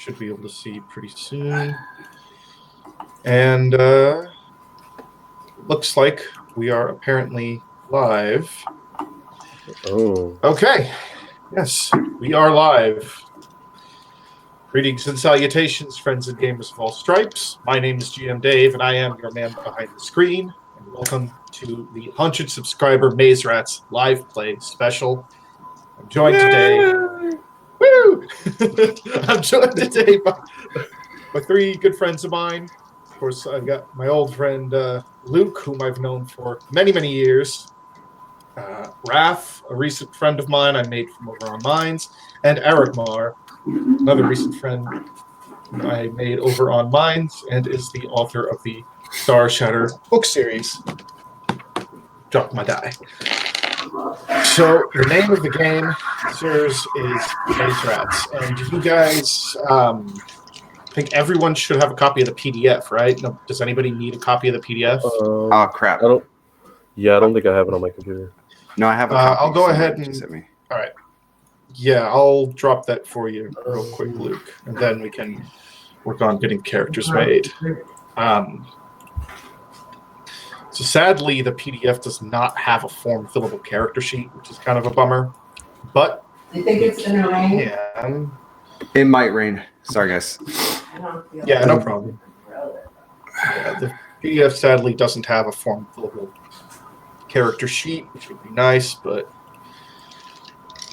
should be able to see pretty soon. And looks like we are apparently live. Oh. Okay. Yes, we are live. Greetings and salutations, friends and gamers of all stripes. My name is GM Dave, and I am your man behind the screen. And welcome to the 100 subscriber Maze Rats live play special. I'm joined today. Woo! I'm joined today by three good friends of mine. Of course, I've got my old friend Luke, whom I've known for many, many years. Raph, a recent friend of mine I made from over on Mines, and Eric Marr, another recent friend I made over on Mines, and is the author of the Star Shatter book series. Drop my die. So the name of the game, sirs, is Maze Rats, and you guys, I think everyone should have a copy of the PDF, right? No, does anybody need a copy of the PDF? Oh crap! I don't think I have it on my computer. No, I have a copy. I'll go ahead and. Just hit me. All right. Yeah, I'll drop that for you real quick, Luke, and then we can work on getting characters made. So sadly, the PDF does not have a form-fillable character sheet, which is kind of a bummer. But you think it's gonna rain? Yeah. It might rain. Sorry, guys. Yeah, no problem. Yeah, the PDF sadly doesn't have a form-fillable character sheet, which would be nice, but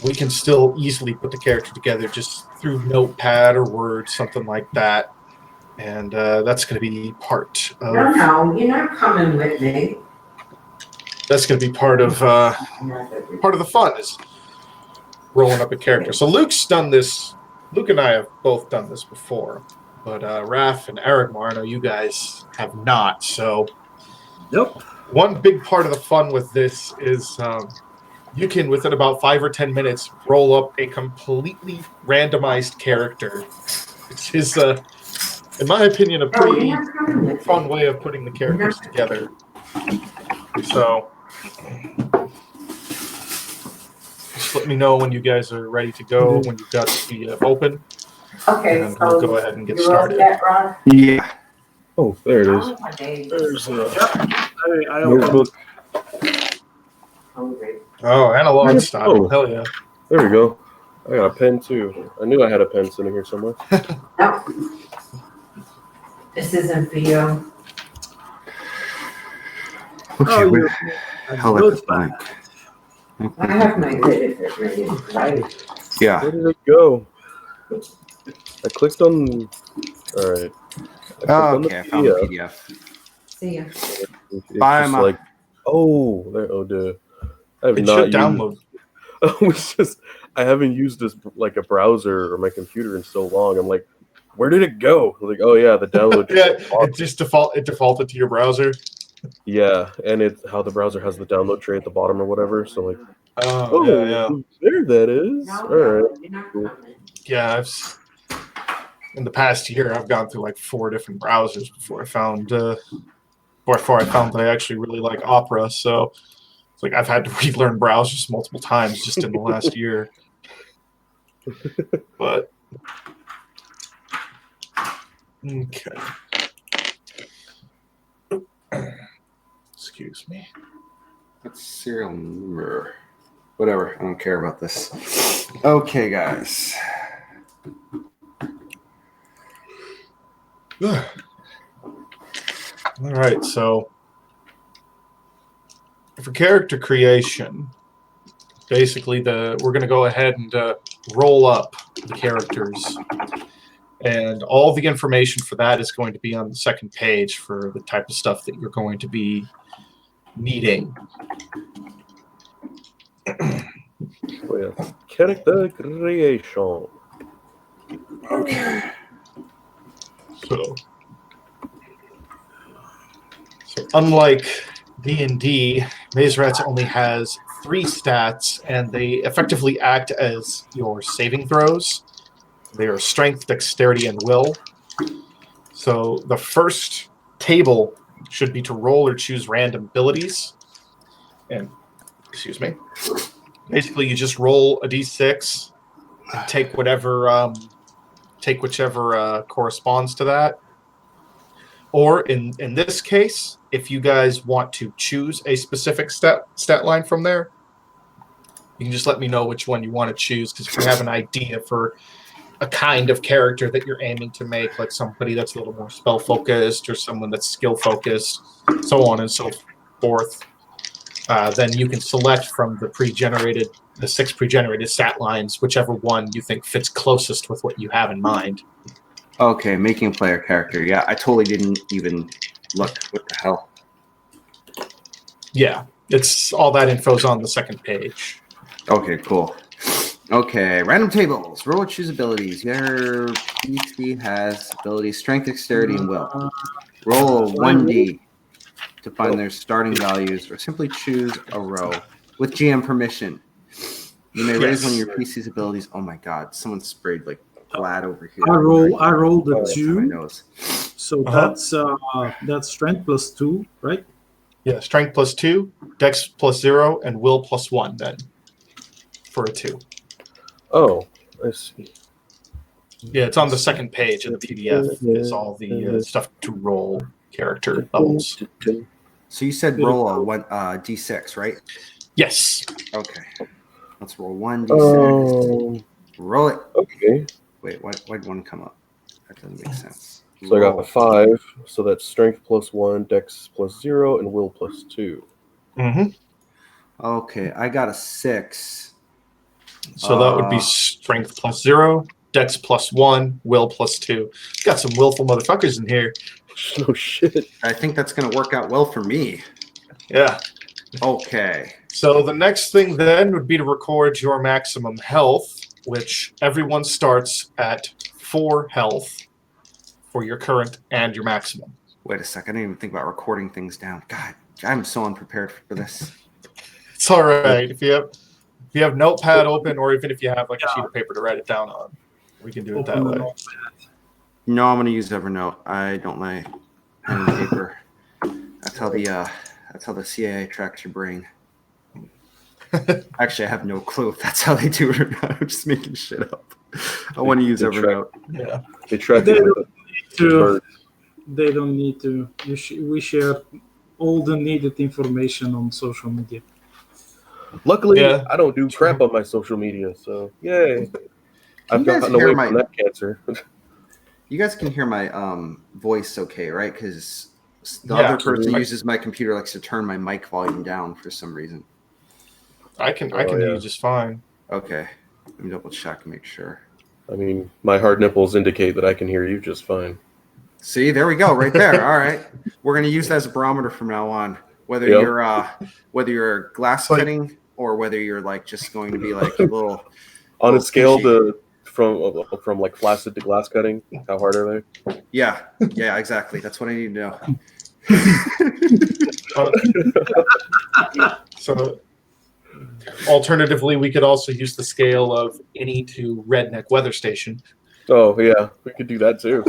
we can still easily put the character together just through Notepad or Word, something like that. And that's going to be part of... No, you're not coming with me. That's going to be part of the fun, is rolling up a character. So Luke's done this. Luke and I have both done this before. But Raph and Eric Marr, I know you guys have not. So Nope. One big part of the fun with this is you can, within about 5 or 10 minutes, roll up a completely randomized character, which is, in my opinion, a pretty fun way of putting the characters together. So, just let me know when you guys are ready to go, when you've got the PDF open. Okay, and we'll go ahead and get started. Yeah. Oh, there it is. There's I Notebook. Oh, analog style. Hell yeah. There we go. I got a pen too. I knew I had a pen sitting here somewhere. No. This isn't for you. Okay, wait. I'll let this blank. I have my editor ready. Yeah. Where did it go? I clicked on... Alright. Okay, I found the PDF. See ya. It's Bye, just Ma. like... Oh, there. Oh, dude. I have It not should used... download. It's just... I haven't used this, like, a browser or my computer in so long. I'm like, where did it go? I'm like, oh, yeah, the download... Yeah, it just defaulted to your browser. Yeah, and it's how the browser has the download tray at the bottom or whatever. So, like, Oh, yeah. there that is. No, All right. you're not coming. Yeah, in the past year, I've gone through like 4 different browsers before I found that I actually really like Opera. So it's like I've had to relearn browsers multiple times just in the last year. But okay, excuse me. What's serial number? Whatever. I don't care about this. Okay, guys. All right, so for character creation, basically we're going to go ahead and roll up the characters, and all the information for that is going to be on the second page for the type of stuff that you're going to be needing. Oh, yeah. Character creation. Okay. So unlike D&D, Maze Rats only has 3 stats, and they effectively act as your saving throws. They are strength, dexterity, and will. So the first table should be to roll or choose random abilities. And, excuse me. Basically, you just roll a d6 and take whatever take whichever corresponds to that. Or in this case, if you guys want to choose a specific stat line from there, you can just let me know which one you want to choose, because if you have an idea for a kind of character that you're aiming to make, like somebody that's a little more spell focused or someone that's skill focused, so on and so forth, then you can select from the 6 pre-generated stat lines, whichever one you think fits closest with what you have in mind. Okay, making a player character. Yeah, I totally didn't even look. What the hell? Yeah, it's all that info's on the second page. Okay, cool. Okay, random tables. Roll or choose abilities. Your PC has abilities strength, dexterity, and will. Roll 1d to find their starting values, or simply choose a row with GM permission. You may raise one of your PC's abilities. Oh my god, someone sprayed like flat over here. I rolled the That's on my 2, nose. so that's strength plus 2, right? Yeah, strength plus 2, dex plus 0, and will plus 1 then for a 2. Oh, I see. Yeah, it's on the second page of the PDF. Is all the stuff to roll character levels. So you said roll a d6, right? Yes. Okay. Let's roll 1d6. Oh, Roll it. okay. Wait, why'd 1 come up? That doesn't make sense. So I got a 5, so that's strength plus 1, dex plus 0, and will plus 2. Mm-hmm. Okay, I got a 6. So that would be strength plus 0, dex plus 1, will plus 2. Got some willful motherfuckers in here. Oh shit. I think that's going to work out well for me. Yeah. Okay. So the next thing then would be to record your maximum health, which everyone starts at 4 health for your current and your maximum. Wait a second. I didn't even think about recording things down. God, I'm so unprepared for this. It's all right. If you have Notepad open, or even if you have like a sheet of paper to write it down on, we can do it that way. No, I'm going to use Evernote. I don't like pen and paper. That's how the CIA tracks your brain. Actually, I have no clue if that's how they do it or not. I'm just making shit up. I want to use Evernote. Yeah. They track They it don't with need to. birds. They don't need to. We share all the needed information on social media. Luckily, Yeah. I don't do crap on my social media, so yay. I've you guys gotten hear away my- from that cancer. You guys can hear my voice okay, right? Because the Yeah, other person absolutely. uses my computer likes to turn my mic volume down for some reason. I can Oh, hear yeah. you just fine. Okay. Let me double check and make sure. I mean, my hard nipples indicate that I can hear you just fine. See, there we go, right there. All right. We're going to use that as a barometer from now on. Whether Yep. you're glass Like- cutting or whether you're like just going to be like a little On a little scale fishy. from like flaccid to glass cutting, how hard are they? Yeah, exactly. That's what I need to know. So, alternatively, we could also use the scale of any to redneck weather station. Oh yeah, we could do that too.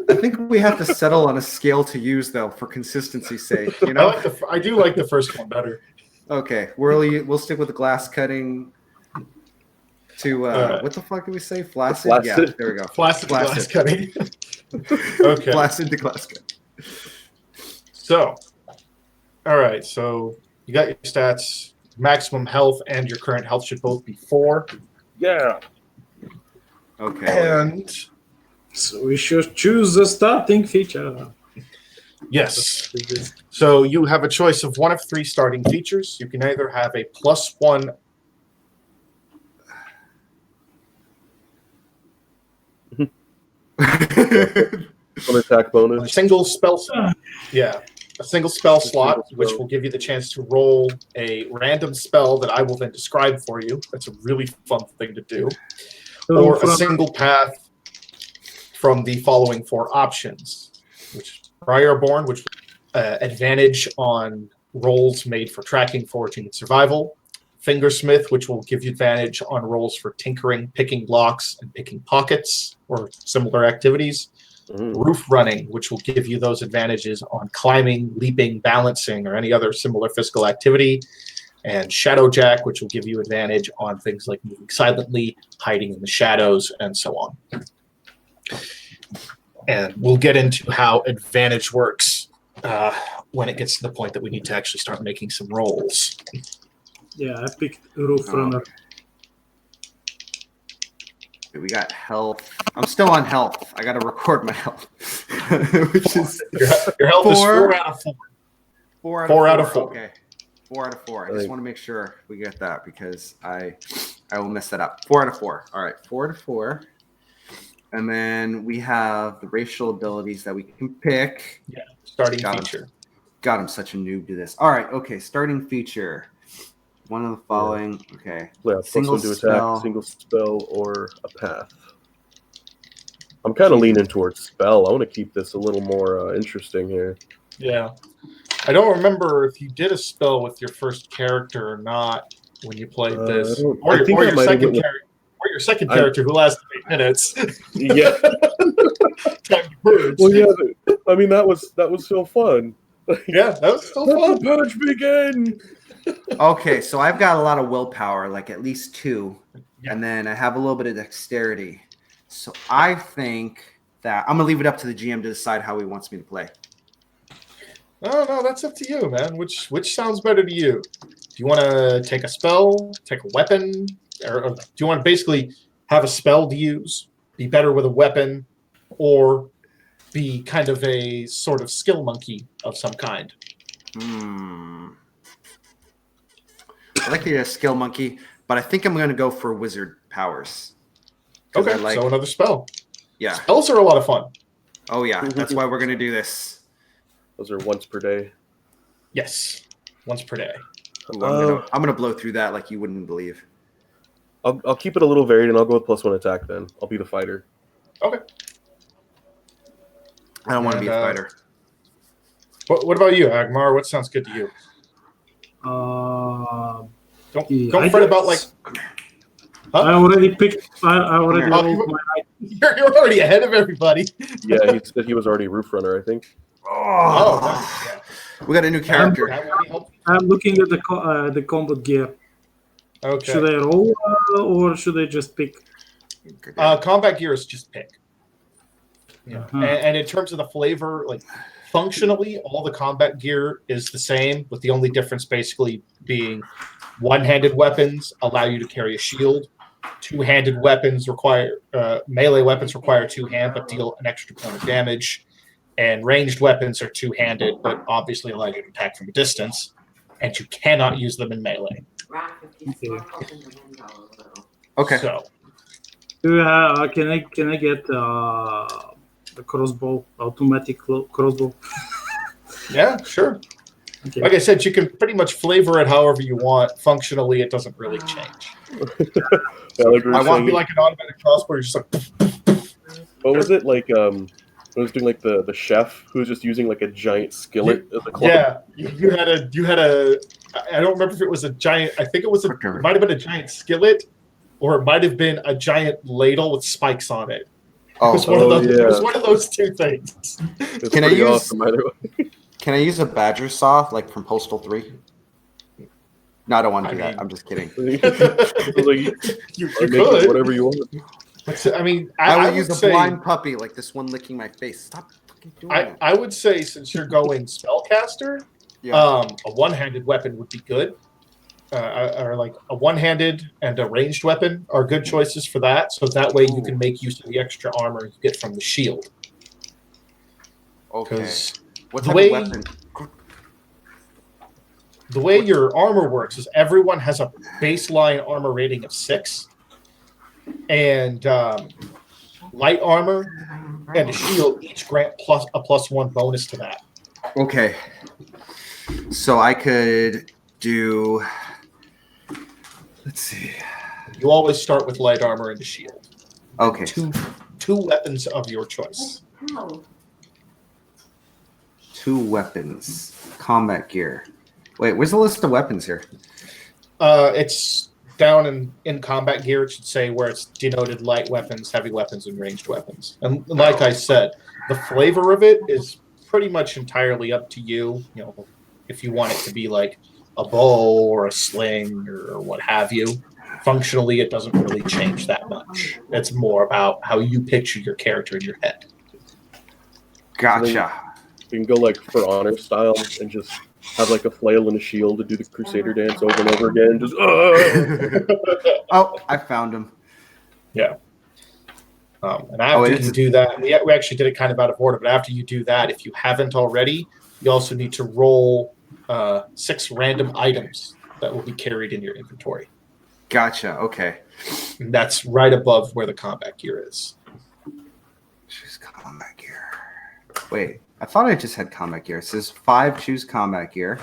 I think we have to settle on a scale to use though for consistency's sake. You know. I do like the first one better. Okay, we'll stick with the glass cutting. To what the fuck did we say? Flaccid? Flaccid. Yeah, there we go. Flaccid glass cutting. Okay. Flaccid to glass cut. So, all right. So you got your stats. Maximum health and your current health should both be 4. Yeah. Okay. And So we should choose the starting feature. yes. So you have a choice of one of 3 starting features. You can either have a +1 An attack a bonus. single spell a single spell slot, which will give you the chance to roll a random spell that I will then describe for you. That's a really fun thing to do. Or a single path from the following 4 options, which Briarborn, which advantage on rolls made for tracking, foraging, and survival. Fingersmith, which will give you advantage on rolls for tinkering, picking locks, and picking pockets, or similar activities. Roof running, which will give you those advantages on climbing, leaping, balancing, or any other similar physical activity. And Shadowjack, which will give you advantage on things like moving silently, hiding in the shadows, and so on. And we'll get into how advantage works when it gets to the point that we need to actually start making some rolls. Yeah, I picked Roof Runner. Okay, we got health. I'm still on health. I got to record my health, which is Your health is 4 4 out of 4. 4 out of 4. Okay, 4 out of 4. I just want to make sure we get that because I will mess that up. 4 out of 4. All right, 4 out of 4. And then we have the racial abilities that we can pick. Yeah, starting feature. God, I'm such a noob to this. All right, okay, starting feature. One of the following. Okay. Yeah, Single +1 to spell. attack, single spell, or a path. I'm kind of leaning towards spell. I want to keep this a little more interesting here. Yeah. I don't remember if you did a spell with your first character or not when you played this. Or your second character who lasted 8 minutes. Yeah. Time to purge. Well, yeah. I mean, that was so fun. Yeah, that was still Let fun. the purge begin. Okay, so I've got a lot of willpower, like at least 2. Yeah. And then I have a little bit of dexterity. So I think that I'm going to leave it up to the GM to decide how he wants me to play. No, that's up to you, man. Which sounds better to you? Do you want to take a spell, take a weapon, or do you want to basically have a spell to use, be better with a weapon, or be kind of a sort of skill monkey of some kind? I like the skill monkey, but I think I'm going to go for wizard powers. Okay, so another spell. Yeah. Spells are a lot of fun. Oh, yeah. That's why we're going to do this. Those are once per day. Yes, once per day. I'm gonna blow through that like you wouldn't believe. I'll keep it a little varied, and I'll go with +1 attack then. I'll be the fighter. Okay. I don't want to be a fighter. What about you, Agmar? What sounds good to you? Don't fret about like. Huh? I already picked. I already rolled my. You're already ahead of everybody. Yeah, he said he was already Roof Runner, I think. Oh, nice. Yeah. We got a new character. I'm looking at the combat gear. Okay. Should I roll or should I just pick? Combat gear is just pick. Yeah. Uh-huh. And in terms of the flavor, like functionally, all the combat gear is the same, with the only difference basically being one-handed weapons allow you to carry a shield. Two-handed weapons require melee weapons require 2 hand but deal an extra point of damage. And ranged weapons are 2-handed, but obviously allow you to attack from a distance, and you cannot use them in melee. Okay. So, Can I get the crossbow, automatic crossbow? yeah, sure. Okay. Like I said, you can pretty much flavor it however you want. Functionally, it doesn't really change. Yeah, like I want to be like an automatic crossbow. You're just like. What was it like? I was doing like the chef who was just using like a giant skillet as a club. Yeah, you had a. I don't remember if it was a giant. I think it was it might have been a giant skillet, or it might have been a giant ladle with spikes on it. Oh, it was one of those. Yeah. It was one of those 2 things. Can I use? Awesome, either way. Can I use a badger saw like from Postal 3? No, I don't want to do that. I'm just kidding. You Make could. whatever you want. I mean, I would use a blind puppy like this one licking my face. Stop fucking doing it. I would say since you're going spellcaster, a one-handed weapon would be good. Or like a one-handed and a ranged weapon are good choices for that. So that way you can make use of the extra armor you get from the shield. Okay. What the type way, of weapon? The way your armor works is everyone has a baseline armor rating of 6. And light armor and a shield each grant a +1 bonus to that. Okay. So I could do. Let's see. You always start with light armor and a shield. Okay. Two weapons of your choice. 2 weapons. Combat gear. Wait, where's the list of weapons here? It's down in combat gear. It should say where it's denoted light weapons, heavy weapons, and ranged weapons. And like I said, the flavor of it is pretty much entirely up to you. You know, if you want it to be like a bow or a sling or what have you. Functionally, it doesn't really change that much. It's more about how you picture your character in your head. Gotcha. You can go like For Honor style and just have like a flail and a shield to do the Crusader dance over and over again. Just Oh, I found him. Yeah. And after you do that, we actually did it kind of out of order, but after you do that, if you haven't already, you also need to roll 6 random items that will be carried in your inventory. Gotcha. Okay. And that's right above where the combat gear is. Choose combat gear. Wait, I thought I just had combat gear. It says 5 choose combat gear.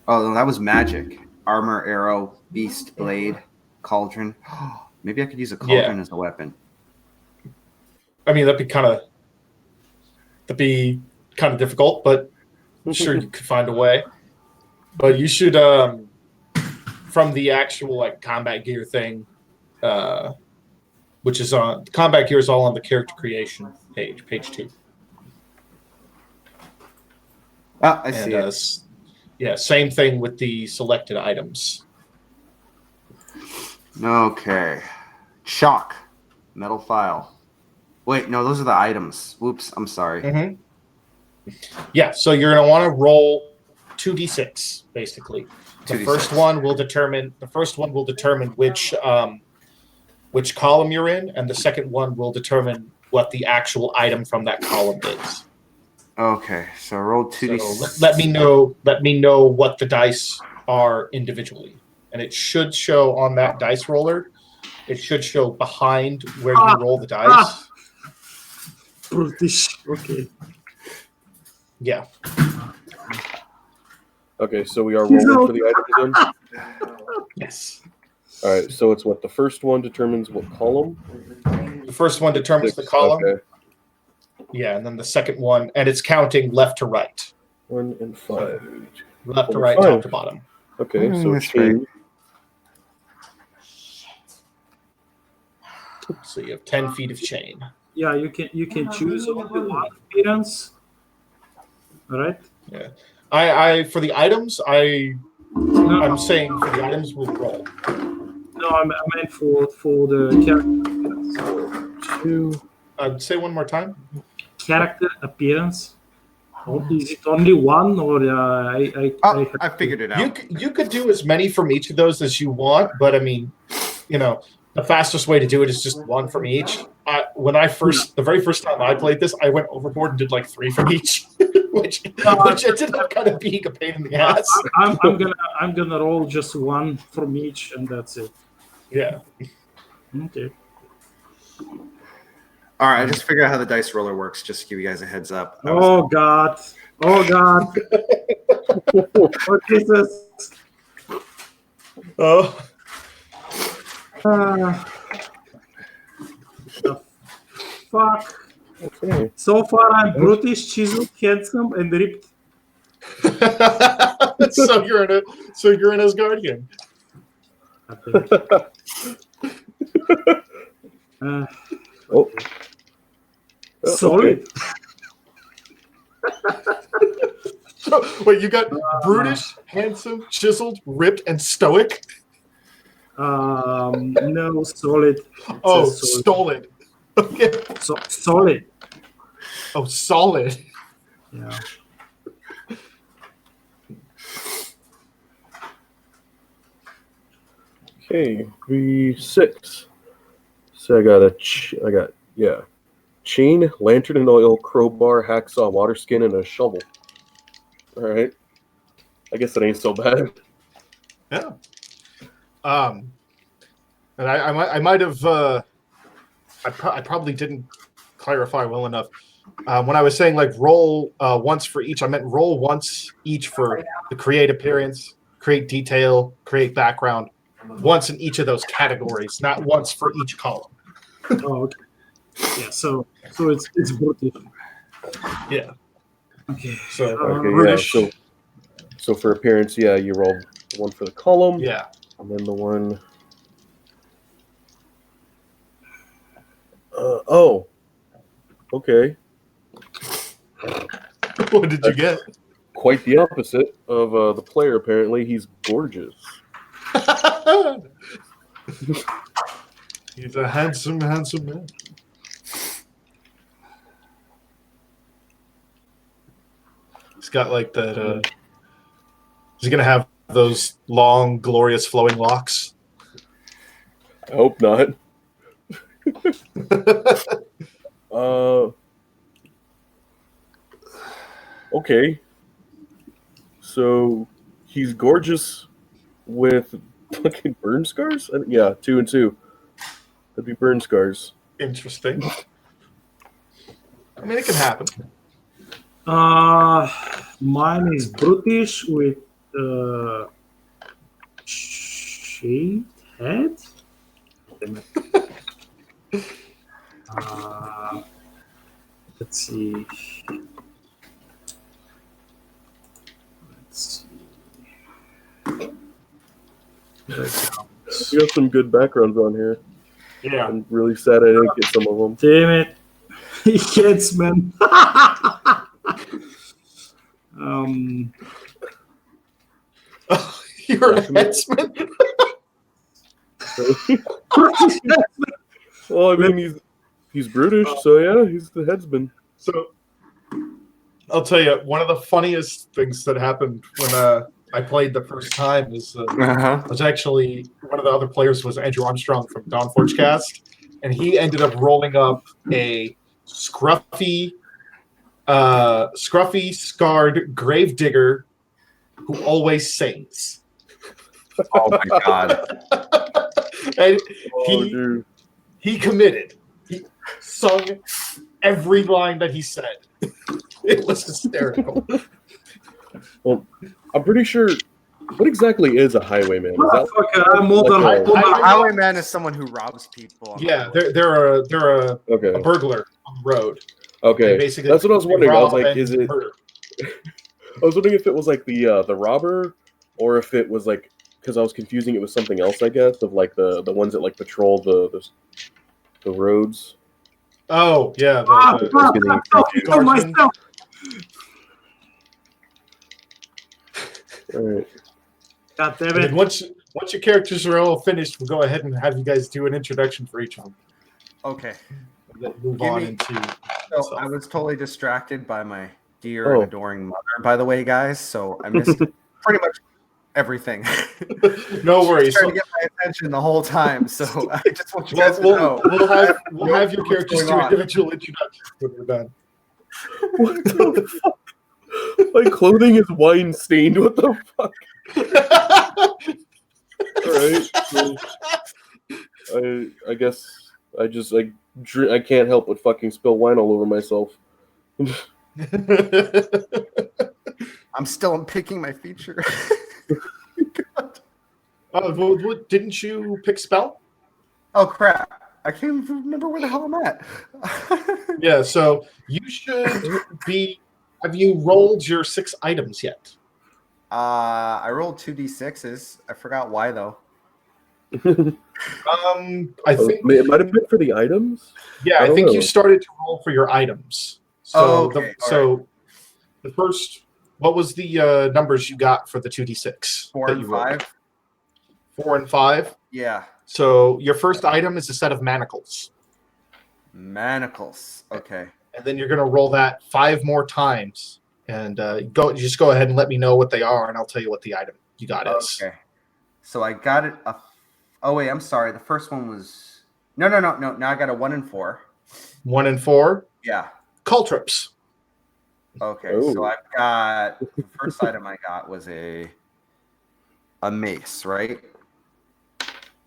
Oh, no, that was magic. Armor, arrow, beast, blade, cauldron. Maybe I could use a cauldron as a weapon. I mean, that'd be kind of difficult, but I'm sure you could find a way. But you should, from the actual like combat gear thing, which is on combat gear is all on the character creation page 2. Oh, I see it. Yeah, same thing with the selected items. Okay. Shock. Metal file. Wait, no, those are the items. Whoops, I'm sorry. Mm-hmm. Yeah, so you're going to want to roll 2d6 basically. The first one will determine which column you're in, and the second one will determine what the actual item from that column is. Okay, so roll 2d6. So let me know what the dice are individually, and it should show on that dice roller. It should show behind where you roll the dice. Brutish. Okay. Yeah. Okay, so we are rolling for the items then? Yes. All right, so it's what? The first one determines what column? The first one determines the column. Okay. Yeah, and then the second one, and it's counting left to right. 1 and 5. Left to right, top to bottom. Okay, so that's great. chain. So you have 10 feet of chain. Yeah, you can choose only one appearance. All right. Yeah. I for the items, I'm saying for the items we'll roll. No, I meant for the character appearance. 2. I'd say one more time. Character appearance. Is it only one, or I figured it out. You could do as many from each of those as you want, but I mean, the fastest way to do it is just one from each. The very first time I played this, I went overboard and did like 3 from each, which ended up kind of being a pain in the ass. I'm gonna roll just one from each, and that's it. Yeah. Okay. All right, I just figured out how the dice roller works, just to give you guys a heads up. Oh God! Oh Jesus! Oh. The fuck! Okay. So far, I'm brutish, chiseled, handsome, and ripped. so you're an Asgardian. I think. Oh. Solid. So, wait, you got brutish, handsome, chiseled, ripped, and stoic? No, solid. Oh, solid. Okay. So solid. Oh, solid. Yeah. Okay, V6. So I got chain, lantern and oil, crowbar, hacksaw, water skin, and a shovel. All right. I guess it ain't so bad. Yeah. And I might have I probably didn't clarify well enough. When I was saying like roll once for each, I meant roll once each for the create appearance, create detail, create background. Once in each of those categories, not once for each column. Oh, okay. Yeah. So it's brutish. Yeah. Okay. Okay. So for appearance, you roll one for the column. Yeah. And then the one. Okay. What did you get? Quite the opposite of the player. Apparently, he's gorgeous. He's a handsome man. He's got like that. He's gonna have those long, glorious, flowing locks. I hope not. Okay. So he's gorgeous with fucking burn scars? Yeah, 2 and 2. That'd be burn scars. Interesting. I mean, it can happen. Mine is brutish with shaved head. Damn it. Let's see. You got some good backgrounds on here. Yeah. I'm really sad I didn't get some of them. Damn it. He gets, man. You're a headsman. Well, I mean, he's brutish, so yeah, he's the headsman. So, I'll tell you, one of the funniest things that happened when I played the first time is was actually one of the other players was Andrew Armstrong from Dawnforge Cast, and he ended up rolling up a scruffy, scarred gravedigger who always sings. Oh my god! And Dude. he committed. He sung every line that he said. It was hysterical. Well, I'm pretty sure. What exactly is a highwayman? Is that Motherfucker, I'm older. like a- Highwayman is someone who robs people. on the Yeah, highway. they're a okay? burglar on the road. Okay, They basically that's what I was wondering. I was rob like, and is it? murder. I was wondering if it was like the robber, or if it was like because I was confusing it with something else. I guess of like the ones that like patrol the roads. Oh yeah, Guardsmen. guardsmen. All right. God damn And then it. once your characters are all finished, we'll go ahead and have you guys do an introduction for each of them. Okay. And then move Give on me- into. So I was totally distracted by my dear Oh. and adoring mother, by the way, guys. So I missed pretty much everything. No worries. Trying to get my attention the whole time. So I just want you guys to We'll know. we'll have your What's characters going do on? individual introductions when we're done. What the fuck? My clothing is wine stained. What the fuck? All right. So I guess I just like I can't help but fucking spill wine all over myself. I'm still picking my feature. What, didn't you pick spell? Oh crap! I can't even remember where the hell I'm at. Yeah, so you should be. Have you rolled your 6 items yet? I rolled 2d6s. I forgot why though. I think it might have been for the items. yeah, I don't think know. you started to roll for your items. So Oh, okay, the first, what was the numbers you got for the 2d6? 4 that and you rolled? 5. 4 and 5. Yeah. So your first item is a set of manacles, Manacles. Okay. and then you're going to roll that 5 more times, and just go ahead and let me know what they are, and I'll tell you what the item you got is. Okay. So I got it. Oh wait, I'm sorry. The first one was no. Now I got a 1 and 4. 1 and 4. Yeah. Caltrops. Okay. Oh. So I've got the first item I got was a mace, right?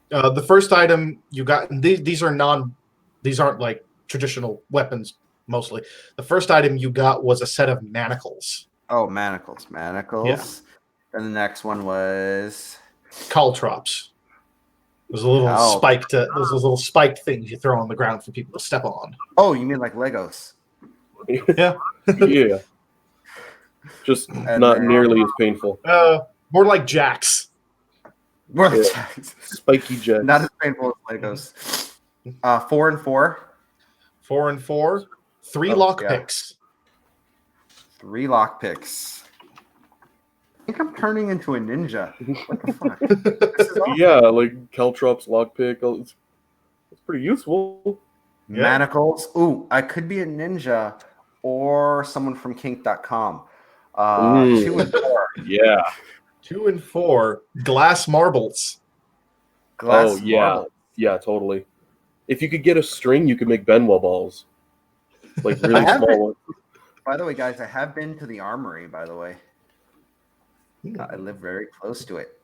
The first item you got, and these aren't like traditional weapons mostly. The first item you got was a set of manacles. Oh, manacles. Yeah. And the next one was Caltrops. There's a little Oh. spiked. Those little spiked things you throw on the ground for people to step on. oh, you mean like Legos? Yeah. Yeah. Just And not then- nearly as painful. More like jacks. More Yeah. Spiky jets. Not as painful as Legos. 4 and 4. 4 and 4. 3 Oh, lock yeah. picks. 3 lockpicks. I think I'm turning into a ninja. What the fuck? This is awesome. Yeah, like Caltrops lockpick. It's pretty useful. Yeah. Manacles. Ooh, I could be a ninja or someone from kink.com. Mm. 2 and 4. Yeah. 2 and 4. Glass marbles. Glass yeah. marble. Yeah, totally. If you could get a string, you could make Benoit balls. Like really I small ones. By the way, guys, I have been to the armory, by the way. Hmm. I live very close to it.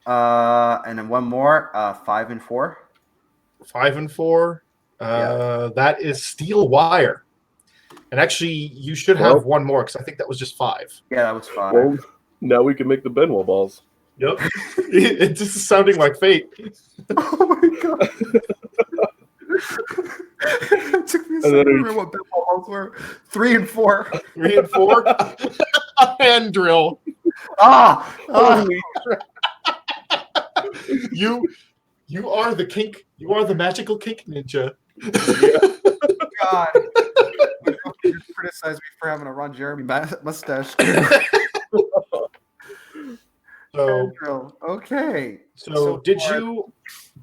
And then one more, 5 and 4. 5 and 4. That is steel wire. And actually, you should have Well- one more because I think that was just 5. Yeah, that was 5. Well, now we can make the Benoit balls. Yep. It's just sounding like fate. Oh my god. It took me a And second then to remember what baseball balls were. 3 and 4. 3 and 4. A hand drill. Ah! Holy You are the kink. You are the magical kink ninja. God. You criticize me for having a Ron Jeremy mustache. So Okay.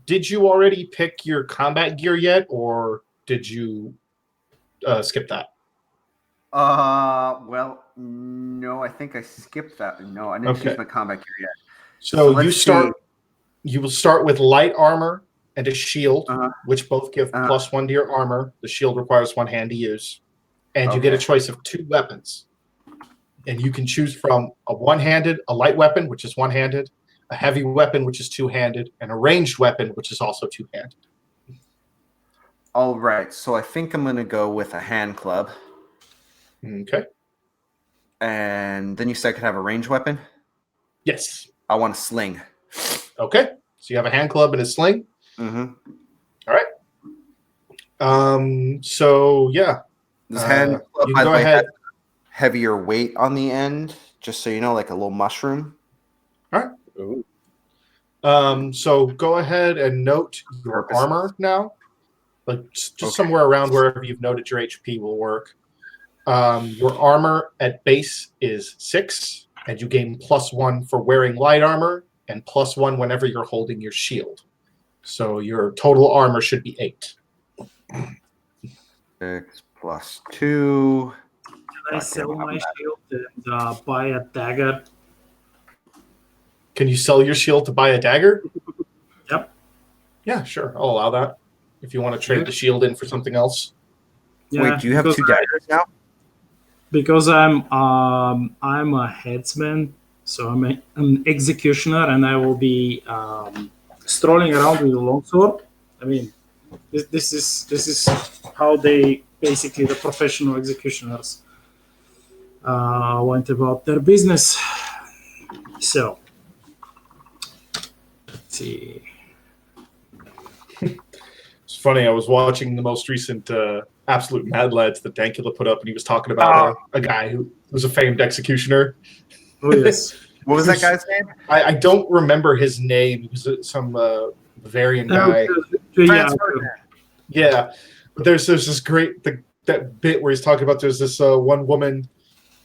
did you already pick your combat gear yet, or did you skip that? Well, no, I think I skipped that. No, I didn't Okay. choose my combat gear yet. So let's you start. You will start with light armor and a shield, Uh-huh. which both give +1 to your armor. The shield requires 1 hand to use, and you get a Okay. choice of 2 weapons. And you can choose from a one-handed, a light weapon, which is one-handed, a heavy weapon, which is two-handed, and a ranged weapon, which is also two-handed. All right, so I think I'm gonna go with a hand club, Okay. and then you said I could have a ranged weapon. Yes. I want a sling. Okay. So you have a hand club and a sling. Mm-hmm. So yeah. This hand club, you by can the go way, ahead. has heavier weight on the end, just so you know, like a little mushroom. Ooh. So go ahead and note your Purposes. armor now. Like just Okay. somewhere around wherever you've noted your HP will work. Your armor at base is 6, and you gain +1 for wearing light armor and +1 whenever you're holding your shield. So your total armor should be 8. 6 plus 2. Can I sell my shield and buy a dagger? Can you sell your shield to buy a dagger? Yep. Yeah, sure. I'll allow that. If you want to trade the shield in for something else. Yeah, Wait, do you have because 2 daggers now? Because I'm a headsman, so I'm an executioner, and I will be strolling around with a longsword. I mean, this is how they basically the professional executioners went about their business. So let's see. It's funny. I was watching the most recent Absolute Mad Lads that Dankula put up, and he was talking about a guy who was a famed executioner. Oh yes. What was that guy's name? I don't remember his name. He was some Bavarian guy. Yeah. Yeah, but there's this great that bit where he's talking about there's this one woman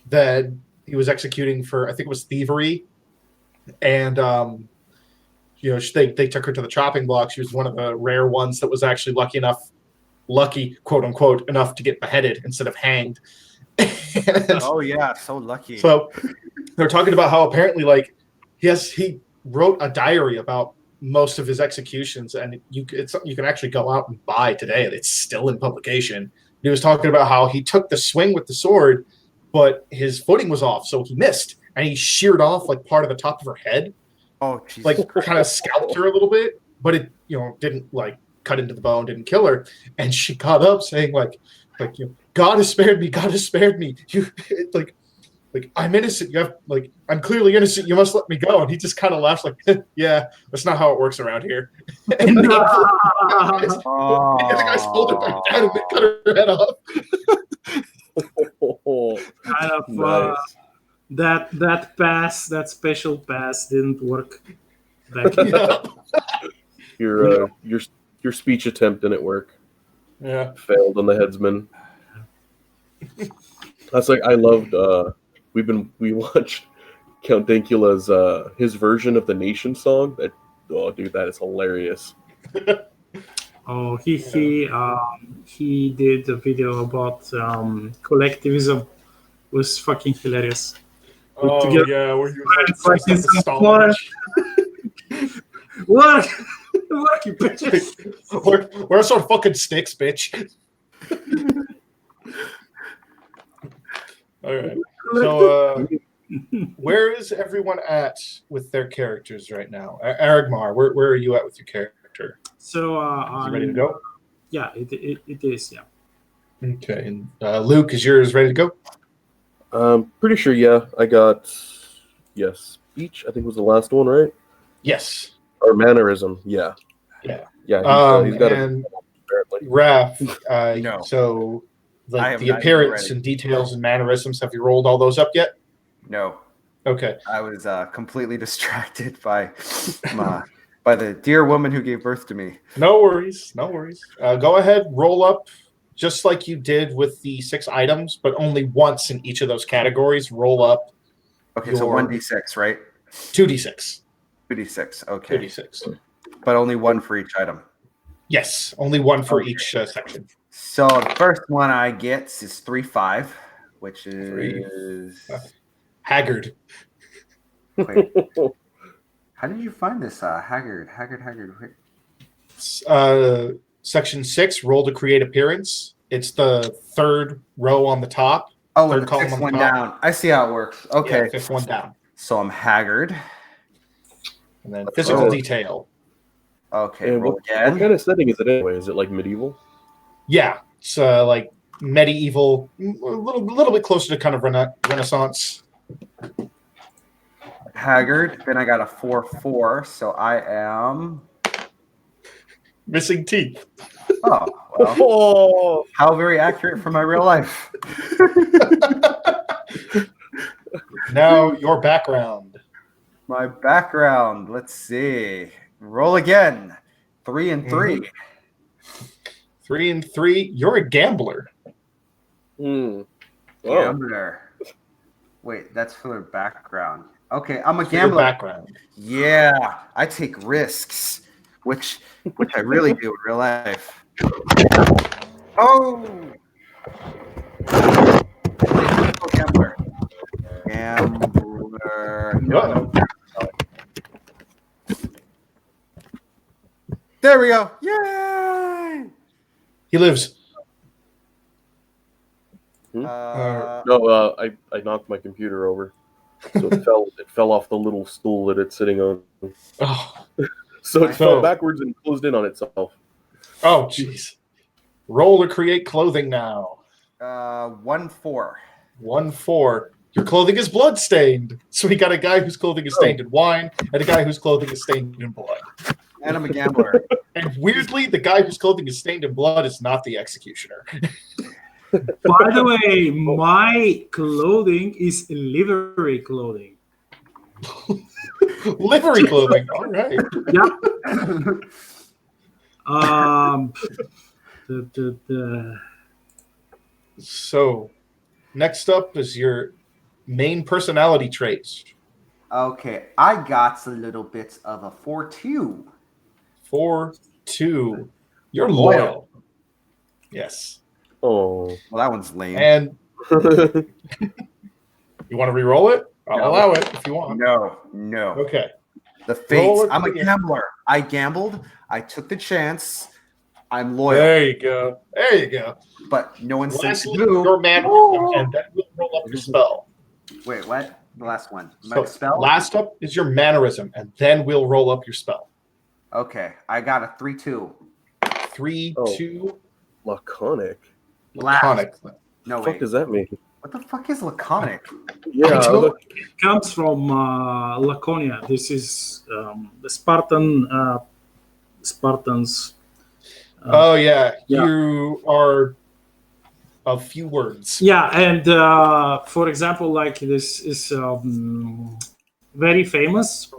that he was executing for, I think it was thievery, and they took her to the chopping block. She was one of the rare ones that was actually lucky quote unquote enough to get beheaded instead of hanged. Oh yeah, so lucky. So they're talking about how apparently he wrote a diary about most of his executions, and you can actually go out and buy today. It's still in publication. He was talking about how he took the swing with the sword, but his footing was off, so he missed, and he sheared off like part of the top of her head, Oh, Jesus. like kind of scalped her a little bit, but it didn't like cut into the bone, didn't kill her, and she got up saying like God has spared me, God has spared me. You like I'm innocent. You have I'm clearly innocent. You must let me go. And he just kind of laughs like, yeah, that's not how it works around here. And the guys hold her back down and they cut her head off. Kind of Nice. that special pass didn't work. Back in Your speech attempt didn't work. Yeah. Failed on the headsman. That's like I loved. We watched Count Dankula's his version of the Nation song. That is hilarious. Oh, he did a video about collectivism, was fucking hilarious. Oh Together- yeah, where you It's like like in some corner. Work, work, you bitches. Where's our fucking sticks, bitch? All right. So, where is everyone at with their characters right now? Aragmar, where are you at with your character? So, Is he ready to go? Yeah, it is. Yeah. Okay. And Luke, is yours ready to go? I'm pretty sure, yeah. I got, speech, I think was the last one, right? Yes. Or mannerism, yeah. Yeah. Yeah, he's got and apparently. Raph, No. so I have the not even appearance ready. and details and mannerisms, have you rolled all those up yet? No, Okay. I was completely distracted by the dear woman who gave birth to me. No worries. No worries. Go ahead, roll up just like you did with the 6 items, but only once in each of those categories. Roll up Okay, so Your- 1d6, right? 2d6. 2d6. Okay, 2d6. but only one for each item. Yes, only one for Okay. each section. So the first one I get is 3-5, which 3. is. Haggard. Wait, how did you find this? Haggard. Section 6, roll to create appearance. It's the 3rd row on the top. Oh, Third and the column 6th on the one top. down. I see how it works. Okay, Yeah, 5th one down. so I'm haggard. And then physical Oh. detail. Okay, And roll what again. kind of setting is it anyway? Is it like medieval? Yeah, it's like medieval, a little bit closer to kind of Renaissance. Haggard. Then I got a 4-4, so I am. Missing teeth. Oh, well, Oh, how very accurate for my real life. Now your background. My background. Let's see. Roll again. 3 and 3. 3 and 3. You're a gambler. Oh. Gambler. Wait, that's for their background. Okay, I'm a For your gambler. background. Yeah, I take risks, which I really do in real life. Oh, gambler. Gambler. No. There we go. Yay! He lives. No, I knocked my computer over, so it fell off the little stool that it's sitting on. Oh, So it So- fell backwards and closed in on itself. oh, jeez. Roll to create clothing now. 1-4. 1-4. Your clothing is blood stained. So we got a guy whose clothing is stained in wine and a guy whose clothing is stained in blood. And I'm a gambler. And weirdly, the guy whose clothing is stained in blood is not the executioner. By the way, my clothing is livery clothing. Livery clothing. All right. Yeah. The So, next up is your main personality traits. Okay, I got a little bit of a 4-2. 4-2. You're loyal. Yes. Oh. Well, that one's lame. And you want to re-roll it? I'll No. allow it if you want. No. Okay. The Roll fates. it I'm a again. gambler. I gambled. I took the chance. I'm loyal. There you go. There you go. But no one said Lastly, to do. your man, and then we'll roll up your spell. Wait, what? The last one. My So spell? last up is your mannerism, and then we'll roll up your spell. Okay, I got a 3-2. 3-2. Laconic. Laconic. No, What the fuck wait. does that mean? What the fuck is laconic? Yeah. don't- comes from Laconia. This is the Spartans. Oh yeah. Yeah. You are a few words. Yeah, and for example, like this is very famous.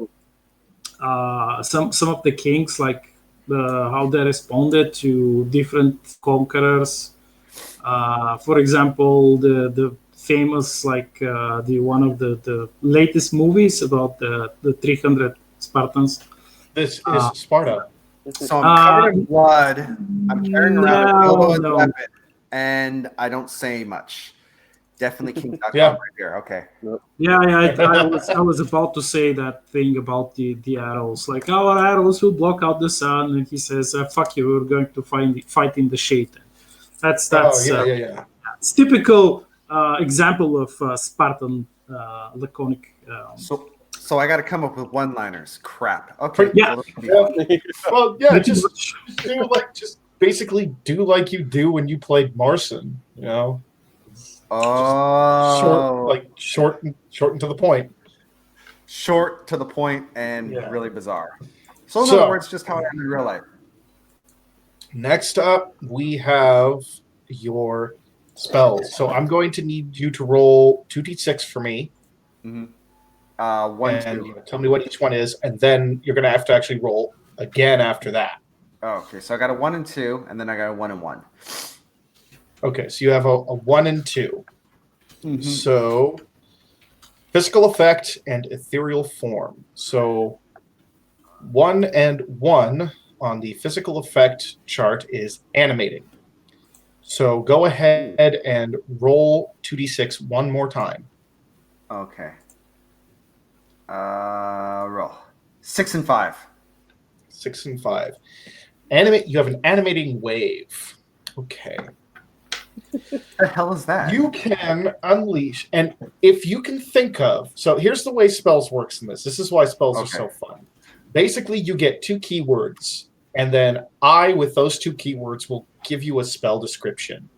Some of the kings, like how they responded to different conquerors. For example, the famous, like the one of the latest movies about the 300 Spartans. This is Sparta. So I'm covered in blood. I'm carrying around a no, bilbo as a no. weapon, and I don't say much. Definitely King.com Yeah. right here. Okay. Yeah, I was about to say that thing about the arrows. Like our arrows will block out the sun, and he says, "Fuck you, we're going to fight in the shade." That's Oh, yeah. it's typical example of Spartan laconic. So I got to come up with one-liners. Crap. Okay. Yeah. Well, that'll be fun. Well, yeah, Pretty just much. just basically do like you do when you played Marson. You know, Oh, short and to the point. short to the point and Yeah. really bizarre. So in So- other words, just how I am in real life. Next up, we have your spells. So I'm going to need you to roll 2d6 for me. Mm-hmm. One, and two. tell me what each one is, and then you're going to have to actually roll again after that. Oh, okay, so I got a 1 and 2, and then I got a 1 and 1. Okay, so you have a 1 and 2. Mm-hmm. So physical effect and ethereal form. So 1 and 1 on the physical effect chart is animating. So go ahead and roll 2d6 one more time. Okay. Roll 6 and 5. 6 and 5. Animate. You have an animating wave. Okay. What the hell is that? You can unleash, and if you can think of, so here's the way spells works in this. This is why spells are so fun. Basically, you get 2 keywords, and then I, with those 2 keywords, will give you a spell description.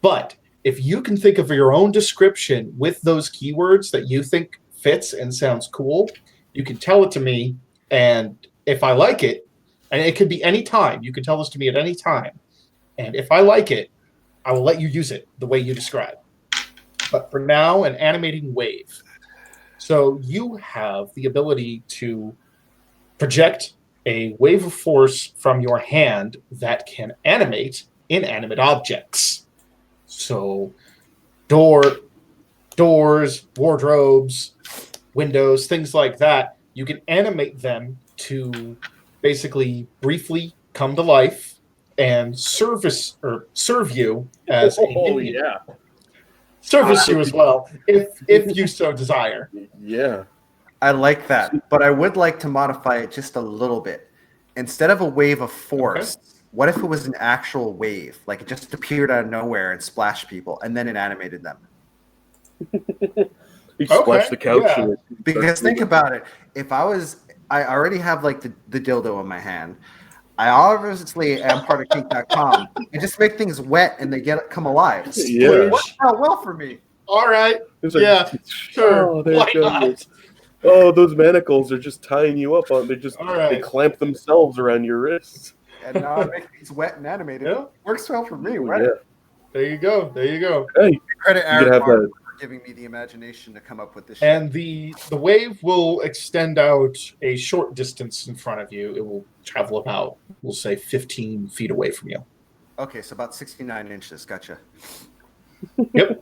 But if you can think of your own description with those keywords that you think fits and sounds cool, you can tell it to me, and if I like it, and it could be any time, you can tell this to me at any time, and if I like it, I will let you use it the way you describe. But for now, an animating wave. So you have the ability to project a wave of force from your hand that can animate inanimate objects. So doors, wardrobes, windows, things like that, you can animate them to basically briefly come to life and serve you as a minion. yeah. Service you as well, if you so desire. Yeah. I like that, but I would like to modify it just a little bit. Instead of a wave of force, what if it was an actual wave? Like it just appeared out of nowhere and splashed people, and then it animated them. You splash the couch. yeah. And it Because starts think moving. about it. If I already have like the dildo in my hand. I obviously am part of Kink.com. I just make things wet and they come alive. Yeah. It worked out well for me. All right. It's like, Yeah, sure. Oh, there Why it goes. not? Oh, those manacles are just tying you up on. All right. They clamp themselves around your wrists. And now I make things wet and animated. Yeah. Works well for me. Ooh, Right? yeah. There you go. Hey, Credit you Aaron could have Barber that. for giving me the imagination to come up with this shit. And the wave will extend out a short distance in front of you. It will travel about, we'll say, 15 feet away from you. Okay, so about 69 inches. Gotcha. Yep.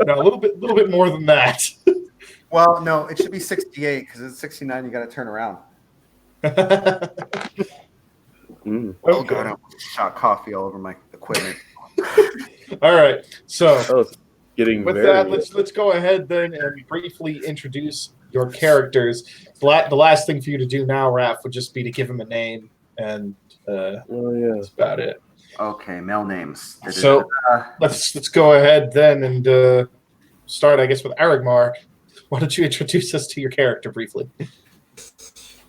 No, a little bit more than that. Well, no, it should be 68 because it's 69. You got to turn around. Mm. Oh Okay. god, I almost shot coffee all over my equipment. All right. So Oh, it's getting with very. that, let's go ahead then and briefly introduce your characters. The last thing for you to do now, Raph, would just be to give him a name, and Oh yeah. that's about it. Okay, male names. So let's go ahead then and start, I guess, with Arigmar. Why don't you introduce us to your character briefly?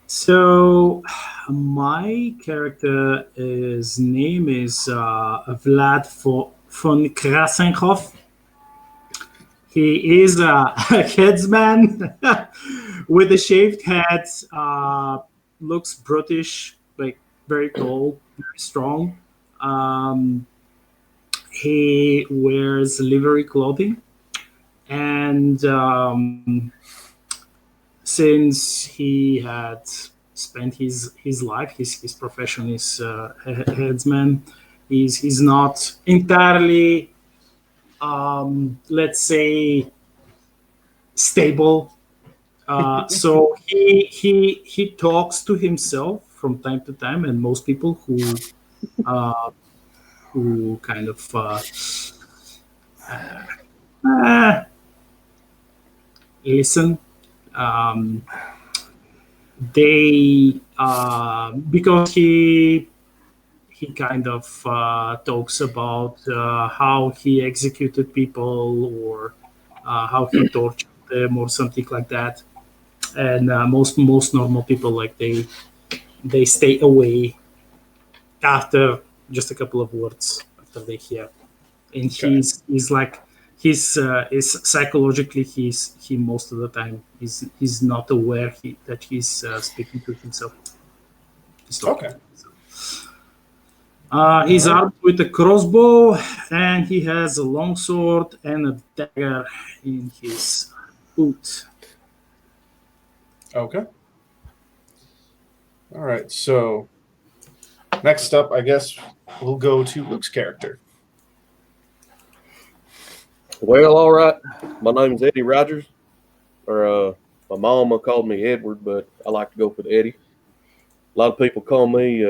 So, my character, his name is Vlad von Krasenhoff. He is a headsman with a shaved head, looks brutish, like very tall, very strong. He wears livery clothing, and since he had spent his life, his profession is headsman, he's not entirely, let's say, stable. So he talks to himself from time to time, and most people who kind of listen. They because he kind of talks about how he executed people or how he tortured them or something like that. And most normal people like they stay away after just a couple of words after they hear. And Okay. he's like he's psychologically he most of the time he's not aware that he's speaking to himself. He's talking Okay. to himself. He's Alright. armed with a crossbow, and he has a long sword and a dagger in his boot. Okay. All right. So next up, I guess we'll go to Luke's character. Well, all right. My name's Eddie Rogers, or my mama called me Edward, but I like to go for the Eddie. A lot of people call me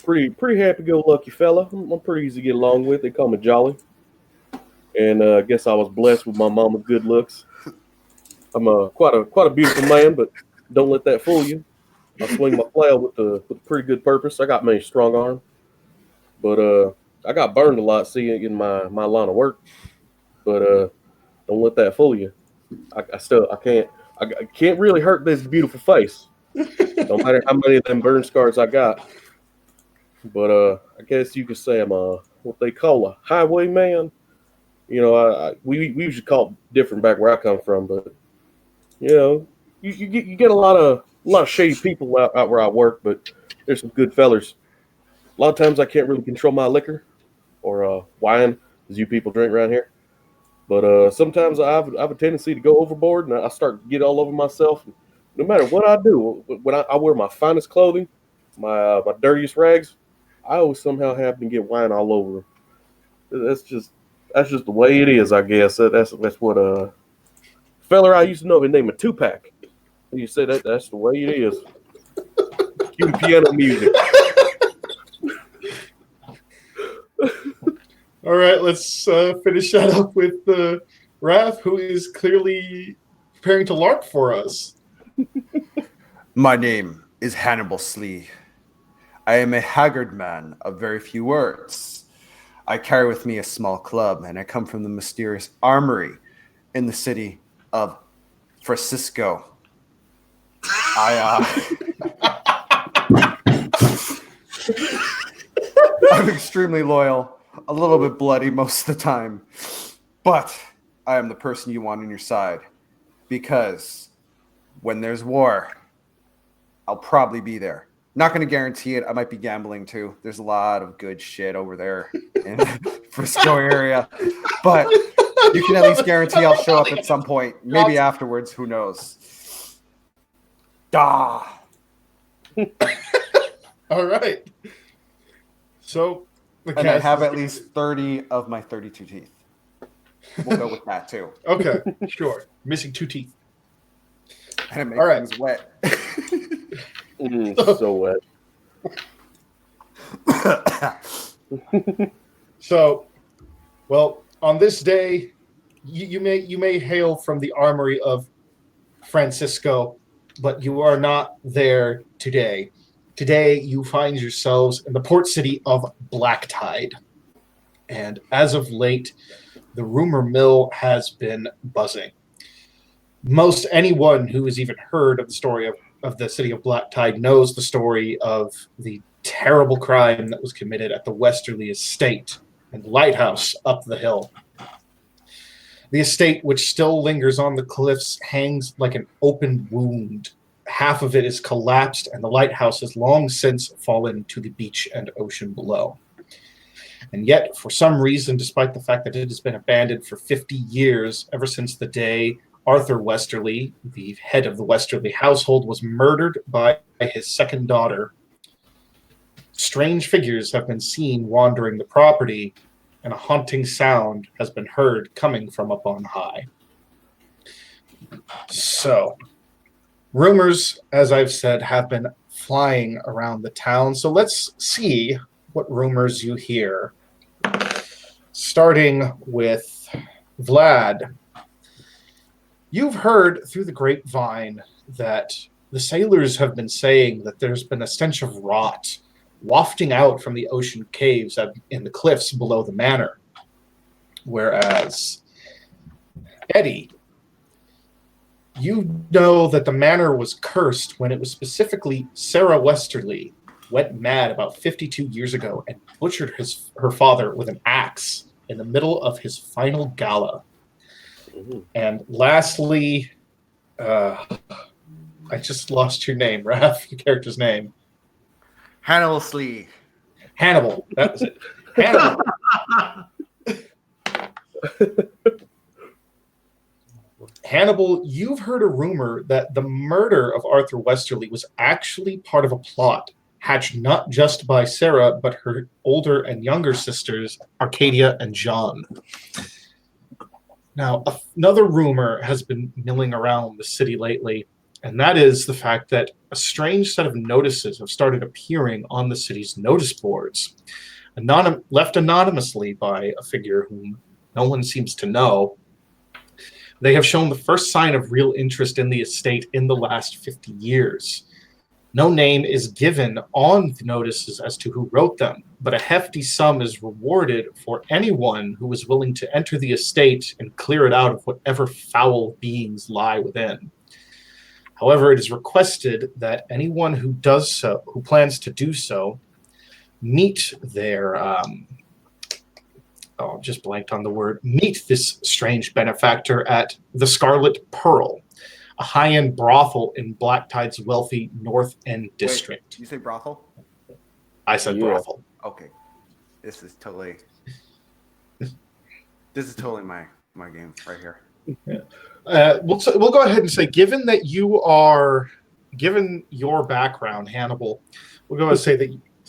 pretty happy-go-lucky fella. I'm pretty easy to get along with. They call me Jolly, and I guess I was blessed with my mama's good looks. I'm quite a beautiful man, but don't let that fool you. I swing my flail with a pretty good purpose. I got many strong arm, but I got burned a lot, see, in my line of work. But don't let that fool you. I can't really hurt this beautiful face. No matter how many of them burn scars I got. But I guess you could say I'm what they call a highwayman. You know, we usually call it different back where I come from, but you know, you get a lot of shady people out where I work, but there's some good fellers. A lot of times I can't really control my liquor or wine, as you people drink around here. But sometimes I have a tendency to go overboard, and I start to get all over myself. No matter what I do, when I wear my finest clothing, my dirtiest rags, I always somehow happen to get wine all over. That's just the way it is, I guess. That's what feller I used to know his name of Tupac. You say that's the way it is. Cue piano music. All right, let's finish that up with Raph, who is clearly preparing to LARP for us. My name is Hannibal Slee. I am a haggard man of very few words. I carry with me a small club, and I come from the mysterious armory in the city of Francisco. I'm extremely loyal, a little bit bloody most of the time, but I am the person you want on your side, because when there's war, I'll probably be there. Not going to guarantee it. I might be gambling too. There's a lot of good shit over there in the Frisco area, but you can at least guarantee I'll show up at some point. Maybe afterwards. Who knows? Da. All right. So, And I have at least 30 of my 32 teeth. We'll go with that too. Okay, sure. Missing 2 teeth. And it makes All right. things wet. So wet. So, well, on this day, you may hail from the armory of Francisco, but you are not there today. Today, you find yourselves in the port city of Blacktide. And as of late, the rumor mill has been buzzing. Most anyone who has even heard of the story of the city of Blacktide knows the story of the terrible crime that was committed at the Westerly Estate and lighthouse up the hill. The estate, which still lingers on the cliffs, hangs like an open wound. Half of it is collapsed, and the lighthouse has long since fallen to the beach and ocean below. And yet, for some reason, despite the fact that it has been abandoned for 50 years, ever since the day Arthur Westerly, the head of the Westerly household, was murdered by his second daughter, strange figures have been seen wandering the property, and a haunting sound has been heard coming from up on high. So, rumors, as I've said, have been flying around the town. So let's see what rumors you hear. starting with Vlad. You've heard through the grapevine that the sailors have been saying that there's been a stench of rot wafting out from the ocean caves in the cliffs below the manor. Whereas, Eddie, you know that the manor was cursed when it was specifically Sarah Westerly went mad about 52 years ago and butchered her father with an axe in the middle of his final gala. And lastly, I just lost your name, Raph, your character's name. Hannibal Slee. Hannibal, that was it. Hannibal. Hannibal, you've heard a rumor that the murder of Arthur Westerly was actually part of a plot hatched not just by Sarah, but her older and younger sisters, Arcadia and John. Now, another rumor has been milling around the city lately, and that is the fact that a strange set of notices have started appearing on the city's notice boards, left anonymously by a figure whom no one seems to know. They have shown the first sign of real interest in the estate in the last 50 years. No name is given on the notices as to who wrote them, but a hefty sum is rewarded for anyone who is willing to enter the estate and clear it out of whatever foul beings lie within. However, it is requested that anyone who does so, who plans to do so, meet their just blanked on the word, meet this strange benefactor at the Scarlet Pearl, a high-end brothel in Black Tide's wealthy North End district. Wait, you say brothel? I said brothel. Okay. This is totally my game right here. Yeah. We'll go ahead and say, given your background, Hannibal, we'll go ahead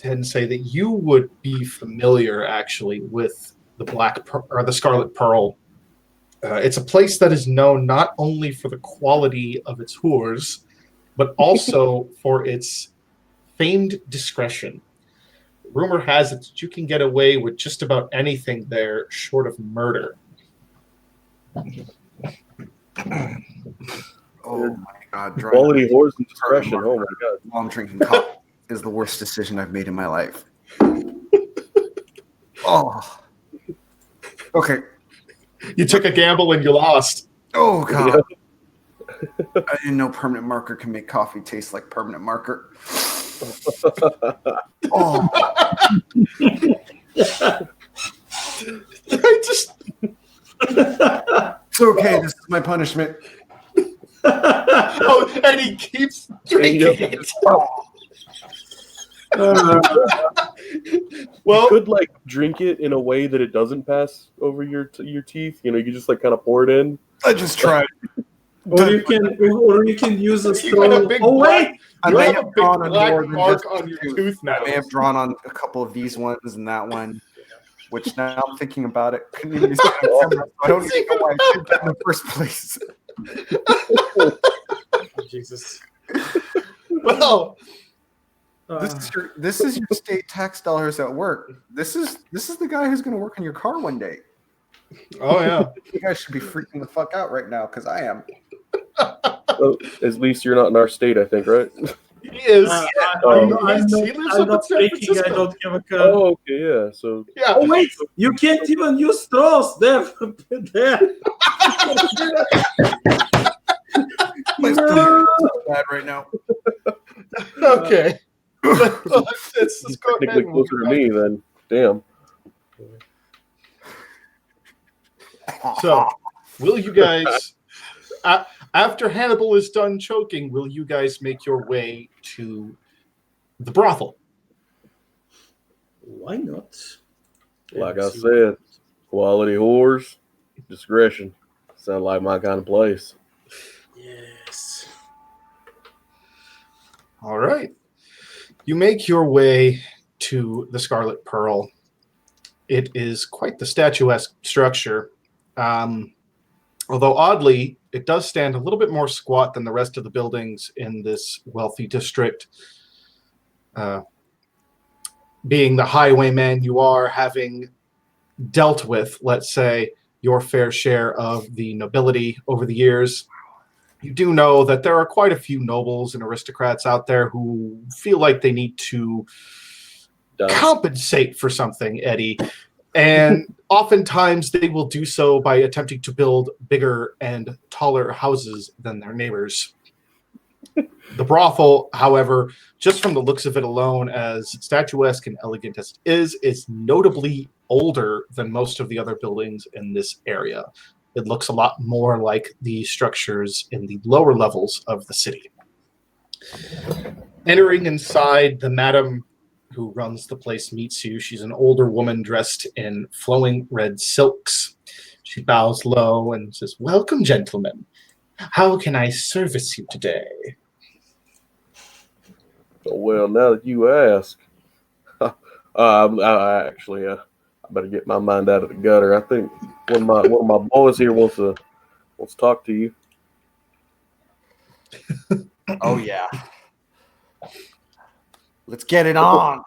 and say that you would be familiar actually with the Scarlet Pearl. It's a place that is known not only for the quality of its whores, but also for its famed discretion. Rumor has it that you can get away with just about anything there short of murder. Oh my god. Quality whores and discretion. Oh my god. While I'm drinking coffee is the worst decision I've made in my life. Oh. Okay. You took a gamble and you lost. Oh god. I didn't know permanent marker can make coffee taste like permanent marker. Oh. It's okay. This is my punishment. Oh, and he keeps drinking it. Well, you could drink it in a way that it doesn't pass over your teeth. You can just kind of pour it in. I just tried. Or you can use a straw. Oh wait! I may have drawn black mark on your tooth now. I may have drawn on a couple of these ones and that one, which now I'm thinking about it. Couldn't even be seen on camera. I don't even know why I did that in the first place. Jesus. Well, this is your state tax dollars at work. This is the guy who's going to work on your car one day. Oh yeah. You guys should be freaking the fuck out right now because I am. Well, at least you're not in our state, I think, right? He is. I'm not speaking. I don't have a car. Oh, okay, yeah. So Yeah. Oh wait, you can't even use straws there. My stomach is so bad right now. Okay. Let's go ahead. technically closer to me then. Damn. So, will you guys, after Hannibal is done choking, will you guys make your way to the brothel? Why not? Like I said, quality whores, discretion. Sound like my kind of place. Yes. All right. You make your way to the Scarlet Pearl. It is quite the statuesque structure. Although oddly, it does stand a little bit more squat than the rest of the buildings in this wealthy district. Being the highwayman you are, having dealt with, let's say, your fair share of the nobility over the years, you do know that there are quite a few nobles and aristocrats out there who feel like they need to compensate for something, Eddie. And oftentimes they will do so by attempting to build bigger and taller houses than their neighbors. The brothel, however, just from the looks of it alone, as statuesque and elegant as it is notably older than most of the other buildings in this area. It looks a lot more like the structures in the lower levels of the city. Entering inside, the madam who runs the place meets you. She's an older woman dressed in flowing red silks. She bows low and says, "Welcome, gentlemen. How can I service you today?" Well, now that you ask, I actually, I better get my mind out of the gutter. I think one of my boys here wants to talk to you. Oh yeah. Let's get it on.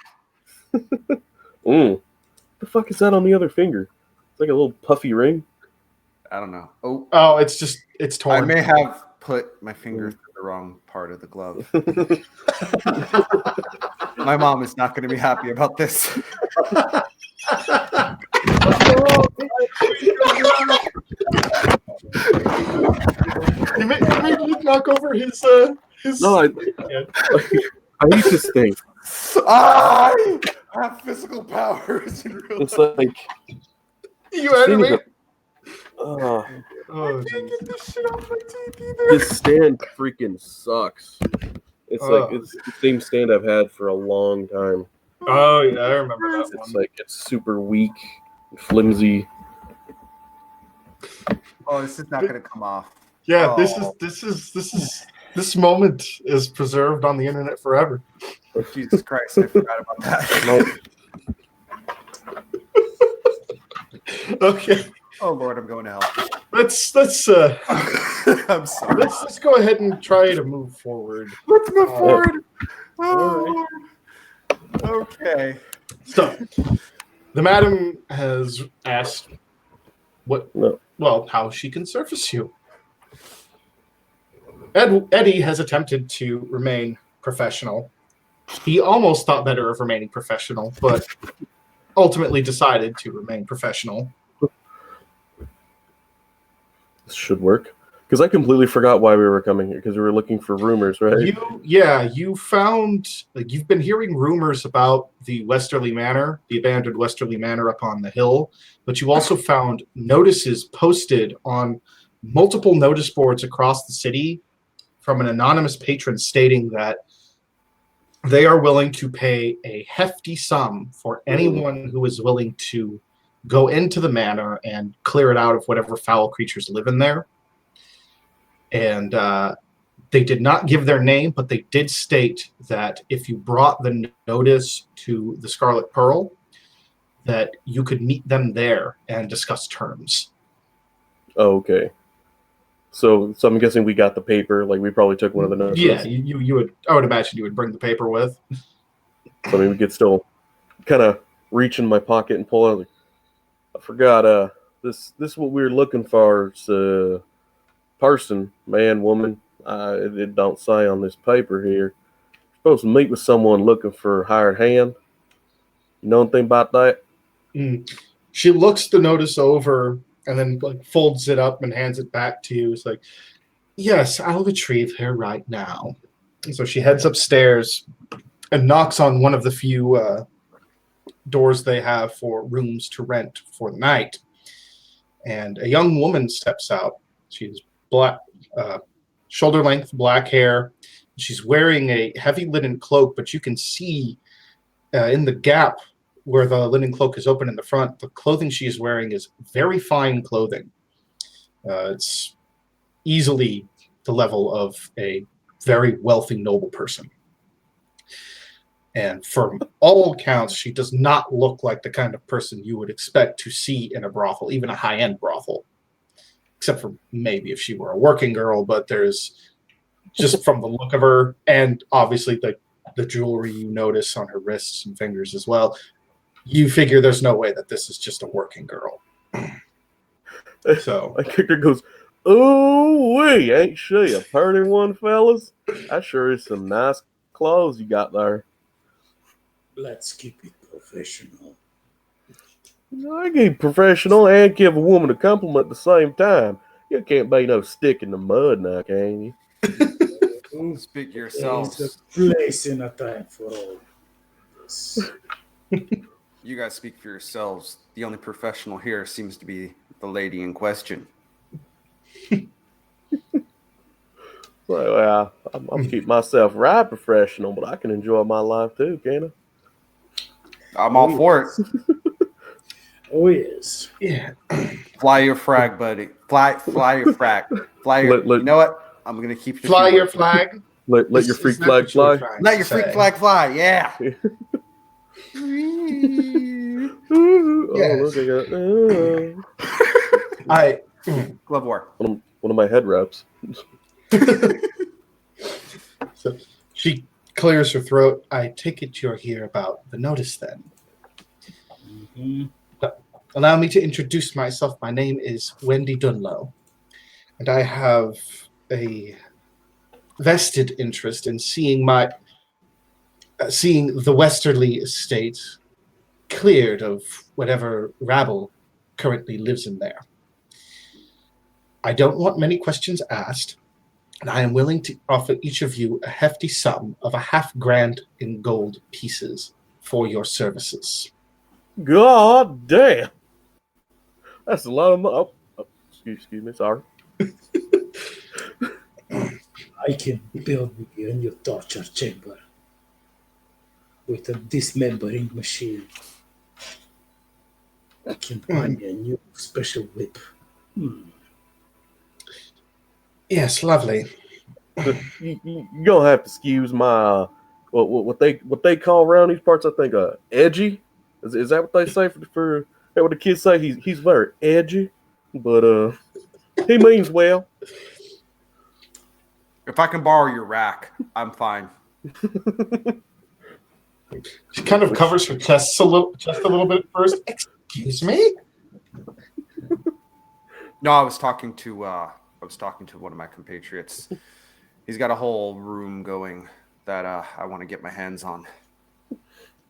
The fuck is that on the other finger? It's like a little puffy ring. I don't know. Oh, Oh, it's torn. I may have put my finger through the wrong part of the glove. My mom is not going to be happy about this. You made me knock over his. No, I hate this thing. I have physical powers in real It's life. like You animate. oh, Oh, I can't geez. get this shit off my teeth either. this stand freaking sucks. It's like it's the same stand I've had for a long time. Oh yeah, I remember that It's one. like it's super weak, flimsy. Oh, this is not going to come off. Yeah, Oh. this moment is preserved on the internet forever. Jesus Christ, I forgot about that. Okay, Oh Lord, I'm going to hell. let's I'm sorry. let's go ahead and try to move forward. Let's move forward. All Okay. So, the madam has asked how she can surface you. Eddie has attempted to remain professional. He almost thought better of remaining professional, but ultimately decided to remain professional. This should work. Because I completely forgot why we were coming here. Because we were looking for rumors, right? You found, you've been hearing rumors about the Westerly Manor, the abandoned Westerly Manor up on the hill, but you also found notices posted on multiple notice boards across the city from an anonymous patron stating that they are willing to pay a hefty sum for anyone who is willing to go into the manor and clear it out of whatever foul creatures live in there. And they did not give their name, but they did state that if you brought the notice to the Scarlet Pearl, that you could meet them there and discuss terms. Oh, okay. So I'm guessing we got the paper. Like we probably took one of the notes. Yeah, you would. I would imagine you would bring the paper with. So I mean, we could still kind of reach in my pocket and pull out. Like, I forgot. This is what we were looking for. It's person, man, woman. It don't say on this paper here. You're supposed to meet with someone looking for a hired hand. You know anything about that? She looks the notice over and then folds it up and hands it back to you. It's like, yes, I'll retrieve her right now. And so she heads upstairs and knocks on one of the few doors they have for rooms to rent for the night. And a young woman steps out. She's black, shoulder-length black hair. She's wearing a heavy linen cloak, but you can see in the gap where the linen cloak is open in the front, the clothing she is wearing is very fine clothing. It's easily the level of a very wealthy, noble person. And from all accounts, she does not look like the kind of person you would expect to see in a brothel, even a high-end brothel. Except for maybe if she were a working girl, but there's just from the look of her, and obviously the jewelry you notice on her wrists and fingers as well, you figure there's no way that this is just a working girl. So My character goes, "Oh, wee, ain't she a pretty one, fellas? That sure is some nice clothes you got there." Let's keep it professional. I keep professional and give a woman a compliment at the same time. You can't be no stick in the mud now, can you? Speak There's yourselves. a place and a time for all this. You guys speak for yourselves. The only professional here seems to be the lady in question. Well, I'm keep myself right professional, but I can enjoy my life too, can I'm all for it. Oh, yes. yeah, Fly your frag, buddy. Fly your frag. Fly your. Let- You know what? I'm gonna keep just fly your words. flag. I? Let your Is freak that flag what you were fly. trying Let to your freak say? flag fly. Yeah. Oh, Yes. look, I got I Glove war. one of my head wraps. So she clears her throat. I take it you're here about the notice then. Mhm. Allow me to introduce myself. My name is Wendy Dunlow, and I have a vested interest in seeing the Westerly estate cleared of whatever rabble currently lives in there. I don't want many questions asked, and I am willing to offer each of you a hefty sum of $500,000 in gold pieces for your services. God damn, that's a lot of money. Oh, excuse me, sorry. I can build you a new torture chamber with a dismembering machine. I can buy me a new special whip. Yes, lovely. You gonna have to excuse my what they call around these parts. I think edgy. Is that what they say for that what the kids say? He's very edgy, but he means well. If I can borrow your rack, I'm fine. She kind of covers her chest a little bit at first. Excuse me? No, I was talking to one of my compatriots. He's got a whole room going that I want to get my hands on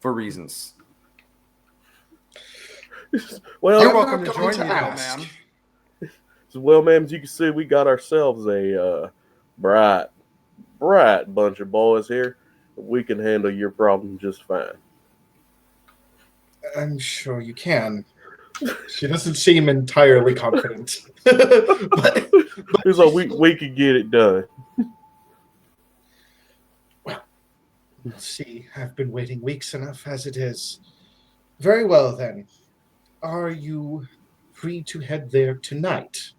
for reasons. Well, You're I'm welcome not to going join me, to though, ask. ma'am. well, ma'am, as you can see, we got ourselves a bright bunch of boys here. We can handle your problem just fine. I'm sure you can. She doesn't seem entirely confident. but He's like, we could get it done. we'll see. I've been waiting weeks enough as it is. Very well, then. Are you free to head there tonight?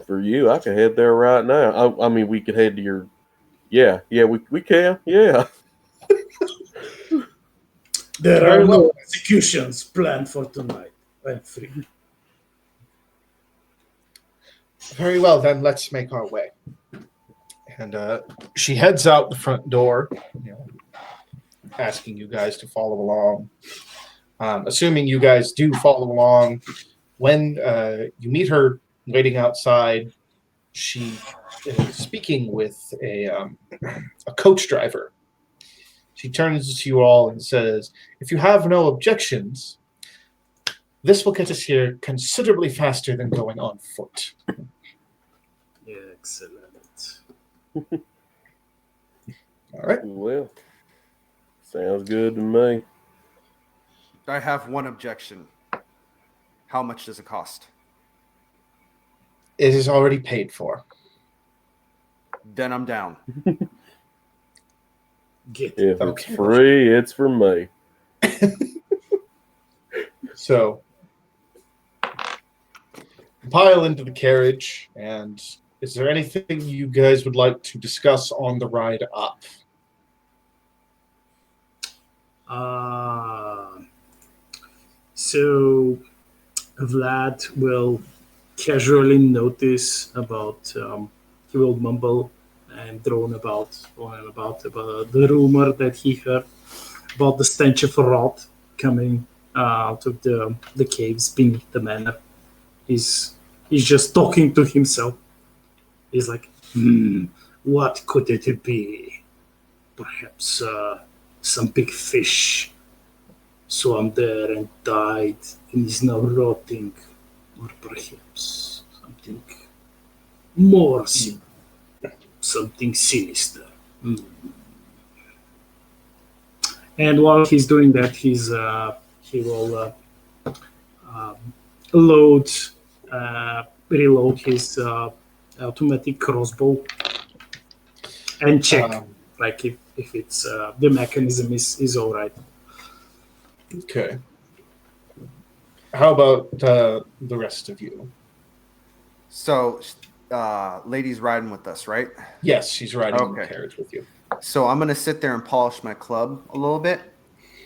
For you, I can head there right now. I mean, we could head to your. Yeah, we can. Yeah. There Very are well. no executions planned for tonight. I'm free. Very well, then. Let's make our way. And she heads out the front door, asking you guys to follow along. Assuming you guys do follow along, when you meet her waiting outside, she is speaking with a coach driver. She turns to you all and says, if you have no objections, this will get us here considerably faster than going on foot. Excellent. All right. Well, sounds good to me. I have one objection. How much does it cost? It is already paid for. Then I'm down. Get If Okay. it's free, it's for me. So pile into the carriage, and is there anything you guys would like to discuss on the ride up? So Vlad will casually notice about he will mumble and drone about the rumor that he heard about the stench of rot coming out of the caves beneath the manor. He's just talking to himself. He's like, what could it be? Perhaps some big fish swam there and died and is now rotting. Or perhaps something more, something sinister. And while he's doing that, he will reload his automatic crossbow and check like if it's the mechanism is all right. Okay. How about the rest of you? So, lady's riding with us, right? Yes, she's riding in the carriage with you. So I'm going to sit there and polish my club a little bit,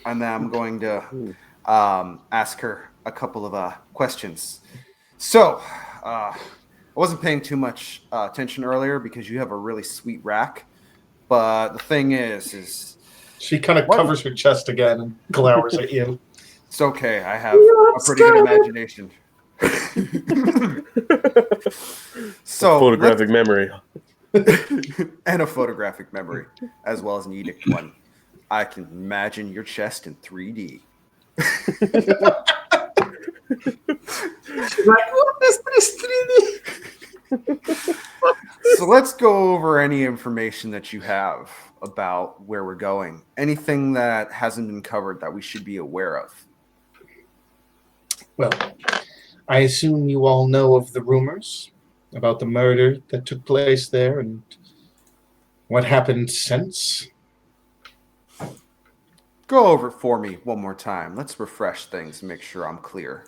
and then I'm going to ask her a couple of questions. So, I wasn't paying too much attention earlier because you have a really sweet rack. But the thing is she kind of covers her chest again and glowers at you. It's okay. I have a pretty good imagination. So photographic memory. And a photographic memory, as well as an edict one. I can imagine your chest in 3D. She's like, what is this 3D? So let's go over any information that you have about where we're going. Anything that hasn't been covered that we should be aware of. Well, I assume you all know of the rumors about the murder that took place there and what happened since. Go over it for me one more time. Let's refresh things and make sure I'm clear.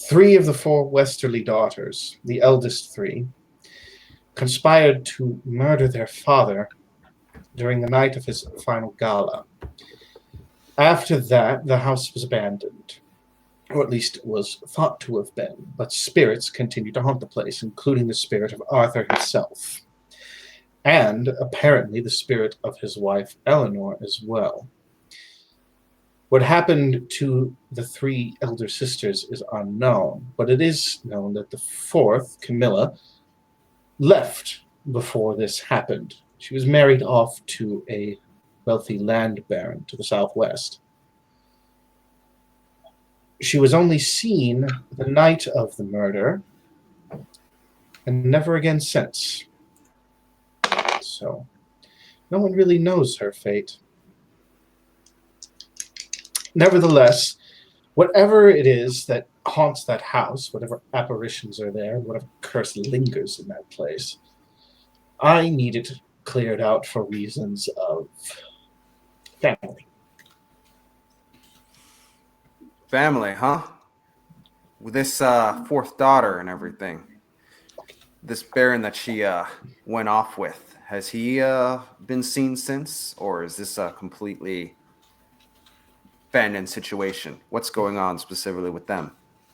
3 of the 4 Westerly daughters, the eldest 3, conspired to murder their father during the night of his final gala. After that, the house was abandoned, or at least it was thought to have been, but spirits continued to haunt the place, including the spirit of Arthur himself, and apparently the spirit of his wife Eleanor as well. What happened to the 3 elder sisters is unknown, but it is known that the 4th, Camilla, left before this happened. She was married off to a wealthy land baron to the southwest. She was only seen the night of the murder and never again since. So, no one really knows her fate. Nevertheless, whatever it is that haunts that house, whatever apparitions are there, whatever curse lingers in that place, I need it cleared out for reasons of family. Family, huh? With this 4th daughter and everything. This baron that she went off with, has he been seen since? Or is this a completely abandoned situation? What's going on specifically with them?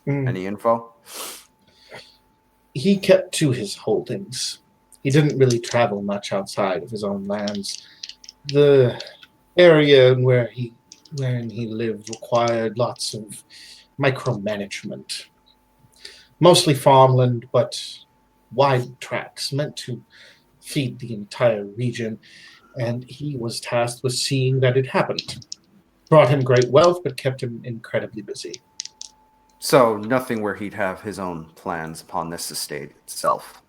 Any info? He kept to his holdings. He didn't really travel much outside of his own lands. The area wherein he lived required lots of micromanagement. Mostly farmland, but wide tracts meant to feed the entire region, and he was tasked with seeing that it happened. Brought him great wealth, but kept him incredibly busy. So nothing where he'd have his own plans upon this estate itself.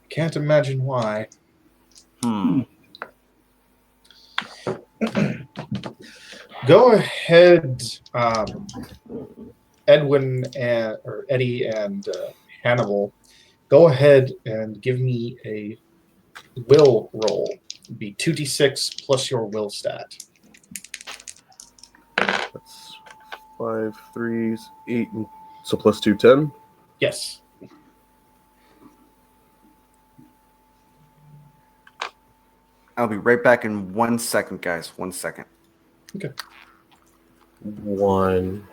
Can't imagine why. Go ahead, Edwin or Eddie and Hannibal. Go ahead and give me a will roll. It'd be 2d6 plus your will stat. That's 5 3s, 8, so plus 2, 10. Yes. I'll be right back in 1 second, guys. 1 second. Okay. 1.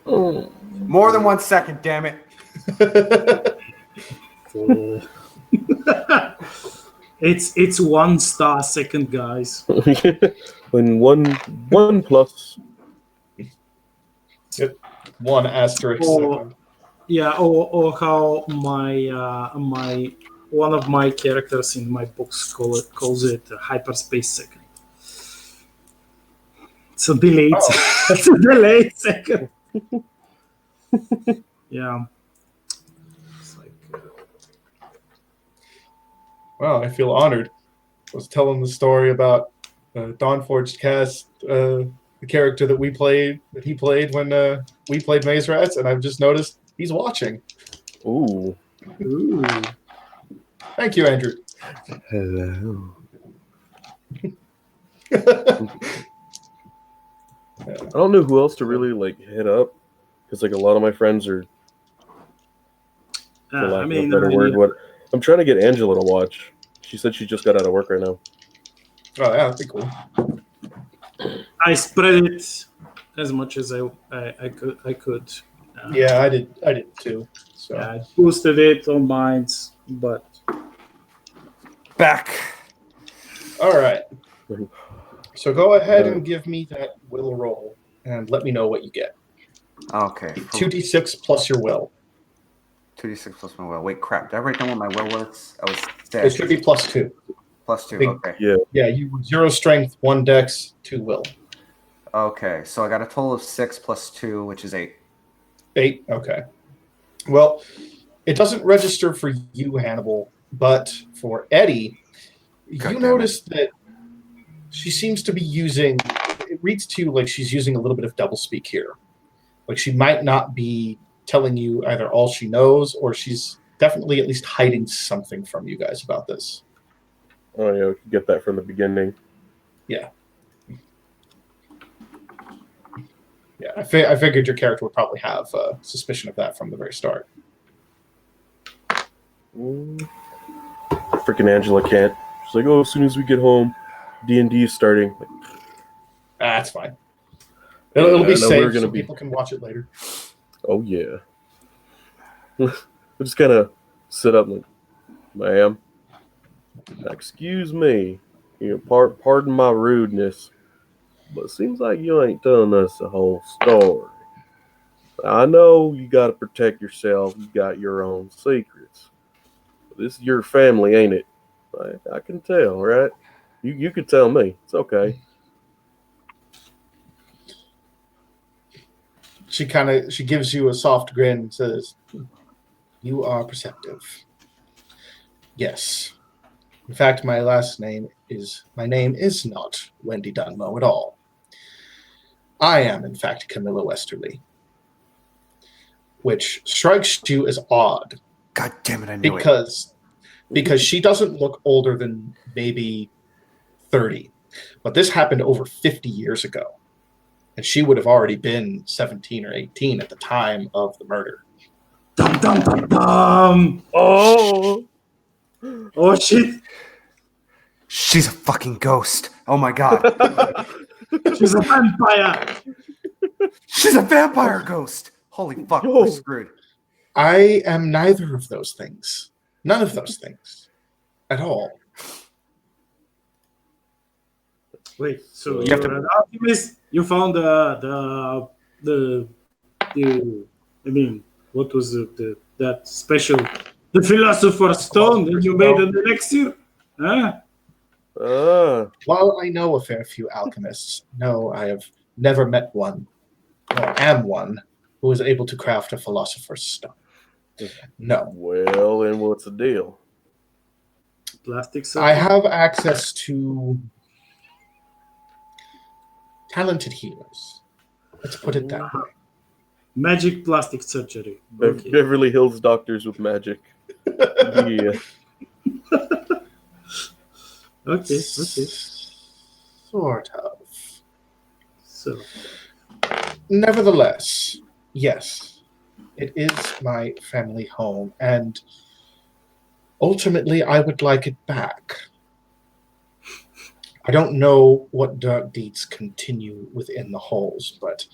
More than 1 second, damn it. It's 1 star second, guys. When one plus. One asterisk. Oh. Yeah, or how my one of my characters in my books calls it a hyperspace second. It's a delayed, Oh. it's a delayed second. Yeah. It's like, Wow, I feel honored. I was telling the story about Dawnforged cast, the character that he played when we played Maze Rats, and I've just noticed he's watching. Ooh. ooh. Thank you, Andrew. Hello. I don't know who else to really like hit up because like a lot of my friends are, for lack of a better word, what I'm trying to get Angela to watch. She said she just got out of work right now. Oh yeah, that'd be cool. I spread it as much as I could. Yeah, I did too. So Yeah, I boosted it on mine, but Back. all right. So go ahead and give me that will roll and let me know what you get. Okay. 2d6 plus your will. 2d6 plus my will. Wait, crap. Did I write down what my will was? I was It 6. should be plus 2. Plus 2. Big- Okay. Yeah. Yeah, you were 0 strength, 1 dex, 2 will. Okay. So I got a total of 6 plus 2, which is 8. 8. Okay. Well, it doesn't register for you, Hannibal, but for Eddie, God you damn notice that she seems to be using. It reads to you like she's using a little bit of doublespeak here. Like she might not be telling you either all she knows, or she's definitely at least hiding something from you guys about this. Oh yeah, we could get that from the beginning. Yeah. Yeah, I figured your character would probably have a suspicion of that from the very start. Freaking Angela can't. She's like, oh, as soon as we get home, D&D is starting. Like, That's fine. It'll be I know safe, we're gonna so be- people can watch it later. oh yeah. I just kind of sit up like, ma'am, excuse me. You know, pardon my rudeness, but it seems like you ain't telling us the whole story. I know you got to protect yourself. You got your own secrets. But this is your family, ain't it? I can tell, right? You could tell me. It's okay. She gives you a soft grin and says, "You are perceptive." Yes. In fact, my name is not Wendy Dunmo at all. I am, in fact, Camilla Westerly. Which strikes you as odd. God damn it, I knew it. Because she doesn't look older than maybe 30. But this happened over 50 years ago. And she would have already been 17 or 18 at the time of the murder. dum dum dum dum. Oh! Oh shit! She's a fucking ghost. Oh my god. She's a vampire. She's a vampire ghost. Holy fuck, we're screwed. I am neither of those things. None of those things. At all. Wait, so You you're have to- an alchemist? You found the I mean, what was that special? The Philosopher's Stone, and you made an elixir? Huh? While I know a fair few alchemists, no, I have never met one, or am one, who is able to craft a Philosopher's Stone. No. Well, and what's the deal? Plastic I surgery? have access to talented healers. Let's put it that way. Magic plastic surgery. Okay. Beverly Hills doctors with magic. Yeah. Okay. Sort of. So, Nevertheless, yes, it is my family home, and ultimately I would like it back. I don't know what dark deeds continue within the halls, but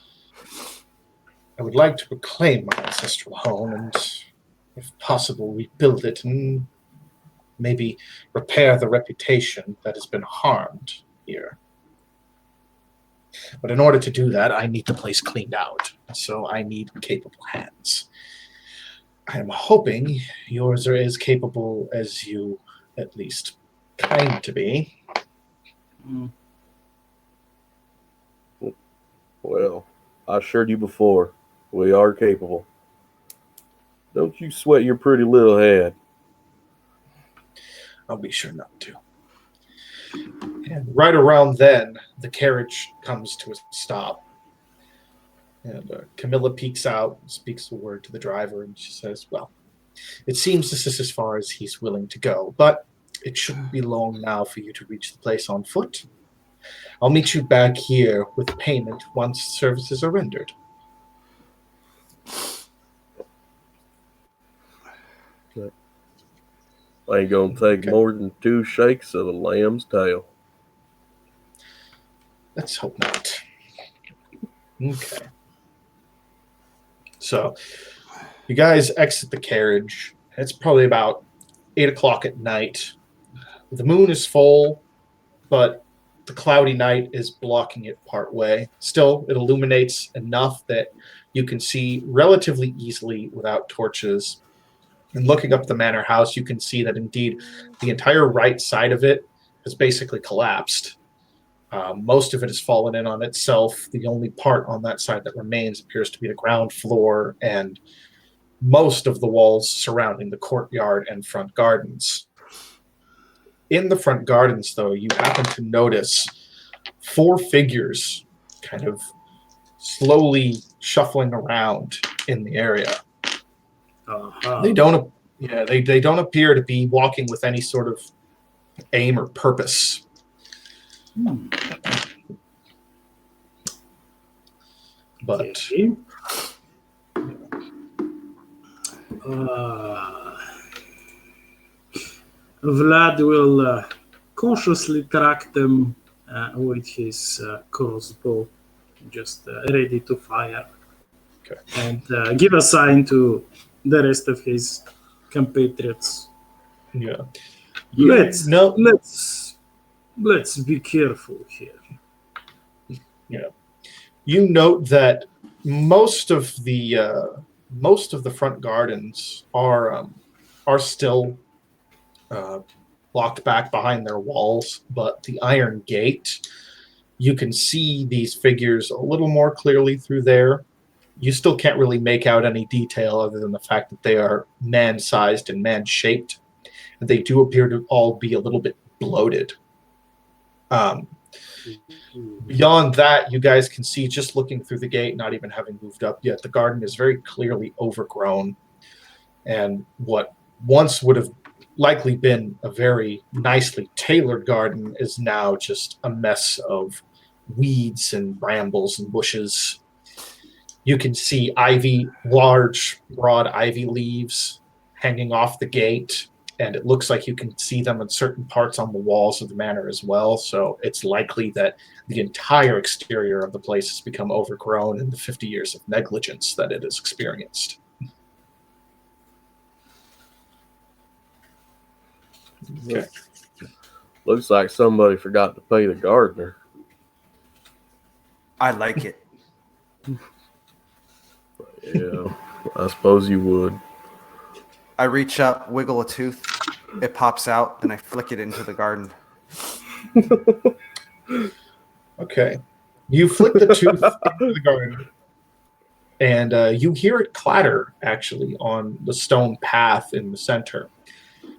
I would like to reclaim my ancestral home and, if possible, rebuild it and maybe repair the reputation that has been harmed here. But in order to do that, I need the place cleaned out. So I need capable hands. I am hoping yours are as capable as you at least claim to be. Mm. Well, I assured you before, we are capable. Don't you sweat your pretty little head. I'll be sure not to. And right around then, the carriage comes to a stop. And Camilla peeks out, speaks a word to the driver, and she says, well, it seems this is as far as he's willing to go, but it shouldn't be long now for you to reach the place on foot. I'll meet you back here with payment once services are rendered. Ain't gonna take Okay. more than 2 shakes of the lamb's tail. Let's hope not. Okay. So, you guys exit the carriage. It's probably about 8 o'clock at night. The moon is full, but the cloudy night is blocking it part way. Still, it illuminates enough that you can see relatively easily without torches. And looking up the manor house, you can see that indeed the entire right side of it has basically collapsed. Most of it has fallen in on itself. The only part on that side that remains appears to be the ground floor and most of the walls surrounding the courtyard and front gardens. In the front gardens, though, you happen to notice 4 figures kind of slowly shuffling around in the area. Uh-huh. They don't appear to be walking with any sort of aim or purpose. But Okay. Vlad will cautiously track them with his crossbow, just ready to fire. Okay. And give a sign to the rest of his compatriots. yeah, Let's no, be careful here. you note that most of the front gardens are still locked back behind their walls, but the iron gate, you can see these figures a little more clearly through there. You still can't really make out any detail other than the fact that they are man-sized and man-shaped, and they do appear to all be a little bit bloated. Beyond that, you guys can see, just looking through the gate, not even having moved up yet, the garden is very clearly overgrown, and what once would have likely been a very nicely tailored garden is now just a mess of weeds and brambles and bushes. You can see large, broad ivy leaves hanging off the gate, and it looks like you can see them in certain parts on the walls of the manor as well, so it's likely that the entire exterior of the place has become overgrown in the 50 years of negligence that it has experienced. Okay. Looks like somebody forgot to pay the gardener. I like it. Yeah, I suppose you would. I reach up, wiggle a tooth, it pops out, and I flick it into the garden. Okay. You flick the tooth into the garden, and you hear it clatter, actually, on the stone path in the center.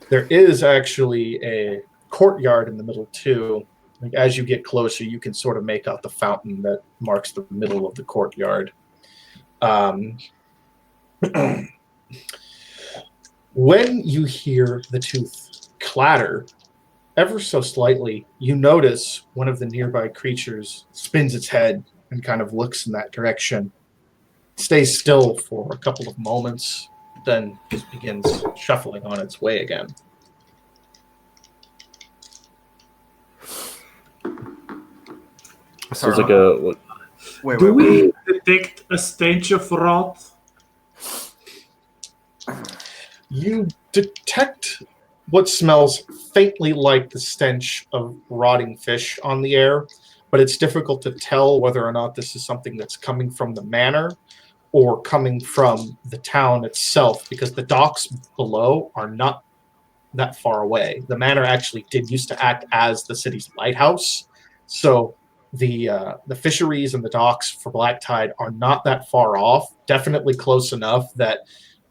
There is actually a courtyard in the middle, too. Like, as you get closer, you can sort of make out the fountain that marks the middle of the courtyard. When you hear the tooth clatter, ever so slightly, you notice one of the nearby creatures spins its head and kind of looks in that direction. It stays still for a couple of moments, then just begins shuffling on its way again. Sounds like a Do we detect a stench of rot? You detect what smells faintly like the stench of rotting fish on the air, but it's difficult to tell whether or not this is something that's coming from the manor or coming from the town itself, because the docks below are not that far away. The manor actually did used to act as the city's lighthouse, so the fisheries and the docks for black tide are not that far off. Definitely close enough that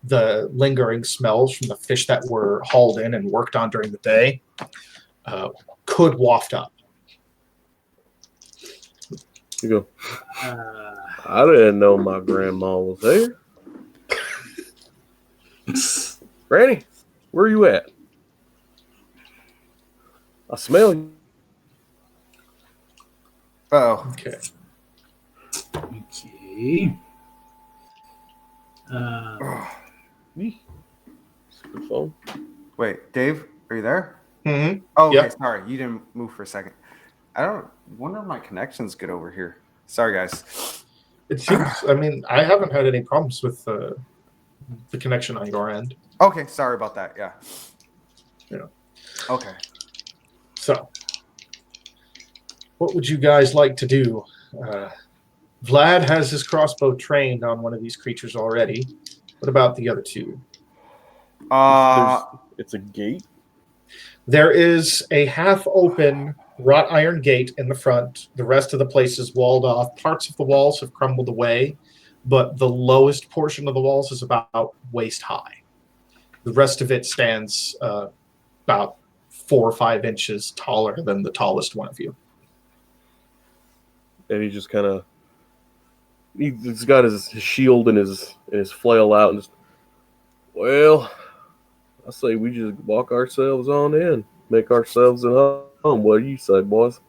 the lingering smells from the fish that were hauled in and worked on during the day could waft up. You go. Uh, I didn't know my grandma was there. Granny, where you at? I smell you. Oh, Okay. okay. Me. Good phone. wait, Dave, are you there? Mm-hmm. Oh, okay, Yep. sorry, you didn't move for a second. I don't wonder if my connection's good over here. Sorry, guys. It seems. I mean, I haven't had any problems with the connection on your end. Okay, sorry about that. Yeah. Yeah. Okay. So, what would you guys like to do? Vlad has his crossbow trained on one of these creatures already. What about the other two? It's a gate. There is a half-open wrought iron gate in the front. The rest of the place is walled off. Parts of the walls have crumbled away, but the lowest portion of the walls is about waist high. The rest of it stands about 4 or 5 inches taller than the tallest one of you. And he just kind of he's got his shield and his flail out and just, well, I say we just walk ourselves on in, make ourselves at home. What do you say, boys?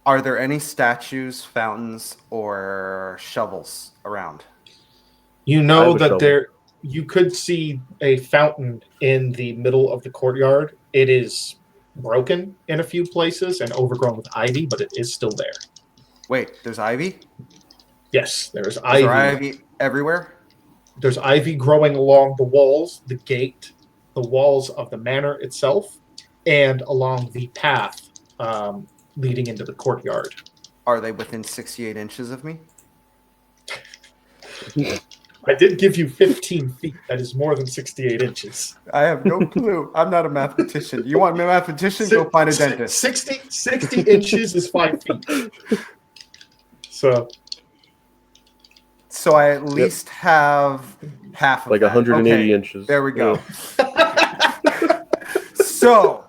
Are there any statues, fountains, or shovels around? You I know have a that shovel. you could see a fountain in the middle of the courtyard. It is broken in a few places and overgrown with ivy, but it is still there. Wait, there's ivy? Yes, there's Is there ivy. ivy everywhere? There's ivy growing along the walls, the gate, the walls of the manor itself, and along the path leading into the courtyard. Are they within 68 inches of me? I did give you 15 feet. That is more than 68 inches. I have no clue. I'm not a mathematician. You want me a mathematician? Go find a dentist. 60 inches is 5 feet. So I at least have half of Like that. 180 Okay, inches. There we go. Yeah. So,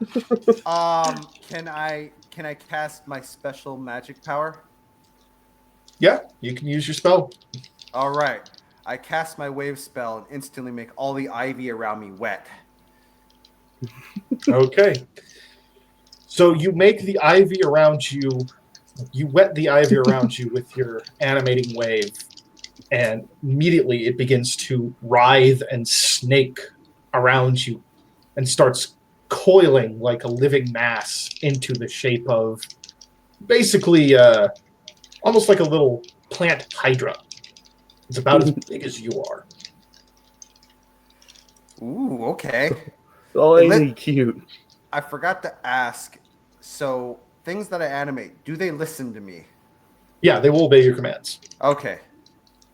can I cast my special magic power? Yeah, you can use your spell. All right. I cast my wave spell and instantly make all the ivy around me wet. Okay. So you make the ivy around you, you wet the ivy around you with your animating wave, and immediately it begins to writhe and snake around you and starts coiling like a living mass into the shape of basically almost like a little plant hydra. It's about as big as you are. Ooh, okay. Oh, And ain't then- he cute? I forgot to ask. So, things that I animate, do they listen to me? Yeah, they will obey your commands. Okay.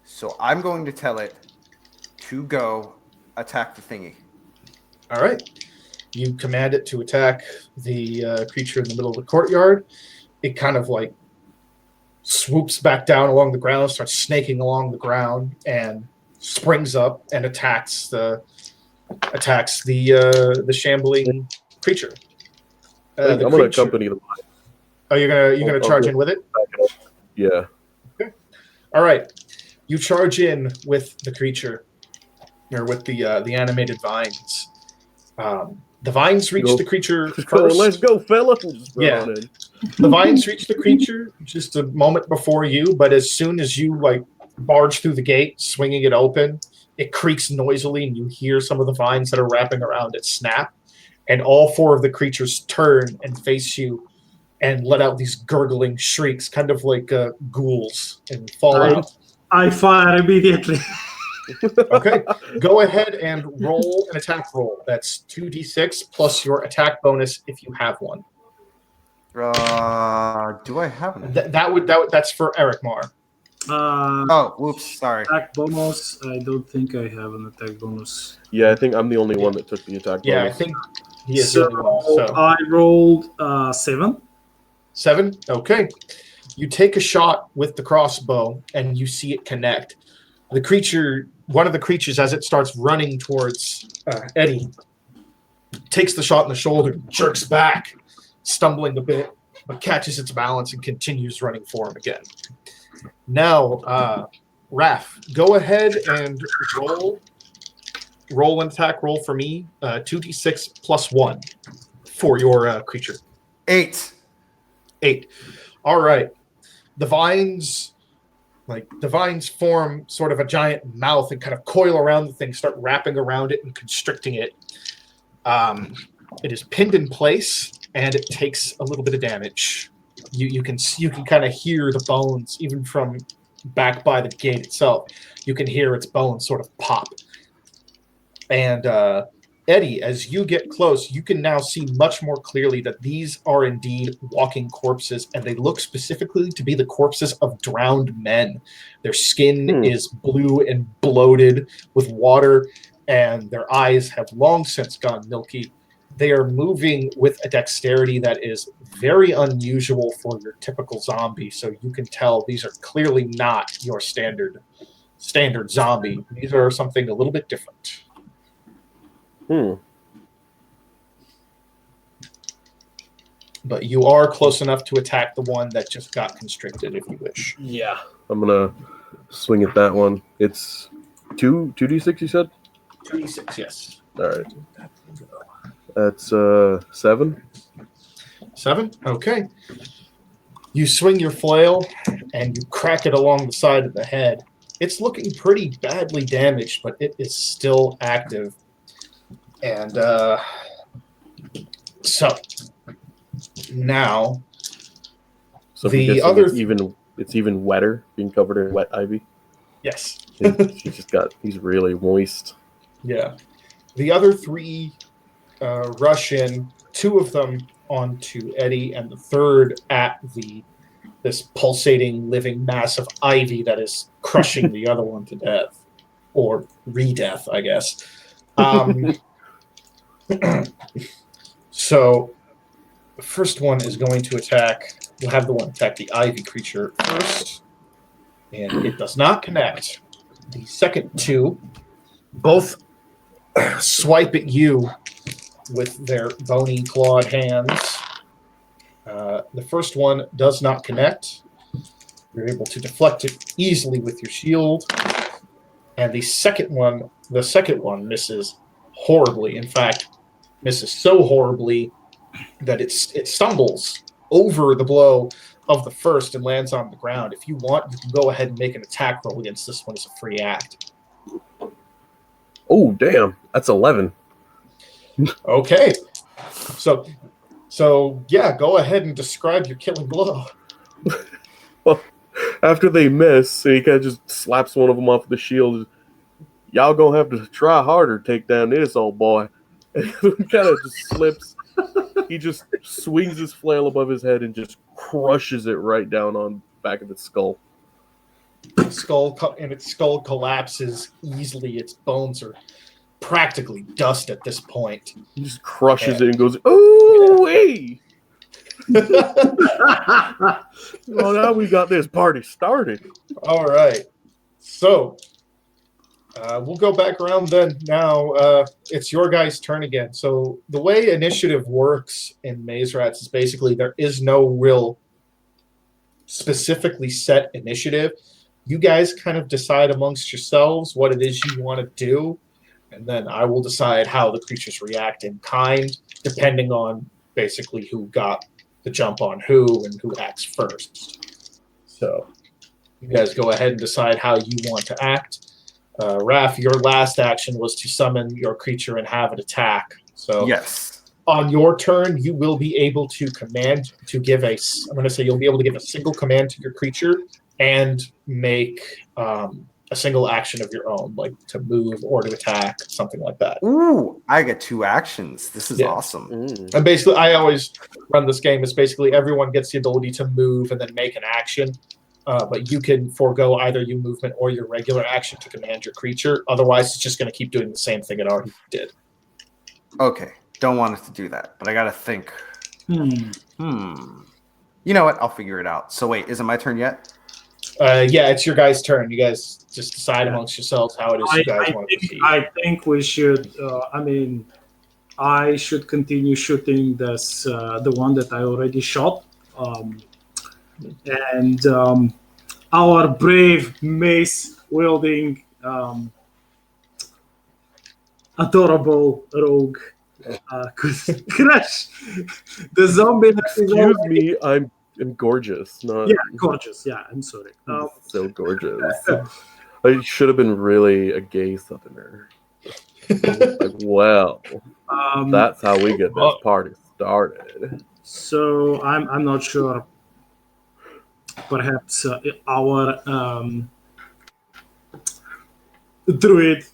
So, I'm going to tell it to go attack the thingy. All right. You command it to attack the creature in the middle of the courtyard. It kind of like swoops back down along the ground, starts snaking along the ground, and springs up and attacks the shambling creature. I'm The gonna creature- accompany them. Oh, you're gonna I'll charge go in with it? Yeah. All right. You charge in with the creature, or with the animated vines. The vines reach Go. the creature Go, let's first. go, fella. Just run Yeah. on in. The vines reach the creature just a moment before you, but as soon as you like barge through the gate, swinging it open, it creaks noisily, and you hear some of the vines that are wrapping around it snap, and all 4 of the creatures turn and face you and let out these gurgling shrieks, kind of like ghouls, and fall Right. out. I fire immediately. Okay, go ahead and roll an attack roll. That's 2d6 plus your attack bonus if you have one. Do I have one? That's for Eric Marr. Oh, whoops, sorry. Attack bonus. I don't think I have an attack bonus. Yeah, I think I'm the only one that took the attack Yeah, I bonus. think he is the only one. So I rolled 7. 7. Okay, you take a shot with the crossbow and you see it connect. The creature, one of the creatures, as it starts running towards Eddie, takes the shot in the shoulder, jerks back, stumbling a bit, but catches its balance and continues running for him again. Now, Raph, go ahead and roll an attack roll for me, 2d6 plus 1 for your creature. 8. 8. All right. The vines form sort of a giant mouth and kind of coil around the thing, start wrapping around it and constricting it. It is pinned in place, and it takes a little bit of damage. You can kind of hear the bones, even from back by the gate itself. You can hear its bones sort of pop. And Eddie, as you get close, you can now see much more clearly that these are indeed walking corpses, and they look specifically to be the corpses of drowned men. Their skin is blue and bloated with water, and their eyes have long since gone milky. They are moving with a dexterity that is very unusual for your typical zombie, so you can tell these are clearly not your standard zombie. These are something a little bit different. But you are close enough to attack the one that just got constricted if you wish. Yeah. I'm going to swing at that one. It's 2d6, you said? 2d6, yes. All right. That's 7. 7? Okay. You swing your flail and you crack it along the side of the head. It's looking pretty badly damaged, but it is still active. And so now the other it's even wetter, being covered in wet ivy. Yes. He's really moist. Yeah. The other 3 rush in, 2 of them onto Eddie, and the third at this pulsating living mass of ivy that is crushing the other one to death, or re-death, I guess. So the first one is going to attack. We'll have the one attack the ivy creature first, and it does not connect. The second 2 both swipe at you with their bony clawed hands. The first one does not connect. You're able to deflect it easily with your shield. And the second one misses horribly. In fact, misses so horribly that it stumbles over the blow of the first and lands on the ground. If you want, you can go ahead and make an attack roll against this one as a free act. Oh, damn. That's 11. Okay. So yeah, go ahead and describe your killing blow. Well, after they miss, he kind of just slaps one of them off the shield. Y'all gonna have to try harder to take down this old boy. And he kind of just slips. He just swings his flail above his head and just crushes it right down on the back of its skull. Its skull collapses easily. Its bones are practically dust at this point. He just crushes it and goes, "Ooh, hey!" Well, now we got this party started. All right. So we'll go back around then. Now it's your guys' turn again. So the way initiative works in Maze Rats is basically there is no real specifically set initiative. You guys kind of decide amongst yourselves what it is you want to do, and then I will decide how the creatures react in kind, depending on basically who got the jump on who and who acts first. So you guys go ahead and decide how you want to act. Raph, your last action was to summon your creature and have it attack. So Yes. on your turn, you will be able to command to give a. I'm going to say you'll be able to give a single command to your creature and make a a single action of your own, like to move or to attack, something like that. Ooh, I get 2 actions. This is Yeah. awesome. And basically, I always run this game as basically everyone gets the ability to move and then make an action. But you can forego either your movement or your regular action to command your creature. Otherwise, it's just going to keep doing the same thing it already did. Okay, don't want it to do that, but I gotta think. Hmm. You know what? I'll figure it out. So wait, is it my turn yet? Yeah, it's your guys' turn. You guys just decide amongst yourselves how it is you guys want to proceed. I think we should. I should continue shooting this the one that I already shot, and our brave mace wielding adorable rogue could crush the zombie. That is Excuse already- me, I'm gorgeous. Not Yeah, gorgeous. Yeah, I'm sorry. so gorgeous. I should have been really a gay southerner. Like, well, that's how we get this party started. So I'm not sure. Perhaps our druid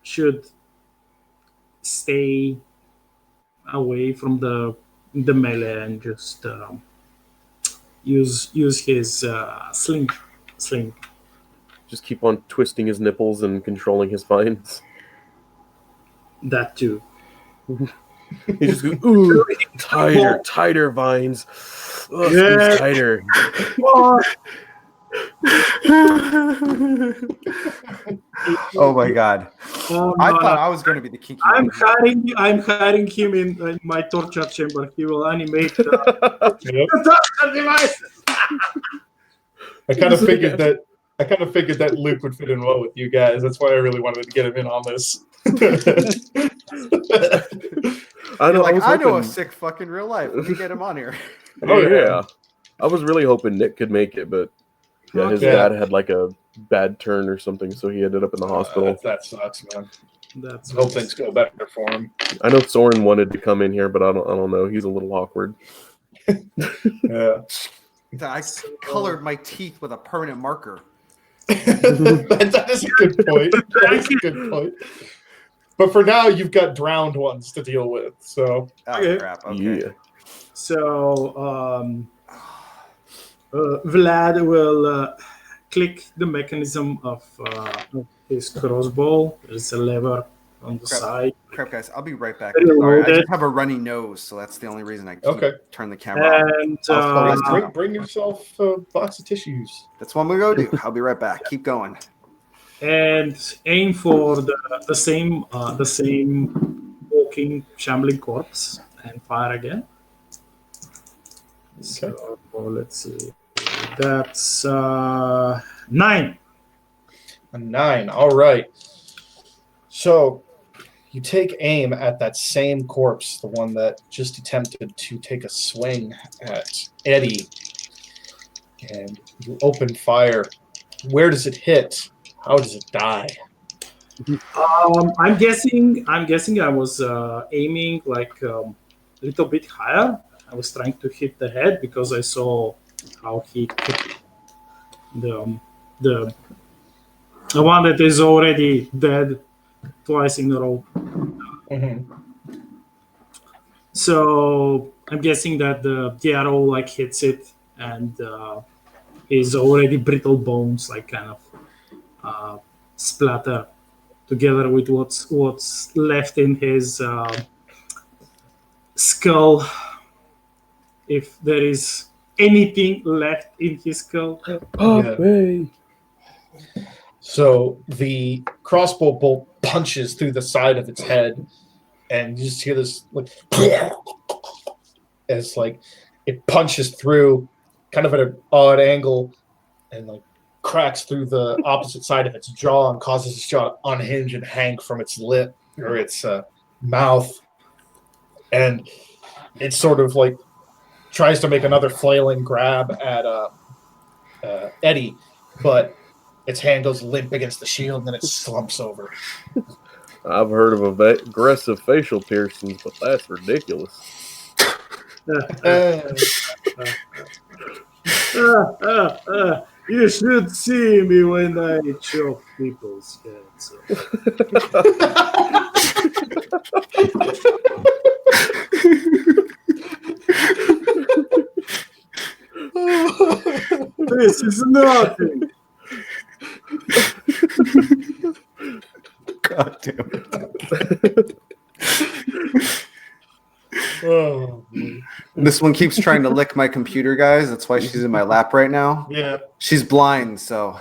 should stay away from the melee and just use his sling. Just keep on twisting his nipples and controlling his vines. That too. He just goes, ooh, tighter vines. Oh, squeeze tighter. Oh my god! Oh, I no, thought no. I was going to be the kinky I'm one. hiding him in my torture chamber. He will animate Yep. the torture devices. I kind of figured that Luke would fit in well with you guys. That's why I really wanted to get him in on this. I know. I know a sick fucking real life. Let me get him on here. Oh yeah. I was really hoping Nick could make it, but yeah, his dad had like a bad turn or something, so he ended up in the hospital. That sucks, man. That's Hope things go better for him. I know Soren wanted to come in here, but I don't know. He's a little awkward. Yeah. I colored my teeth with a permanent marker. That is a good point. That is a good point. But for now, you've got drowned ones to deal with. So Oh Okay. crap! Okay. Yeah. So Vlad will click the mechanism of his crossbow. There's a lever on the side. Crap, guys! I'll be right back. Reload Sorry, I it. just have a runny nose, so that's the only reason I can't turn the camera off. And bring yourself a box of tissues. That's what I'm gonna go do. I'll be right back. Keep going. and aim for the same walking shambling corpse and fire again. So let's see. That's 9. A 9. All right. So you take aim at that same corpse, the one that just attempted to take a swing at Eddie, and you open fire. Where does it hit? How does it die? I'm guessing I was aiming like a little bit higher. I was trying to hit the head because I saw how he hit the one that is already dead twice in a row. Mm-hmm. So I'm guessing that the arrow like hits it and his already brittle bones like kind of splatter together with what's left in his skull, if there is anything left in his skull. Hey. So the crossbow bolt punches through the side of its head, and you just hear this like as like it punches through, kind of at an odd angle, and like cracks through the opposite side of its jaw and causes its jaw to unhinge and hang from its lip or its mouth, and it sort of like tries to make another flailing grab at Eddie, but its hand goes limp against the shield, and then it slumps over. I've heard of aggressive facial piercings, but that's ridiculous. You should see me when I chop people's heads off. This is nothing. God damn it. Oh, This one keeps trying to lick my computer, guys. That's why she's in my lap right now. yeah. She's blind, so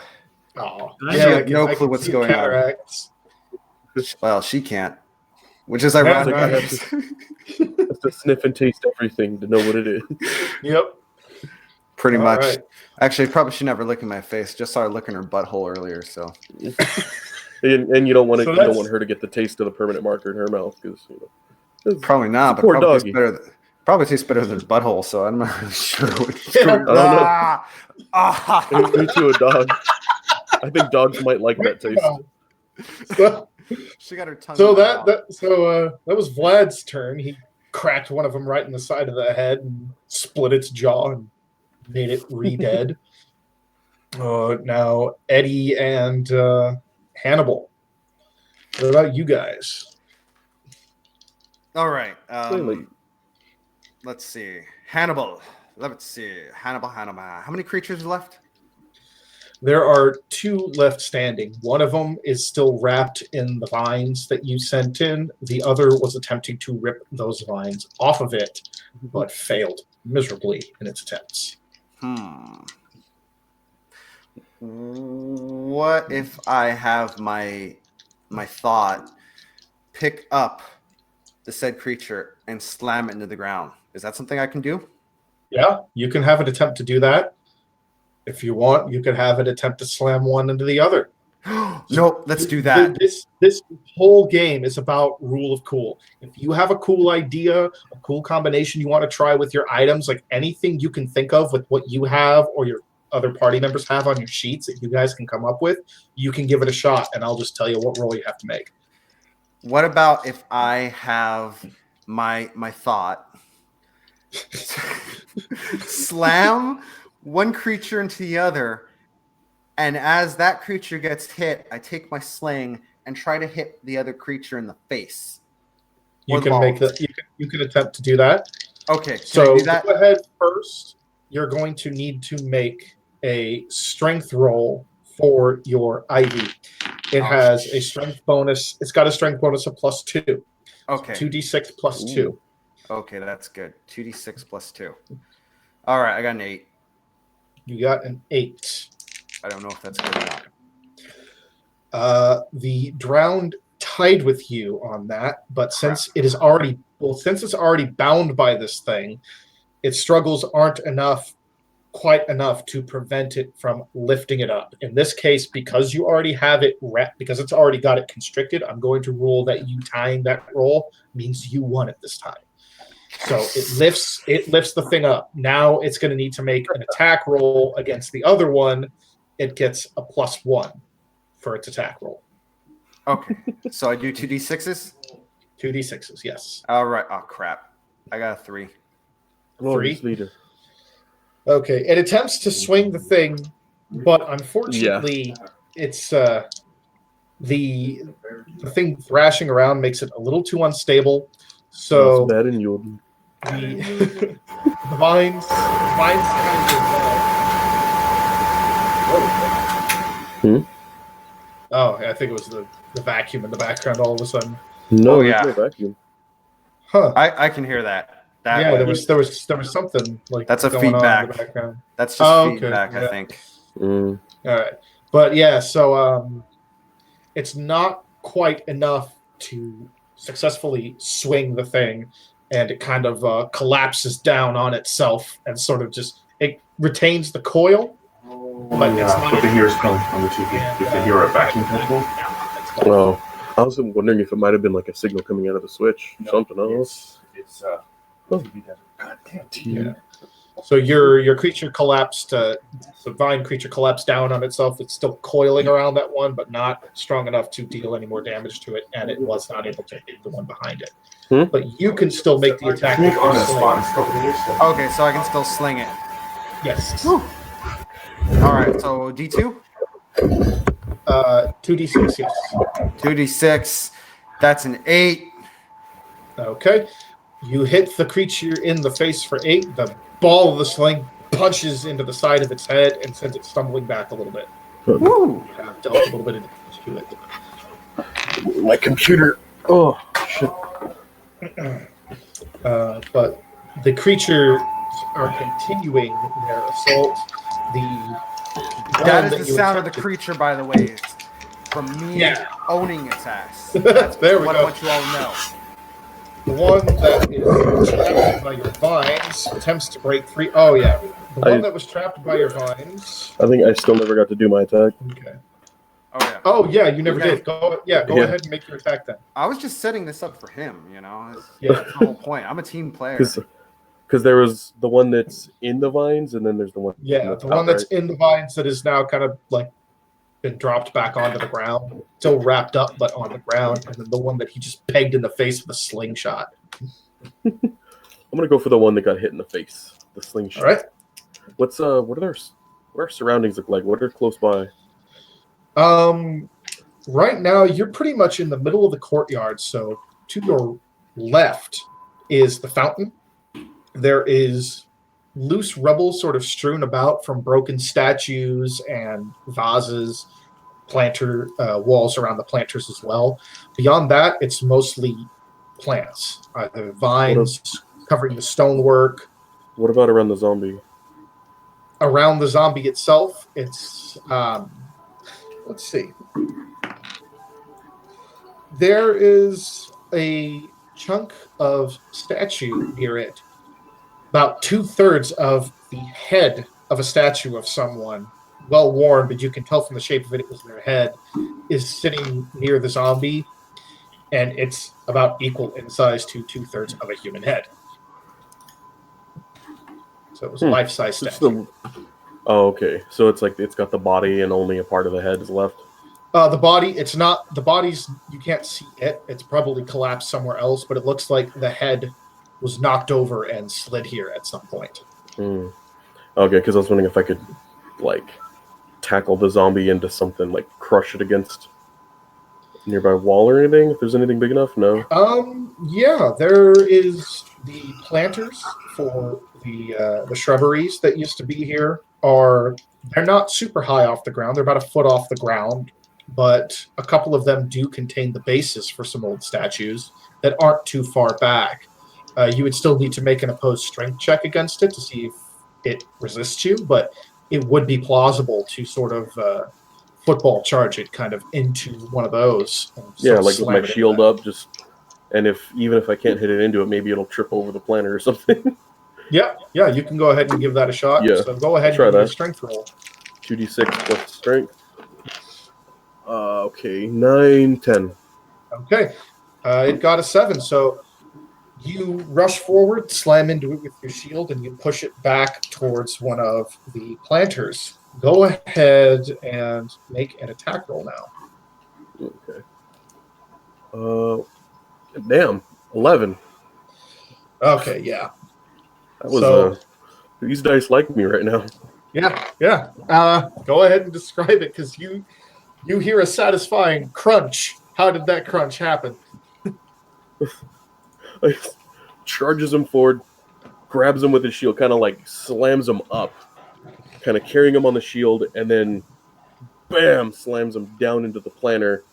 Oh, She yeah. had no clue what's going on. cataracts. well, she can't. Which is Yeah, ironic. I have to sniff and taste everything to know what it is. Yep. Pretty All much. right. Actually, probably should never lick in my face. Just saw her licking her butthole earlier, so And you don't want to. So You don't that's- want her to get the taste of the permanent marker in her mouth because it's- probably not. But Poor probably doggy. probably tastes better than butthole. So I'm not really sure. What Yeah. I don't know. Ah! Me too, a dog. I think dogs might like that taste. So, She got her tongue. so in her that mouth. that was Vlad's turn. He cracked one of them right in the side of the head and split its jaw and made it re-dead. Now Eddie and Hannibal. What about you guys? All right. Clearly. Let's see. Hannibal. Let's see. Hannibal. How many creatures are left? There are 2 left standing. One of them is still wrapped in the vines that you sent in. The other was attempting to rip those vines off of it, but failed miserably in its attempts. What if I have my thought pick up the said creature and slam it into the ground? Is that something I can do? Yeah, you can have it attempt to do that. If you want, you could have it attempt to slam one into the other. Nope, let's do that. This whole game is about rule of cool. If you have a cool idea, a cool combination you want to try with your items, like anything you can think of with what you have or your other party members have on your sheets that you guys can come up with, you can give it a shot, and I'll just tell you what roll you have to make. What about if I have my thought slam one creature into the other, and as that creature gets hit, I take my sling and try to hit the other creature in the face? You Or the can make balls. that. You can attempt to do that. Okay, can I So do that? go ahead first. You're going to need to make a strength roll for your Ivy. It has a strength bonus. It's got a strength bonus of +2. Okay. 2d6 plus 2. Okay, that's good. 2d6 plus 2. All right, I got an 8. You got an 8. I don't know if that's good or not. The drowned tied with you on that, but since it is already since it's already bound by this thing, its struggles aren't quite enough to prevent it from lifting it up. In this case, because you already have it wrapped, because it's already got it constricted, I'm going to rule that you tying that roll means you won it this time. So it lifts the thing up. Now it's going to need to make an attack roll against the other one. It gets a +1 for its attack roll. Okay, so I do 2d6s? 2d6s, yes. All right. Oh, crap. I got a 3. Three? Leader. Okay, it attempts to swing the thing, but unfortunately, it's the thing thrashing around makes it a little too unstable. So That's bad in you. the vines kind of. Oh, I think it was the vacuum in the background all of a sudden. No, Oh, there's yeah. no vacuum. Huh? I can hear that. Yeah, there was something like That's a going on in feedback. the background. That's just Oh, okay, feedback, I yeah. think. Mm. All right, but yeah, so it's not quite enough to successfully swing the thing, and it kind of collapses down on itself and sort of just it retains the coil, but it's not. What they hear is coming on the TV. If they hear a vacuum tentacle, Oh, I was wondering if it might have been like a signal coming out of the switch, something else. it's Goddamn Yeah. So your creature collapsed. The vine creature collapsed down on itself. It's still coiling around that one, but not strong enough to deal any more damage to it, and it was not able to hit the one behind it. But you can still make the attack. Make with on your the sling. spot and still hear stuff. Okay, so I can still sling it. Yes. All right, so D2, 2d6, yes. 2d6. That's an 8. Okay. You hit the creature in the face for 8. The ball of the sling punches into the side of its head and sends it stumbling back a little bit. Woo! You have dealt a little bit of damage to it. My computer. Oh shit. But the creatures are continuing their assault. That is the sound of the creature, by the way. It's from me owning its ass. That's There we what go. I want you all to know. The one that is trapped by your vines attempts to break free. Oh, yeah. The one that was trapped by your vines. I think I still never got to do my attack. Okay. Oh yeah. Oh, yeah, you never Okay. did. Go Yeah. ahead and make your attack then. I was just setting this up for him. You know, Yeah. that's the whole point. I'm a team player. Because there was the one that's in the vines, and then there's the one. Yeah, the one that's in the vines that is now kind of like been dropped back onto the ground, still wrapped up but on the ground, and then the one that he just pegged in the face with a slingshot. I'm gonna go for the one that got hit in the face. The slingshot. All right. What are our surroundings look like? What are close by? Right now you're pretty much in the middle of the courtyard. So to your left is the fountain. There is loose rubble sort of strewn about from broken statues and vases, planter walls around the planters as well. Beyond that, it's mostly plants, either vines covering the stonework. What about around the zombie? Around the zombie itself, it's let's see. There is a chunk of statue near it. About 2/3 of the head of a statue of someone, well worn, but you can tell from the shape of it, it was their head, is sitting near the zombie, and it's about equal in size to 2/3 of a human head. So it was a life-size statue. Oh, okay. So it's like it's got the body and only a part of the head is left. The body, it's not, the body's, you can't see it. It's probably collapsed somewhere else, but it looks like the head was knocked over and slid here at some point. Okay, because I was wondering if I could, like, tackle the zombie into something, like crush it against a nearby wall or anything. If there's anything big enough, no. Yeah, there is the planters for the shrubberies that used to be here they're not super high off the ground. They're about a foot off the ground, but a couple of them do contain the basis for some old statues that aren't too far back. You would still need to make an opposed strength check against it to see if it resists you, but it would be plausible to sort of football charge it kind of into one of those. Yeah, like with my shield up, and even if I can't hit it into it, maybe it'll trip over the planter or something. Yeah, you can go ahead and give that a shot. Yeah, so go ahead and try give me a that. strength roll. 2d6 plus strength. Okay, 9, 10. Okay, it got a 7, so you rush forward, slam into it with your shield, and you push it back towards one of the planters. Go ahead and make an attack roll now. Okay. Damn, 11. Okay, yeah. That was these dice like me right now. Yeah. Go ahead and describe it, because you hear a satisfying crunch. How did that crunch happen? Like, charges him forward, grabs him with his shield, kind of like slams him up, kind of carrying him on the shield, and then bam, slams him down into the planter.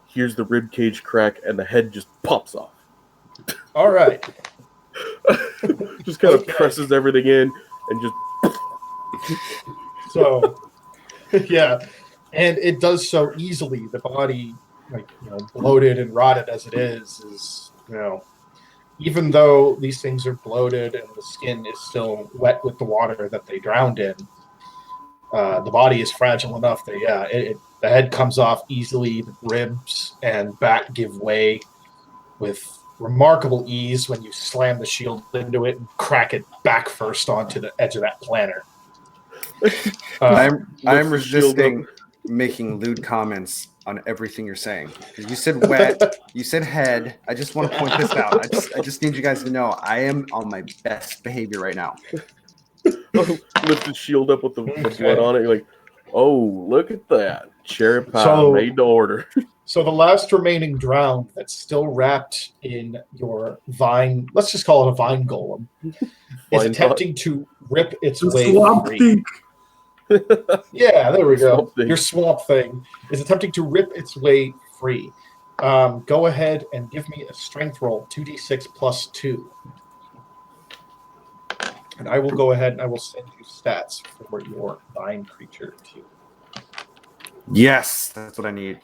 Here's the rib cage crack, and the head just pops off. All right. Just kind of presses everything in, and just. So, yeah, and it does so easily. The body, bloated and rotted as it is, even though these things are bloated and the skin is still wet with the water that they drowned in, the body is fragile enough that, the head comes off easily, the ribs and back give way with remarkable ease when you slam the shield into it and crack it back first onto the edge of that planter. I'm the shield resisting making lewd comments on everything you're saying. 'Cause you said wet, you said head. I just want to point this out. I just need you guys to know I am on my best behavior right now. Lift his shield up with the blood on it. You're like, oh, look at that. Cherry pie So- made to order. So the last remaining drowned that's still wrapped in your vine, let's just call it a vine golem, is Vine attempting to rip its The way swamp free. thing. Yeah, there we go. Swamp Thing. Your swamp thing is attempting to rip its way free. Go ahead and give me a strength roll, 2d6 plus 2. And I will go ahead and I will send you stats for your vine creature too. Yes, that's what I need.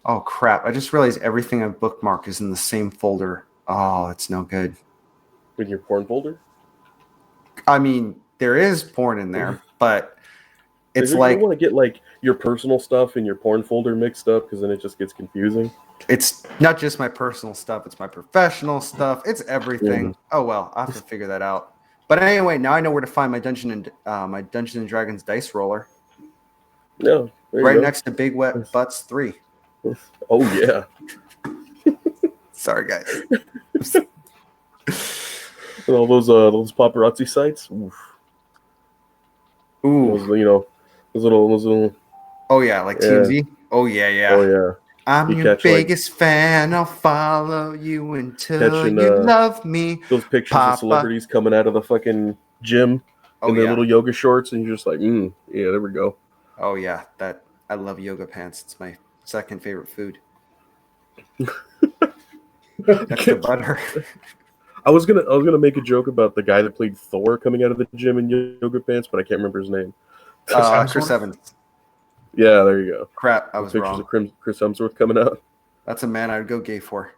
Oh crap! I just realized everything I've bookmarked is in the same folder. Oh, it's no good. In your porn folder? I mean, there is porn in there, but it's You like don't want to get like your personal stuff and your porn folder mixed up because then it just gets confusing. it's not just my personal stuff; it's my professional stuff. It's everything. Oh well, I have to figure that out. But anyway, now I know where to find my Dungeons and Dragons dice roller. Yeah, there you Right go. next to Big Wet Butts 3. Oh yeah. Sorry, guys. And all those paparazzi sites. Oof. Ooh. Those little. Oh yeah, like Yeah. TMZ. Oh yeah. Oh yeah. I'm You your catch, like, biggest fan. I'll follow you until catching, you love me. Those pictures Papa. of celebrities coming out of the fucking gym Oh in their yeah. little yoga shorts, and you're just like, yeah, there we go. Oh yeah. That I love yoga pants. It's my second favorite food. Next to butter. I was gonna make a joke about the guy that played Thor coming out of the gym in yoga pants, but I can't remember his name. Chris Evans. Yeah, there you go. Crap, I was Pictures wrong. of Chris Hemsworth coming out. That's a man I'd go gay for.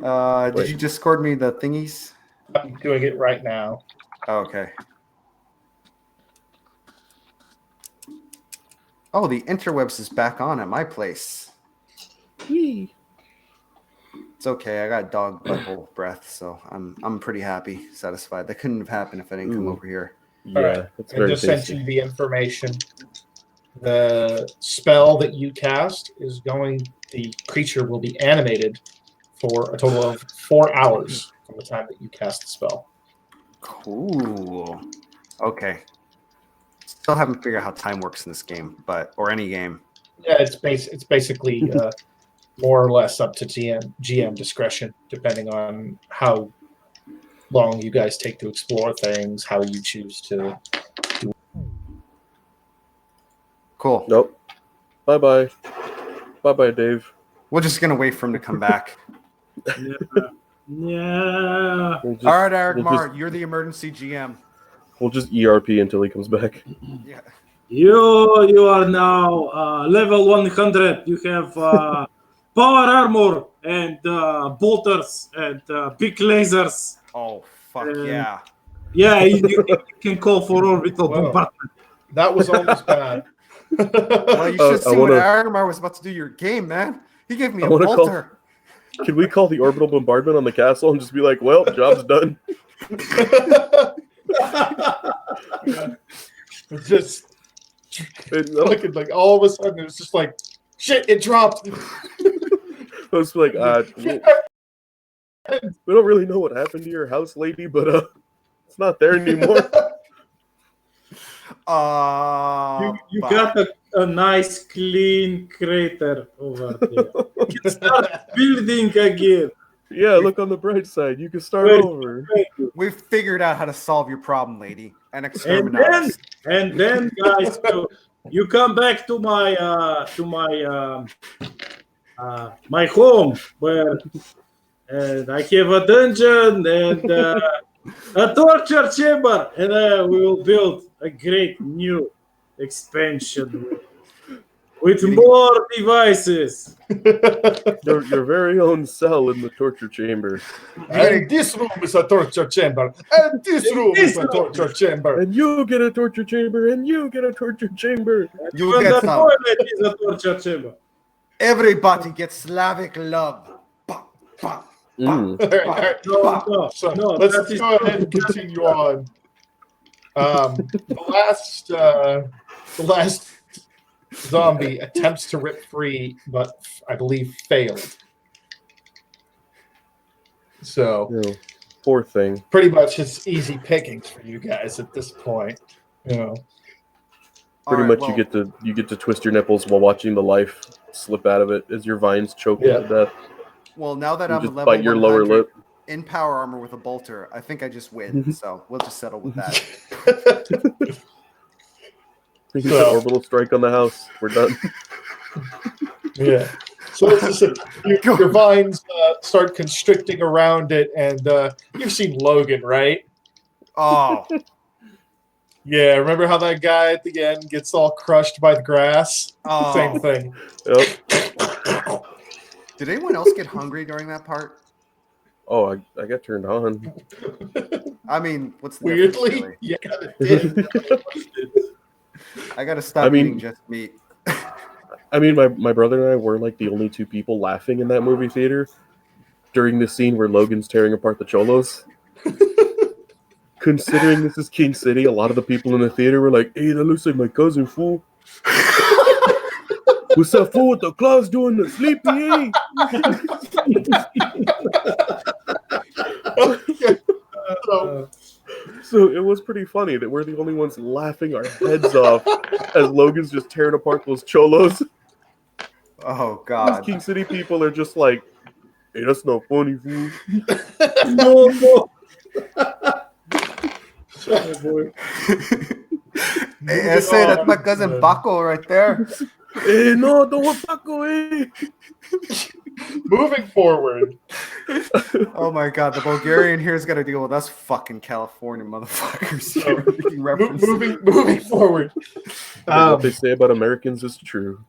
Did Wait. you Discord me the thingies? I'm doing it right now. Oh, okay. Oh, the interwebs is back on at my place. It's okay. I got dog butthole breath, so I'm pretty happy, satisfied. That couldn't have happened if I didn't come Ooh. over here. Yeah, All right. that's I very just sent tasty. you the information. The spell that you cast is the creature will be animated for a total of 4 hours from the time that you cast the spell. Cool. Okay. Still haven't figured out how time works in this game, or any game. Yeah, it's basically more or less up to GM discretion, depending on how long you guys take to explore things, how you choose to. Cool. Nope. Bye bye, Dave. We're just gonna wait for him to come back. Yeah. We'll just, All right, Eric we'll Marr, just- you're the emergency GM. We'll just ERP until he comes back. Yeah. You are now level 100. You have power armor and bolters and big lasers. Oh fuck Uh, yeah. Yeah, you can call for orbital Whoa. bombardment. That was almost bad. Well, you should I see what wanna- Eric Marr was about to do your game, man. He gave me I a wanna call- bolter. Can we call the orbital bombardment on the castle and just be like, well, job's done? It's just And, looking like all of a sudden it was just like shit. It dropped. I was like, we don't really know what happened to your house, lady, but it's not there anymore. You got a nice clean crater over there. You can start building again. Yeah, look on the bright side. You can start Wait. over. We've figured out how to solve your problem, lady. And And exterminate then, us. and then, guys, you come back to my my home where I have a dungeon and a torture chamber, and we will build a great new expansion with more devices. Your very own cell in the torture chamber. And this room is a torture chamber. And this room is a torture chamber. And you get a torture chamber, and you get a torture chamber. You Even get the some. toilet is a torture chamber. Everybody gets Slavic love. Bah, bah, Mm. All right. No, So no, let's that is- go ahead and continue on. The last zombie attempts to rip free, but I believe failed. So Poor thing. pretty much it's easy pickings for you guys at this point. Pretty much you get to twist your nipples while watching the life slip out of it as your vines choke you to death. Well, now that You I'm just level bite your lower 100 lip. in power armor with a bolter, I think I just win. So we'll just settle with that. You get an orbital strike on the house. We're done. Yeah. So it's just your vines start constricting around it, and you've seen Logan, right? Oh, Yeah. Remember how that guy at the end gets all crushed by the grass? Oh. Same thing. Yep. Did anyone else get hungry during that part? Oh, I got turned on. I mean, what's the Weirdly, difference, really? yeah, it did. I gotta stop eating just meat. I mean, my brother and I were like the only two people laughing in that movie theater during the scene where Logan's tearing apart the cholos. Considering this is King City, a lot of the people in the theater were like, "Hey, that looks like my cousin, fool. What's that fool with the claws doing the sleepy, So it was pretty funny that we're the only ones laughing our heads off as Logan's just tearing apart those cholos. Oh, These God. King City people are just like, "Hey, that's not funny, fool." No. Oh, boy. Hey, I say that's my cousin Paco right there. Hey, no, don't want Paco, eh? Moving forward. Oh my God, the Bulgarian here's got to deal with us fucking California motherfuckers. So, Making references. moving forward. What they say about Americans is true.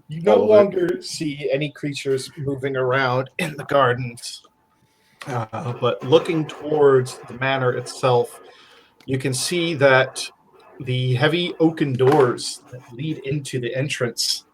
You no All of it. longer see any creatures moving around in the gardens. But looking towards the manor itself, you can see that the heavy oaken doors that lead into the entrance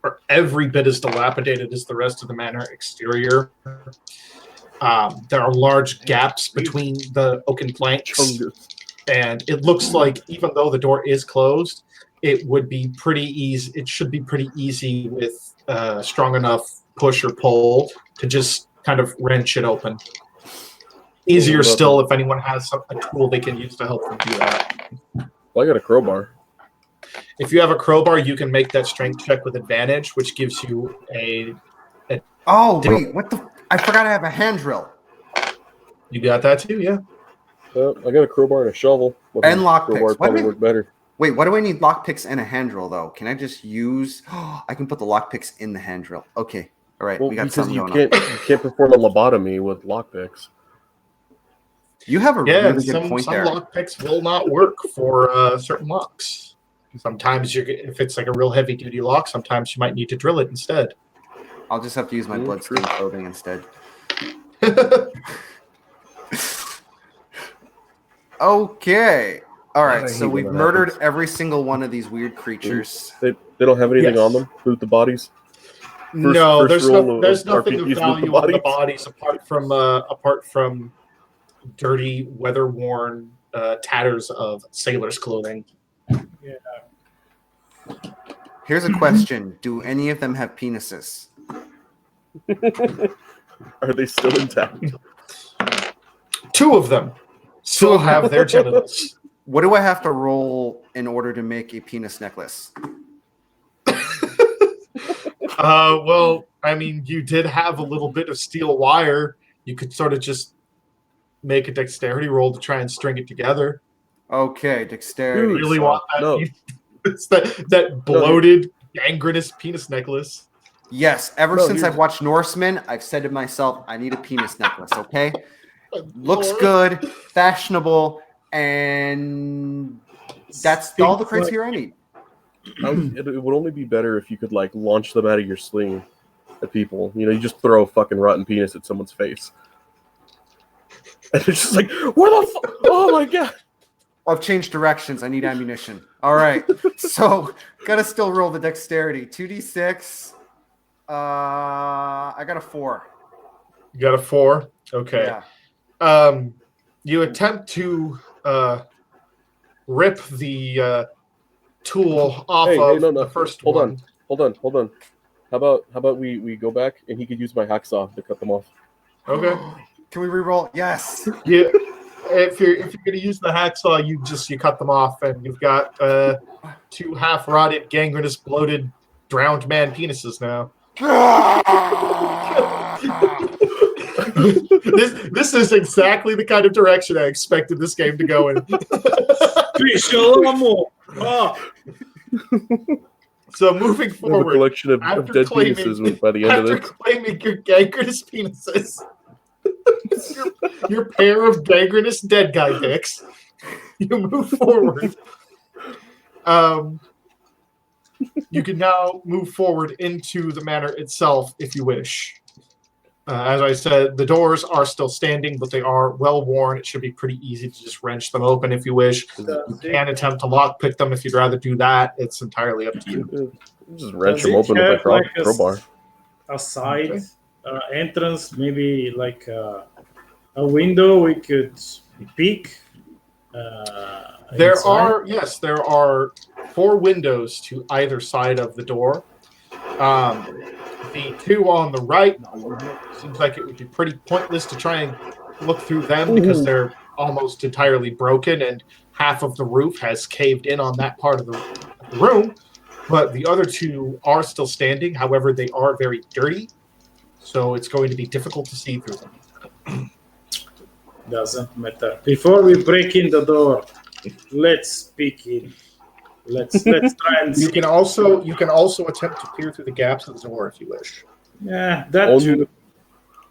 are every bit as dilapidated as the rest of the manor exterior. There are large gaps between the oaken planks, Chungus. and it looks like even though the door is closed, it would be pretty easy. It should be pretty easy with strong enough push or pull to just kind of wrench it open. Easier still if anyone has a tool they can use to help them do that. Well, I got a crowbar. If you have a crowbar, you can make that strength check with advantage, which gives you a. Oh, wait, what the? I forgot I have a hand drill. You got that too, yeah. I got a crowbar and a shovel. And lockpicks. Crowbar Why probably do we- work better. Wait, why do I need lockpicks and a hand drill, though? Can I just use... I can put the lockpicks in the hand drill. Okay, all right, Well, we got because something you going on. can't perform a lobotomy with lockpicks. You have a Yeah, really some good point there. lockpicks will not work for certain locks. Sometimes if it's like a real heavy duty lock, sometimes you might need to drill it instead. I'll just have to use my bloodstained clothing instead. Okay. All right, I so hate when we've that murdered happens. every single one of these weird creatures. They don't have anything Yes. on them. Loot the bodies. No, first rule there's of nothing RPGs of with the value on the bodies. bodies apart from dirty, weather-worn tatters of sailors' clothing. Here's a question. Do any of them have penises? Are they still intact? Two of them still have their genitals. What do I have to roll in order to make a penis necklace? Well, I mean, you did have a little bit of steel wire. You could sort of just make a dexterity roll to try and string it together. Okay, dexterity. You really so- want that? No. It's that bloated, gangrenous penis necklace. Yes, ever No, since you're- I've watched Norsemen, I've said to myself, I need a penis necklace, okay? Looks Lord. good, fashionable, and that's all the criteria I need. It would only be better if you could like launch them out of your sling at people. You know, you just throw a fucking rotten penis at someone's face, and they're just like, "What the fuck? Oh my god!" I've changed directions. I need ammunition. All right, so gotta still roll the dexterity. 2d6. I got a 4. You got a 4? Okay. Yeah. You attempt to rip the tool off of no, the first hold one. on. How about we go back and he could use my hacksaw to cut them off. Okay. Can we re-roll? Yes. Yeah. If you're gonna use the hacksaw, you cut them off, and you've got 2 half-rotted, gangrenous, bloated, drowned man penises now. this is exactly the kind of direction I expected this game to go in. Special ammo. Oh, So moving I have a forward, collection of after dead claiming- penises by the end of after this. claiming your gangrenous penises, your pair of gangrenous dead guy dicks, you move forward. You can now move forward into the manor itself if you wish. As I said, the doors are still standing, but they are well worn. It should be pretty easy to just wrench them open if you wish. You can attempt to lockpick them if you'd rather do that. It's entirely up to you. Just wrench Does them it open with have my like a crowbar. a side entrance, maybe like a window we could peek. There inside? there are 4 windows to either side of the door. The 2 on the right, seems like it would be pretty pointless to try and look through them because they're almost entirely broken and half of the roof has caved in on that part of the room. But the other 2 are still standing. However, they are very dirty, so it's going to be difficult to see through them. Doesn't matter. Before we break in the door, let's peek in. Let's try and You see. can also attempt to peer through the gaps of the door if you wish. Yeah, that Only, too.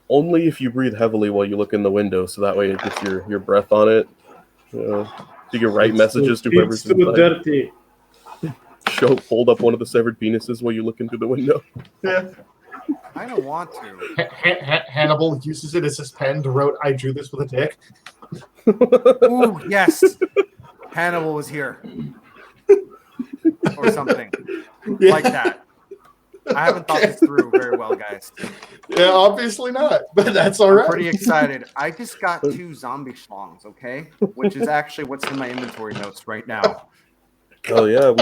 only if you breathe heavily while you look in the window, so that way it gets your breath on it. So you can write messages to whoever's It's too inside. dirty. Hold up one of the severed penises while you look into the window. Yeah. I don't want to. Hannibal uses it as his pen to wrote, "I drew this with a dick." Ooh, yes. Hannibal was here. Or something. Yeah. Like that. I haven't thought this through very well, guys. Yeah, obviously not, but that's all I'm right. pretty excited. I just got 2 zombie schlongs, okay? Which is actually what's in my inventory notes right now. Oh yeah,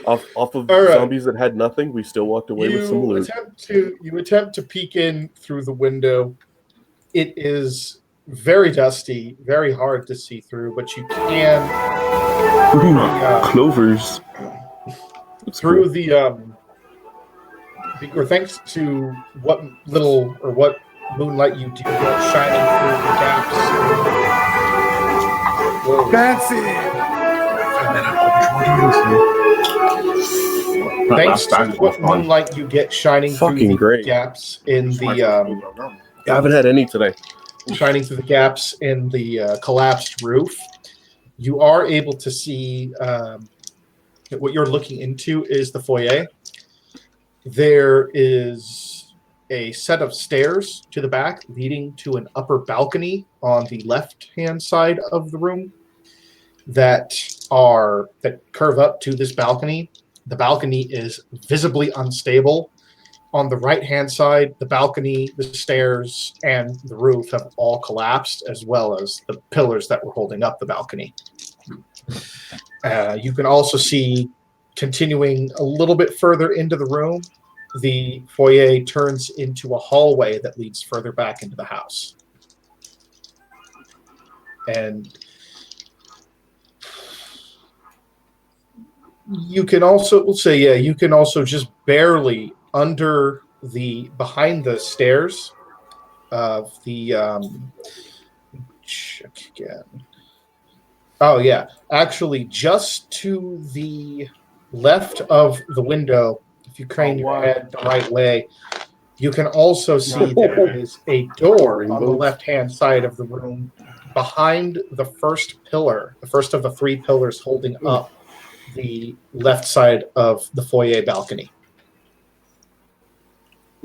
off of All right. zombies that had nothing, we still walked away with some loot. You attempt to peek in through the window. It is very dusty, very hard to see through, but you can Clovers. through the or thanks to what little or what moonlight you do get shining through the gaps. Whoa. Fancy! Thanks to what moonlight you get shining through Fucking the great. gaps in the I haven't had any today. shining through the gaps in the collapsed roof, you are able to see what you're looking into is the foyer. There is a set of stairs to the back leading to an upper balcony on the left-hand side of the room that curve up to this balcony. The balcony is visibly unstable. On the right-hand side, the balcony, the stairs, and the roof have all collapsed, as well as the pillars that were holding up the balcony. You can also see, continuing a little bit further into the room, the foyer turns into a hallway that leads further back into the house. And you can also, you can also just barely behind the stairs of the check again. Oh yeah, actually just to the left of the window, if you crane your head the right way, you can also see there is a door on the left-hand side of the room behind the first pillar, the first of the 3 pillars holding up the left side of the foyer balcony.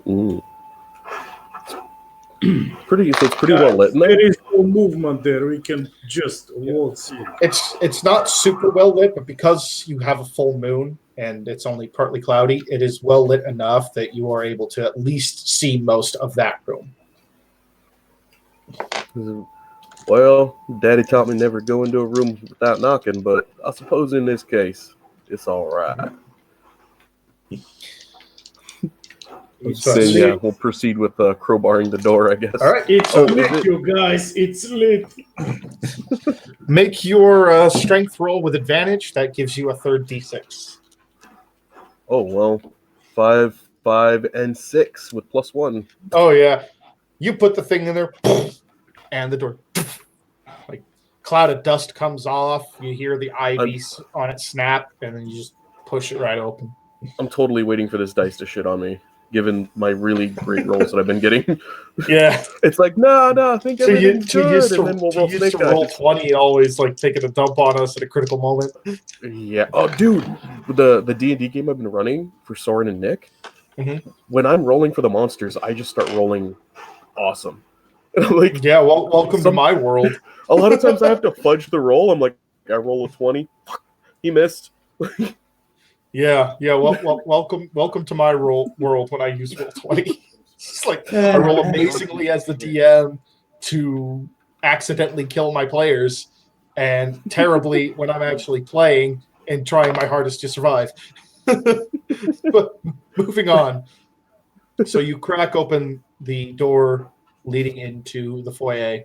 It's pretty well lit in there. There is no movement there. We can just waltz in. It's not super well lit, but because you have a full moon and it's only partly cloudy, it is well lit enough that you are able to at least see most of that room. Well, Daddy taught me never go into a room without knocking, but I suppose in this case, it's all right. It's Then lit. yeah, we'll proceed with crowbarring the door, I guess. All right. It's Oh, lit, is it- you guys. It's lit. Make your strength roll with advantage. That gives you a third d6. Oh well, 5, 5, and 6 with +1. Oh yeah, you put the thing in there, and the door, like cloud of dust comes off. You hear the ivy on it snap, and then you just push it right open. I'm totally waiting for this dice to shit on me, given my really great rolls that I've been getting. Yeah. It's like, no, I think So you everything's good, and then we'll roll used snake to roll eyes. 20, always like taking a dump on us at a critical moment. Yeah. Oh, dude, the D&D game I've been running for Soren and Nick, when I'm rolling for the monsters, I just start rolling awesome. Like, yeah, well, welcome to my world. A lot of times I have to fudge the roll. I'm like, I roll a 20. He missed. Yeah. Welcome to my world when I use roll 20. It's like I roll amazingly as the DM to accidentally kill my players, and terribly when I'm actually playing and trying my hardest to survive. But moving on. So you crack open the door leading into the foyer.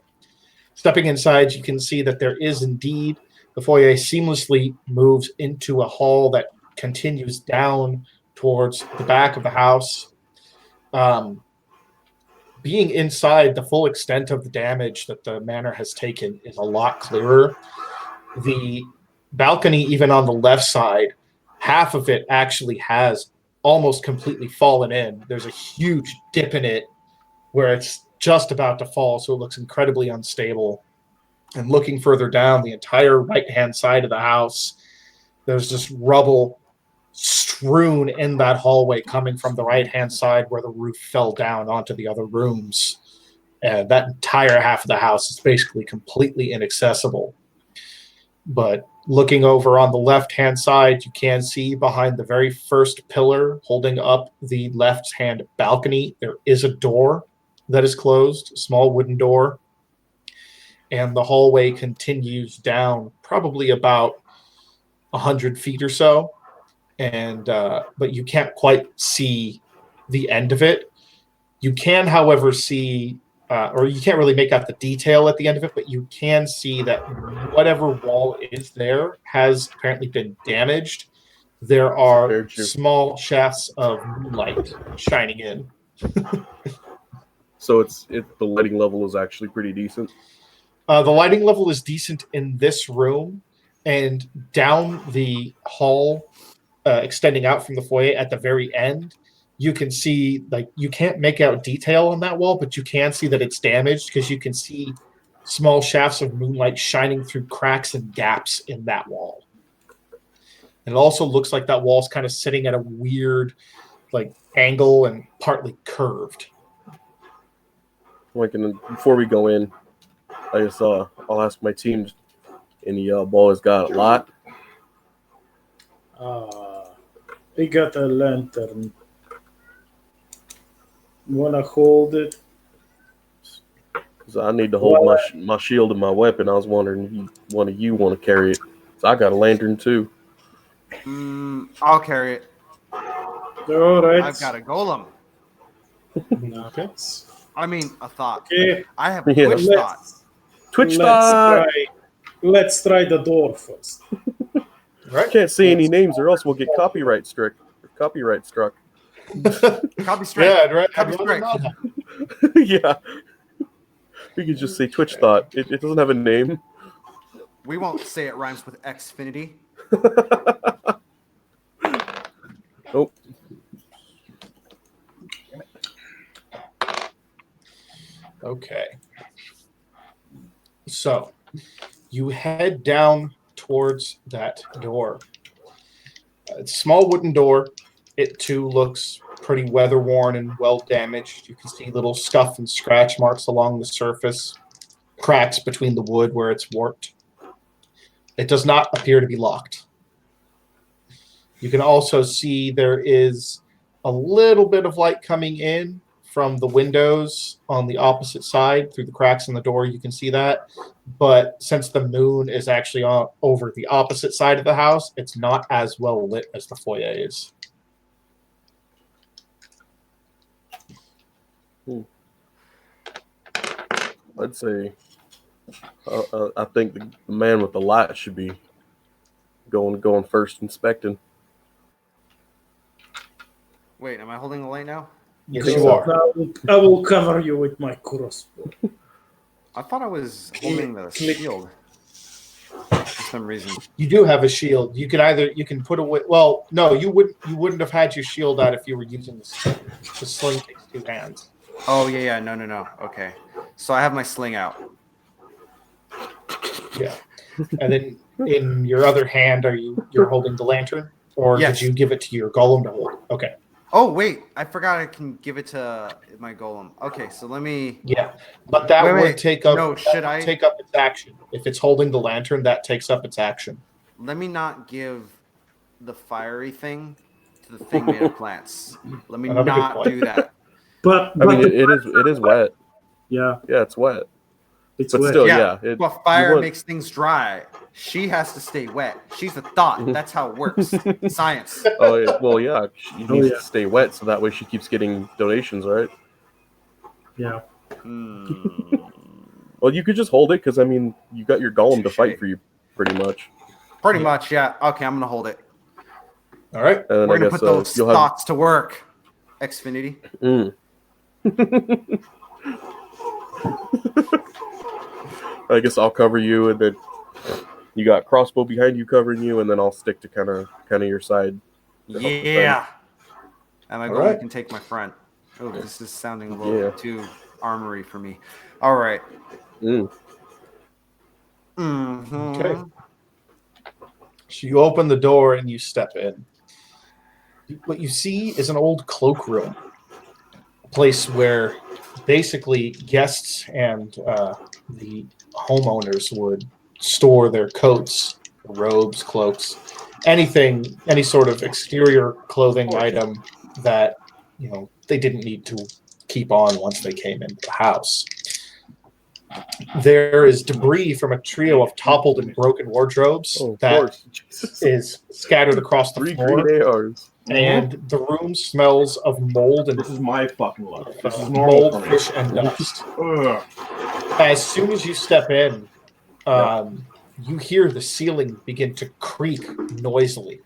Stepping inside, you can see that there is indeed the foyer seamlessly moves into a hall that continues down towards the back of the house. Being inside, the full extent of the damage that the manor has taken is a lot clearer. The balcony, even on the left side, half of it actually has almost completely fallen in. There's a huge dip in it where it's just about to fall, so it looks incredibly unstable. And looking further down, the entire right-hand side of the house, there's just rubble strewn in that hallway coming from the right-hand side where the roof fell down onto the other rooms. And that entire half of the house is basically completely inaccessible. But looking over on the left-hand side, you can see behind the very first pillar holding up the left-hand balcony, there is a door that is closed, a small wooden door. And the hallway continues down probably about 100 feet or so. And but you can't quite see the end of it. You can, however, see, or you can't really make out the detail at the end of it, but you can see that whatever wall is there has apparently been damaged. There are small shafts of moonlight shining in. So the lighting level is actually pretty decent. The lighting level is decent in this room, and down the hall, extending out from the foyer at the very end, you can see, like, you can't make out detail on that wall, but you can see that it's damaged because you can see small shafts of moonlight shining through cracks and gaps in that wall. And it also looks like that wall's kind of sitting at a weird, like, angle and partly curved. Like, before we go in, I guess I'll ask my team, any boys got a lot? We got a lantern. Wanna hold it? Because I need to hold my shield and my weapon. I was wondering if one of you want to carry it. So I got a lantern too. I'll carry it. All right. I've got a golem. Okay. I mean, a thought. Okay. I have a Yeah. Twitch thought. Twitch thought. Let's try the door first. Right. Can't say any names or else we'll get copyright struck. Copy strike. Yeah, right. Copy strike. Yeah. We could just say Twitch thought. It doesn't have a name. We won't say it rhymes with Xfinity. Nope. Okay. So you head down towards that door. It's a small wooden door. It too looks pretty weather worn and well damaged. You can see little scuff and scratch marks along the surface, cracks between the wood where it's warped. It does not appear to be locked. You can also see there is a little bit of light coming in from the windows on the opposite side through the cracks in the door. You can see that. But since the moon is actually over the opposite side of the house, it's not as well lit as the foyer is. I'd say I think the man with the light should be going first, inspecting. Wait, am I holding the light now? Yes, think you so. are. I will cover you with my crossbow. I thought I was holding the shield for some reason. You do have a shield. You can put away. Well, no, you wouldn't have had your shield out if you were using the sling. The sling takes two hands. Oh yeah, no. Okay, so I have my sling out. Yeah, and then in your other hand, you're holding the lantern, or Yes. did you give it to your golem to hold? Okay. Oh wait, I forgot I can give it to my golem. Okay, so let me. Yeah, but that Wait, would wait. take up. No, should I- take up its action? If it's holding the lantern, that takes up its action. Let me not give the fiery thing to the thing made of plants. Let me Another good not point. do that. But I mean, it is wet. yeah, Yeah, it's wet. it's But wet. still, Yeah, yeah. but fire you want- makes things dry. She has to stay wet. She's a thought. That's how it works. Science. Oh, yeah. Well, yeah. She Oh, needs yeah. to stay wet so that way she keeps getting donations, right? Yeah. Hmm. Well, you could just hold it because I mean, you got your golem to Touché. fight for you, pretty much. Pretty much, yeah. Okay, I'm gonna hold it. All right. And then We're I gonna guess put those you'll have. thoughts to work. Xfinity. Mm. I guess I'll cover you, and then you got crossbow behind you covering you, and then I'll stick to kind of your side. to help defend. Yeah. And my All golem right. can take my front. Oh, this is sounding a little Yeah. too armory for me. All right. Mm. Mhm. Okay. So you open the door and you step in. What you see is an old cloakroom, a place where basically guests and the homeowners would store their coats, robes, cloaks, anything, any sort of exterior clothing item that they didn't need to keep on once they came into the house. There is debris from a trio of toppled and broken wardrobes Oh, of that course. Jesus. is scattered across the 3 floor, green ARs. and the room smells of mold and This is my fucking life. This is normal mold, for me. fish, and dust. Ugh. As soon as you step in, you hear the ceiling begin to creak noisily.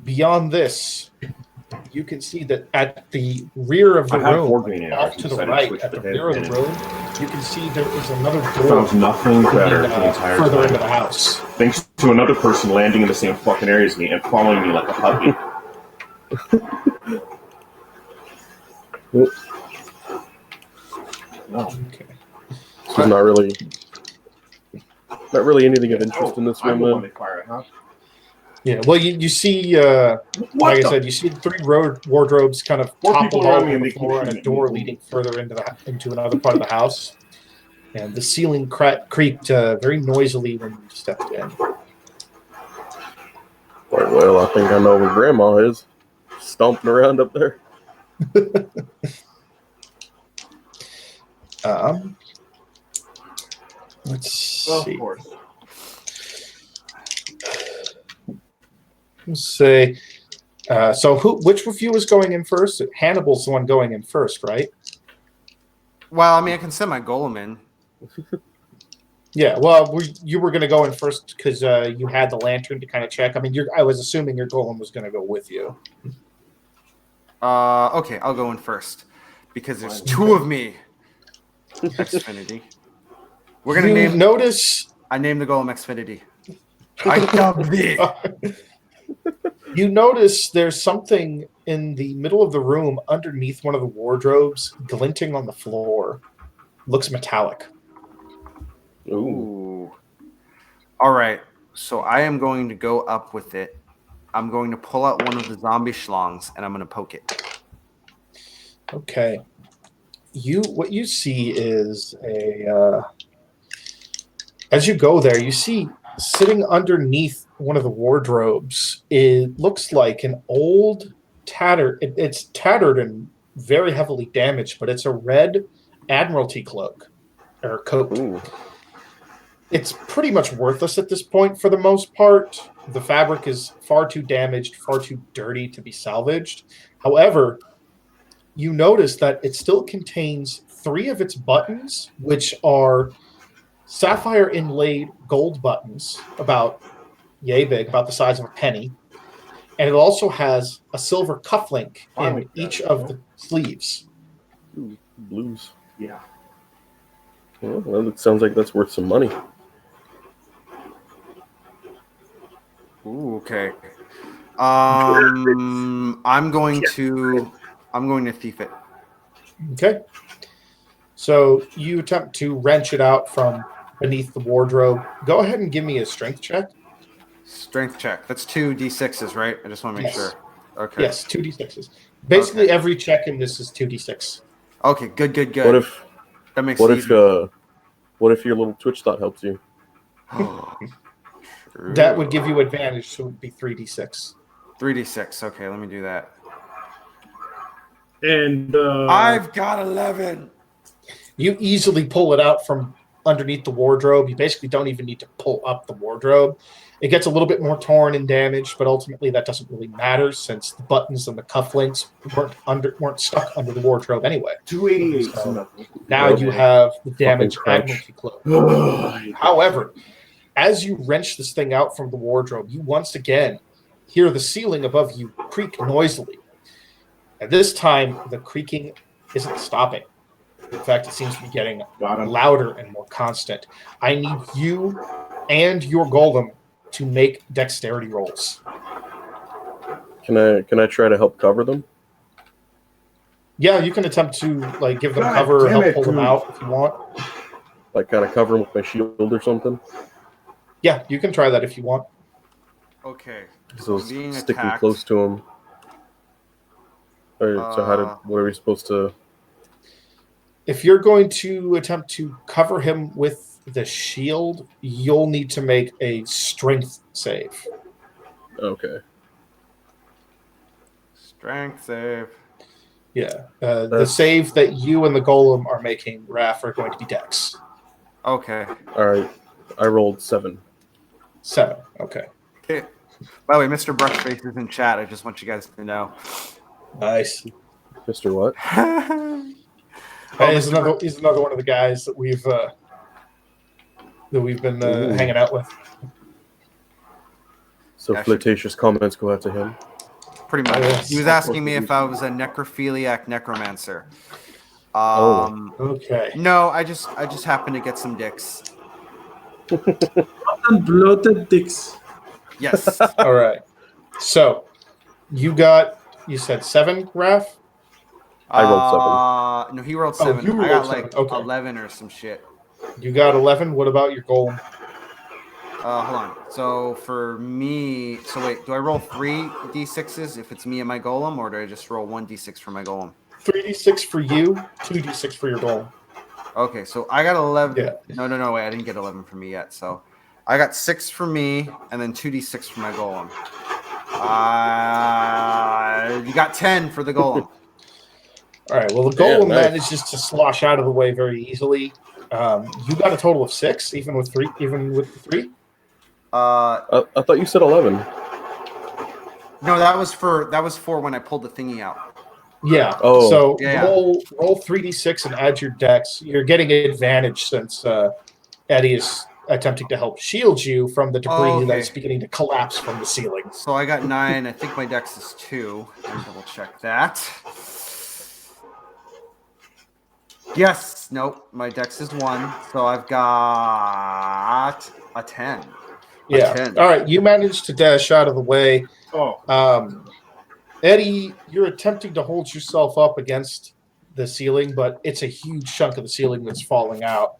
Beyond this, you can see that at the rear of the I have 4 room, green off ARs. to the decided right, switch at the head rear of the and room, you can see there is another Found door nothing better leading, the entire further time. into the house. Thanks to another person landing in the same fucking area as me and following me like a puppy. No. Okay. There's not really anything of interest in this I'm room. the one Then. they fire at, huh? Yeah, well, you see, What like I the? said, you see 3 wardrobes kind of Four toppled people all around me over and the they keep floor, and a shooting at door me. leading further into another part of the house. And the ceiling creaked very noisily when you stepped in. Oh, well, I think I know where Grandma is. Stomping around up there. Let's Of see. course. Let's say. So, which of you is going in first? Hannibal's the one going in first, right? Well, I mean, I can send my golem in. Yeah. Well, you were going to go in first because you had the lantern to kind of check. I mean, I was assuming your golem was going to go with you. Okay, I'll go in first because there's 2 of me. Xfinity. We're gonna name. Notice. I named the golem Xfinity. I dubbed it. You notice there's something in the middle of the room underneath one of the wardrobes glinting on the floor. Looks metallic. Ooh. Ooh. All right. So I am going to go up with it. I'm going to pull out one of the zombie schlongs and I'm going to poke it. Okay. What you see is as you go there, you see sitting underneath one of the wardrobes, it looks like an old it's tattered and very heavily damaged, but it's a red Admiralty cloak or coat. Ooh. It's pretty much worthless at this point for the most part, the fabric is far too damaged, far too dirty to be salvaged. However, you notice that it still contains 3 of its buttons, which are sapphire inlaid gold buttons, about yay big, about the size of a penny. And it also has a silver cufflink in each of the sleeves. Ooh, blues. Yeah. Well, it sounds like that's worth some money. Ooh, okay. I'm going to thief it. Okay. So you attempt to wrench it out from beneath the wardrobe. Go ahead and give me a strength check. Strength check. That's 2d6s, right? I just want to make Yes. sure. Okay. Yes, 2d6s. Basically, Okay. every check in this is 2d6. Okay. Good. What if That makes what it if easier. what if your little Twitch thought helps you? That would give you advantage, so it would be 3d6. 3d6. Okay, let me do that. And I've got 11. You easily pull it out from underneath the wardrobe. You basically don't even need to pull up the wardrobe. It gets a little bit more torn and damaged, but ultimately that doesn't really matter since the buttons and the cufflinks weren't stuck under the wardrobe anyway. 288. So now you have the damaged crutch. Admiralty cloak. However, as you wrench this thing out from the wardrobe, you once again hear the ceiling above you creak noisily. At this time, the creaking isn't stopping. In fact, it seems to be getting Got him. louder and more constant. I need you and your golem to make dexterity rolls. Can I try to help cover them? Yeah, you can attempt to give them God cover or damn help it, pull them dude. out if you want. Like kind of cover them with my shield or something? Yeah, you can try that if you want. Okay. So Being sticking attacked. close to them. So what are we supposed to? If you're going to attempt to cover him with the shield, you'll need to make a strength save. Okay. Strength save. Yeah. The save that you and the golem are making, Raph, are going to be dex. Okay. All right. I rolled 7. 7. Okay. Okay. By the way, Mr. Brushface is in chat. I just want you guys to know. Nice. Mr. What? He's another one of the guys that we've been Ooh. hanging out with. So Yeah, flirtatious comments go out to him. Pretty much. Yes. He was asking me if I was a necrophiliac necromancer. Okay. No, I just happened to get some dicks. and bloated dicks. Yes. All right. So you said 7, Raph? I rolled 7. No, he rolled Oh, 7. you I got rolled 7. like Okay. 11 or some shit. You got 11. What about your golem? Hold on. So for me, wait, do I roll 3 d6s if it's me and my golem, or do I just roll 1d6 for my golem? 3d6 for you, 2d6 for your golem. Okay, so I got 11. Yeah. No, wait, I didn't get 11 for me yet. So I got 6 for me, and then 2d6 for my golem. You got 10 for the golem. All right. Well, the golem manages to slosh out of the way very easily. You got a total of 6, even with the 3. I thought you said 11. No, that was for when I pulled the thingy out. Yeah. Oh. So Yeah. roll 3d6 and add your dex. You're getting advantage since Eddie is attempting to help shield you from the debris that is beginning to collapse from the ceiling. So I got 9. I think my dex is 2. Let me double check that. Yes. Nope. My dex is 1. So I've got a 10. Yeah. 10. All right. You managed to dash out of the way. Oh. Eddie, you're attempting to hold yourself up against the ceiling, but it's a huge chunk of the ceiling that's falling out.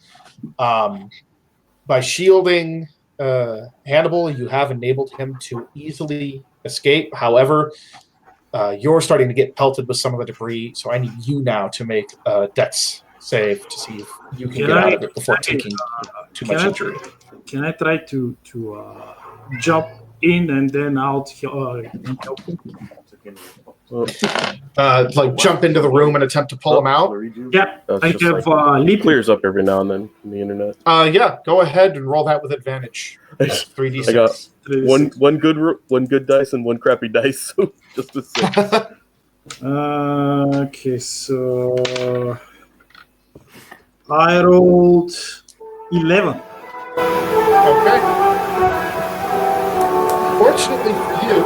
By shielding Hannibal, you have enabled him to easily escape. However, you're starting to get pelted with some of the debris, so I need you now to make a dex save to see if you can get out of it before taking too much injury. Can I try to jump in and then out? And help him? like jump into the room and attempt to pull them out? Yeah, That's I just have like- leap. Clears up every now and then in the internet. Yeah, go ahead and roll that with advantage. I 3d6. got 3d6. one good dice and one crappy dice, so just a 6. Okay, so I rolled 11. Okay. Fortunately for you,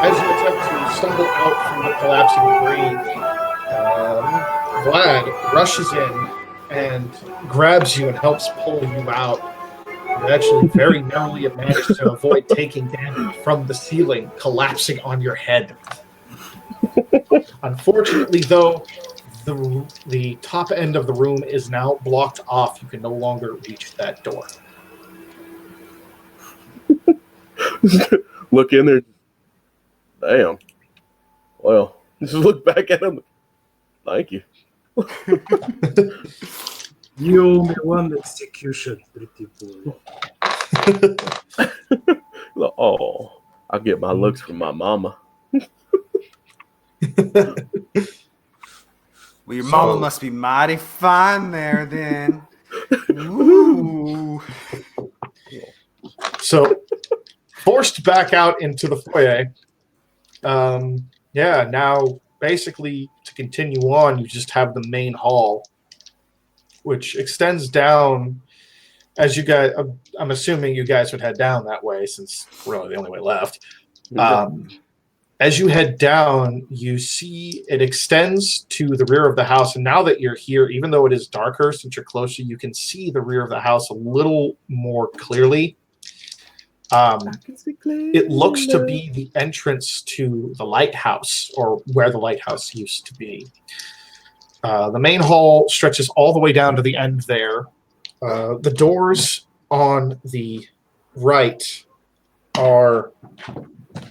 as you attempt to stumble out from the collapsing debris, Vlad rushes in and grabs you and helps pull you out. You actually very narrowly managed to avoid taking damage from the ceiling collapsing on your head. Unfortunately, though, the top end of the room is now blocked off. You can no longer reach that door. Look in there. Damn. Well, just look back at him. Thank you. You owe me one execution, pretty boy. Oh, I get my looks from my mama. Well, your mama must be mighty fine there, then. Ooh. So, forced back out into the foyer. Now basically to continue on, you just have the main hall, which extends down. As you guys, I'm assuming you guys would head down that way, since really the only way left. As you head down, you see it extends to the rear of the house. And now that you're here, even though it is darker, since you're closer, you can see the rear of the house a little more clearly. It looks to be the entrance to the lighthouse, or where the lighthouse used to be. The main hall stretches all the way down to the end there. The doors on the right are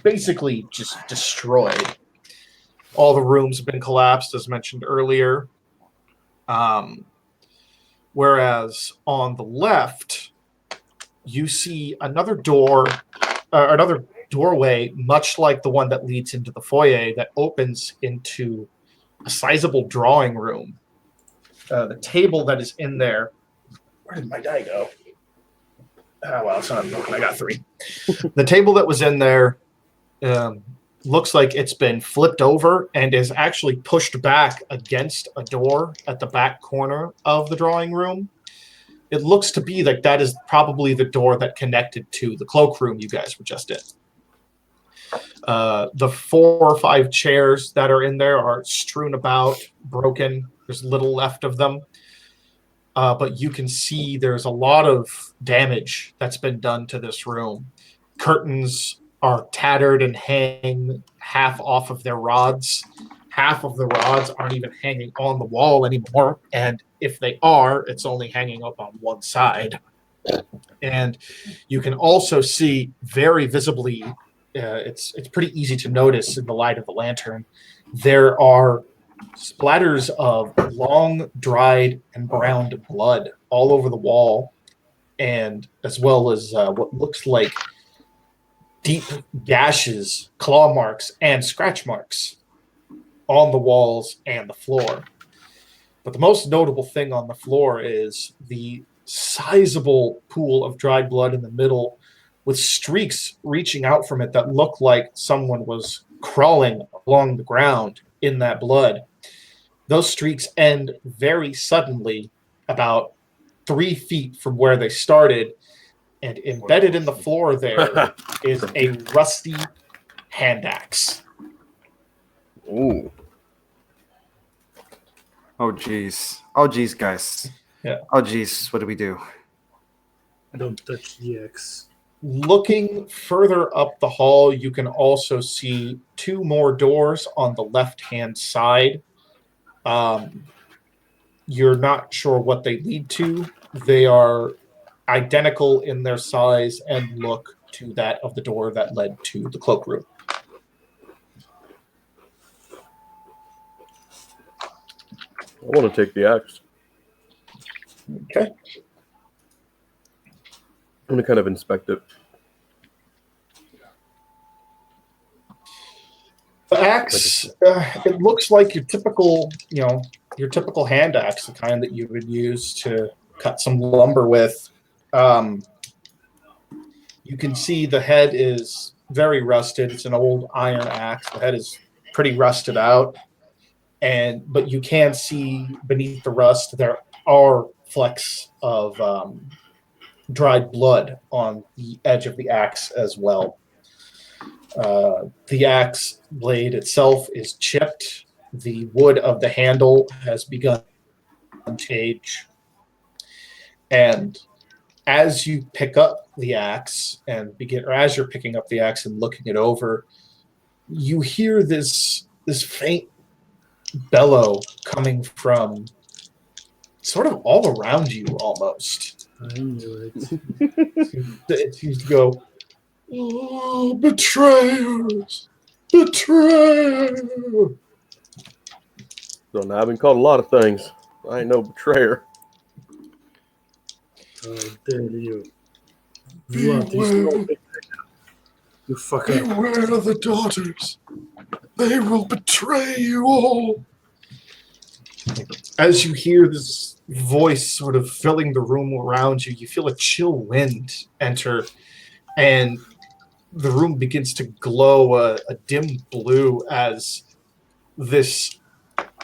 basically just destroyed. All the rooms have been collapsed, as mentioned earlier. Whereas on the left, you see another door, another doorway, much like the one that leads into the foyer, that opens into a sizable drawing room. The table that is in there. Where did my die go? Oh, well, it's not important. I got 3. The table that was in there looks like it's been flipped over and is actually pushed back against a door at the back corner of the drawing room. It looks to be like that is probably the door that connected to the cloakroom you guys were just in. The 4 or 5 chairs that are in there are strewn about, broken. There's little left of them. But you can see there's a lot of damage that's been done to this room. Curtains are tattered and hang half off of their rods. Half of the rods aren't even hanging on the wall anymore. And if they are, it's only hanging up on one side. And you can also see very visibly, it's pretty easy to notice in the light of the lantern, there are splatters of long, dried, and browned blood all over the wall, and as well as what looks like deep gashes, claw marks, and scratch marks on the walls and the floor. But the most notable thing on the floor is the sizable pool of dried blood in the middle, with streaks reaching out from it that look like someone was crawling along the ground in that blood. Those streaks end very suddenly, about 3 feet from where they started, and embedded in the floor there is a rusty hand axe. Ooh. Oh, jeez. Oh, jeez, guys. Yeah. Oh, jeez. What do we do? Don't touch the X. Looking further up the hall, you can also see 2 more doors on the left-hand side. You're not sure what they lead to. They are identical in their size and look to that of the door that led to the cloakroom. I want to take the axe. Okay. I'm going to kind of inspect it. axe, it looks like your typical, your typical hand axe, the kind that you would use to cut some lumber with. You can see the head is very rusted. It's an old iron axe. The head is pretty rusted out, but you can see beneath the rust there are flecks of dried blood on the edge of the axe as well. The axe blade itself is chipped. The wood of the handle has begun to age. And as you pick up the axe or as you're picking up the axe and looking it over, you hear this faint bellow coming from sort of all around you almost. I knew it. It seems to go, "Oh, betrayers! Betrayers!" So now I've been called a lot of things. I ain't no betrayer. I tell you. Blood is no betrayer. You fucker. Beware of the daughters. They will betray you all. As you hear this voice sort of filling the room around you, you feel a chill wind enter, and the room begins to glow a dim blue as this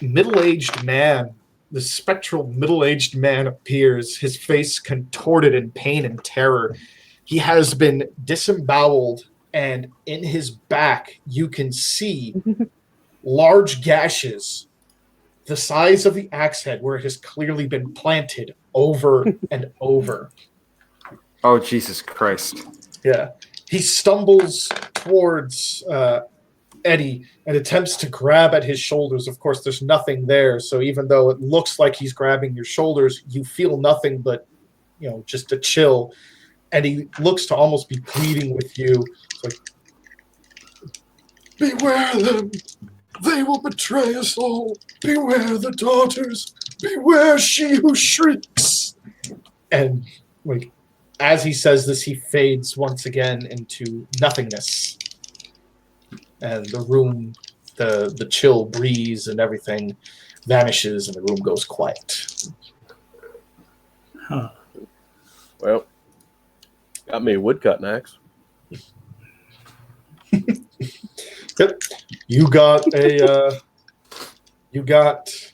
middle-aged man, this spectral middle-aged man appears, his face contorted in pain and terror. He has been disemboweled, and in his back you can see large gashes the size of the axe head where it has clearly been planted over and over. Oh, Jesus Christ. Yeah. He stumbles towards Eddie and attempts to grab at his shoulders. Of course, there's nothing there. So even though it looks like he's grabbing your shoulders, you feel nothing but, just a chill. And he looks to almost be pleading with you. It's like, beware them. They will betray us all. Beware the daughters. Beware she who shrieks. And as he says this, he fades once again into nothingness. And the room, the chill breeze and everything vanishes, and the room goes quiet. Huh. Well, got me a woodcutting axe. Yep.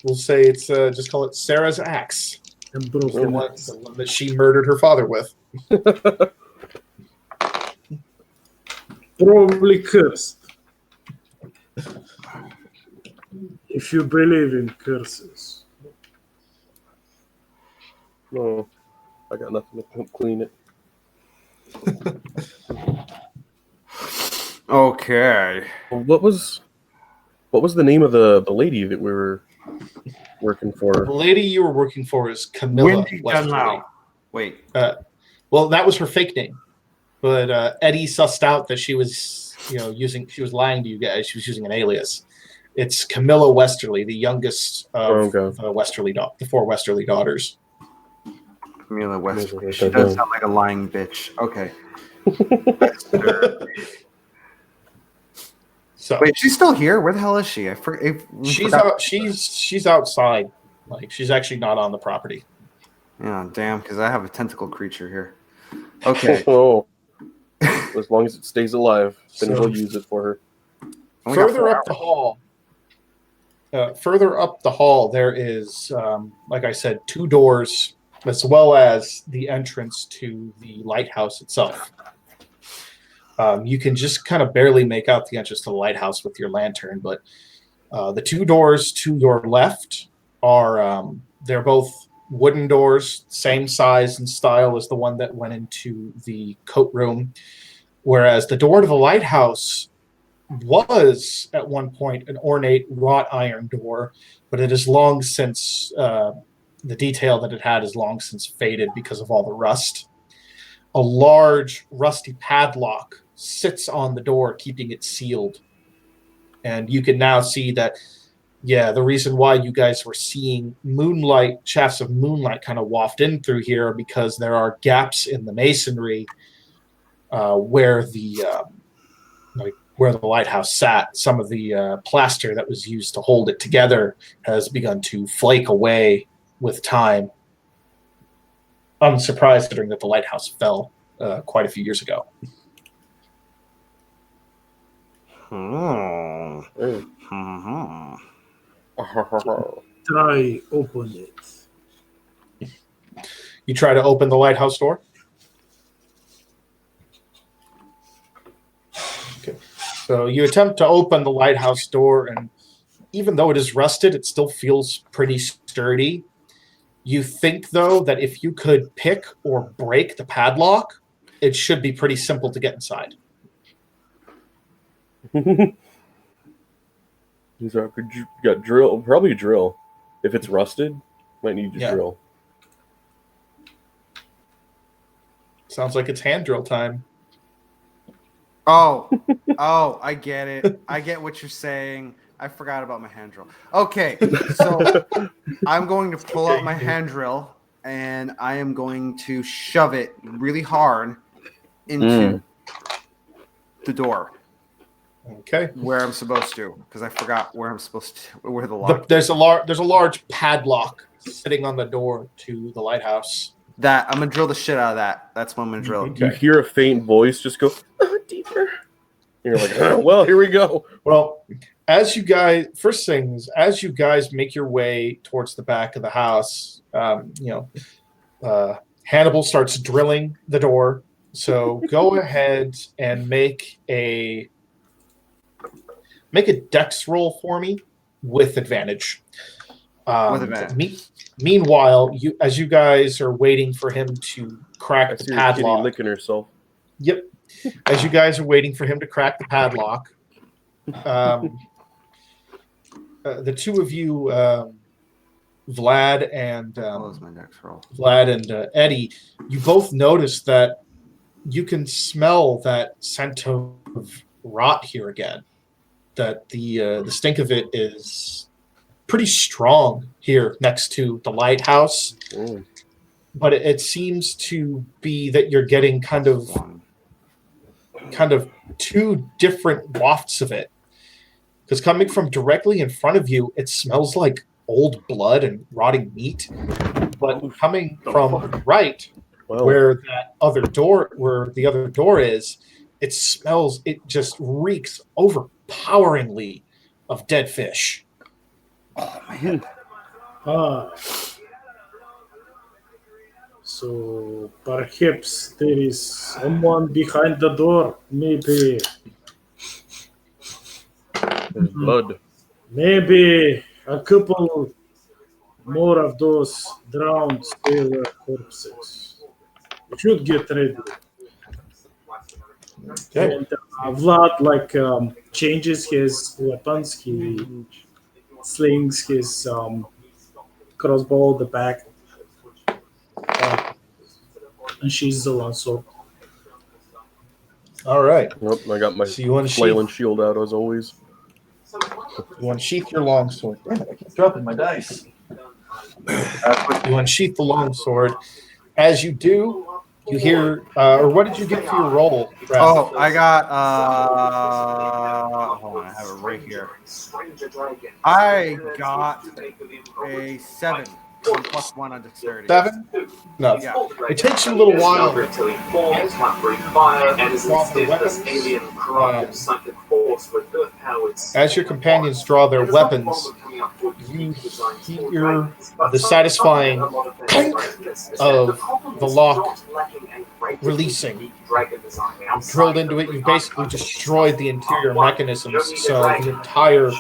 We'll say it's, just call it Sarah's axe. And The broken one that she murdered her father with. Probably cursed. If you believe in curses. No, I got nothing to clean it. Okay. Well, what was the name of the lady that we were working for? The lady you were working for is Camilla Wendy Westerly. Dunlop. Wait. Well, that was her fake name, but Eddie sussed out that she was, she was lying to you guys. She was using an alias. It's Camilla Westerly, the youngest of the four Westerly daughters. Camilla Westerly. She does sound like a lying bitch. Okay. So wait, she's still here? Where the hell is she? I forgot. She's outside. She's actually not on the property. Yeah, damn, because I have a tentacle creature here. Okay. Oh, as long as it stays alive, then we'll use it for her. Further up the hall, there is, like I said, 2 doors, as well as the entrance to the lighthouse itself. You can just kind of barely make out the entrance to the lighthouse with your lantern, but the 2 doors to your left are they're both wooden doors, same size and style as the one that went into the coat room, whereas the door to the lighthouse was at one point an ornate wrought iron door, but it is long since the detail that it had is long since faded because of all the rust. A large rusty padlock sits on the door, keeping it sealed. And you can now see that, the reason why you guys were seeing shafts of moonlight kind of waft in through here are because there are gaps in the masonry where where the lighthouse sat, some of the plaster that was used to hold it together has begun to flake away with time. Unsurprised, considering that the lighthouse fell quite a few years ago. Try open it. You try to open the lighthouse door? Okay. So you attempt to open the lighthouse door, and even though it is rusted, it still feels pretty sturdy. You think, though, that if you could pick or break the padlock, it should be pretty simple to get inside. So you got drill, probably drill. If it's rusted, might need to drill. Sounds like it's hand drill time. Oh, I get it. I get what you're saying. I forgot about my hand drill. Okay, so I'm going to pull out my hand drill and I am going to shove it really hard into the door. Okay. Where I'm supposed to, because I forgot where I'm supposed to. Where the lock. There's a large padlock sitting on the door to the lighthouse. That I'm gonna drill the shit out of that. That's what I'm gonna drill. You hear a faint voice just go deeper. You're like, oh, well, here we go. Well, as you guys make your way towards the back of the house, Hannibal starts drilling the door. So go ahead and make a dex roll for me with advantage. Meanwhile, as you guys are waiting for him to crack the padlock, licking herself. Yep. As you guys are waiting for him to crack the padlock, the two of you, Vlad and Eddie, you both notice that you can smell that scent of rot here again. That the stink of it is pretty strong here next to the lighthouse. But it seems to be that you're getting kind of two different wafts of it. Because coming from directly in front of you, it smells like old blood and rotting meat. But coming from the right, where the other door is, it just reeks overpoweringly of dead fish. Oh man. So perhaps there is someone behind the door, maybe. There's blood. Maybe a couple more of those drowned sailor corpses. We should get ready. Okay. And Vlad changes his weapons. He slings his crossbow at the back. And she's the longsword. All right. Yep, I got my flailing shield out as always. You unsheath your longsword. Damn it, I keep dropping my dice. You unsheath the longsword. As you do, you hear, or what did you get for your roll? Brad? Oh, I got, hold on, I have it right here. I got a 7. 1 + 1 on dexterity. 7? No. Yeah. It takes you a little while. As your companions draw their weapons, you hear the satisfying clink of the lock releasing. Drilled into it, you've basically destroyed the interior mechanisms, so the entire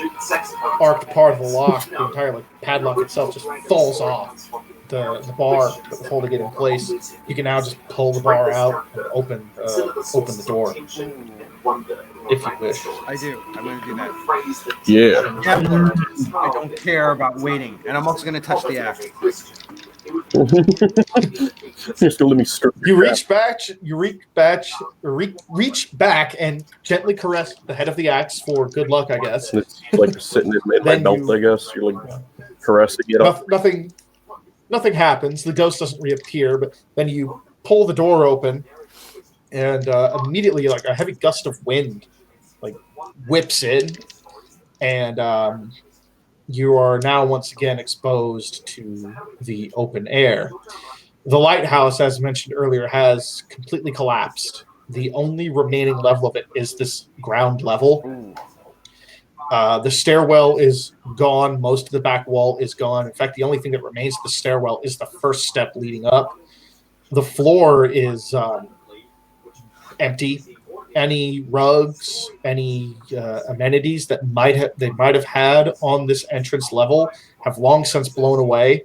arced part of the lock, the entire padlock itself just falls off. The bar that was holding it in place, you can now just pull the bar out and open the door, if you wish. I do. I'm going to do that. Yeah. I don't care about waiting, and I'm also going to touch the axe. Just let me stir. You reach back and gently caress the head of the axe for good luck, I guess. It's like sitting in my belt, I guess. You're like caressing it up. Nothing happens. The ghost doesn't reappear, but then you pull the door open, and immediately, like a heavy gust of wind, whips in, and you are now once again exposed to the open air. The lighthouse, as mentioned earlier, has completely collapsed. The only remaining level of it is this ground level. The stairwell is gone. Most of the back wall is gone. In fact, the only thing that remains of the stairwell is the first step leading up. The floor is empty. Any rugs, any amenities that they might have had on this entrance level have long since blown away.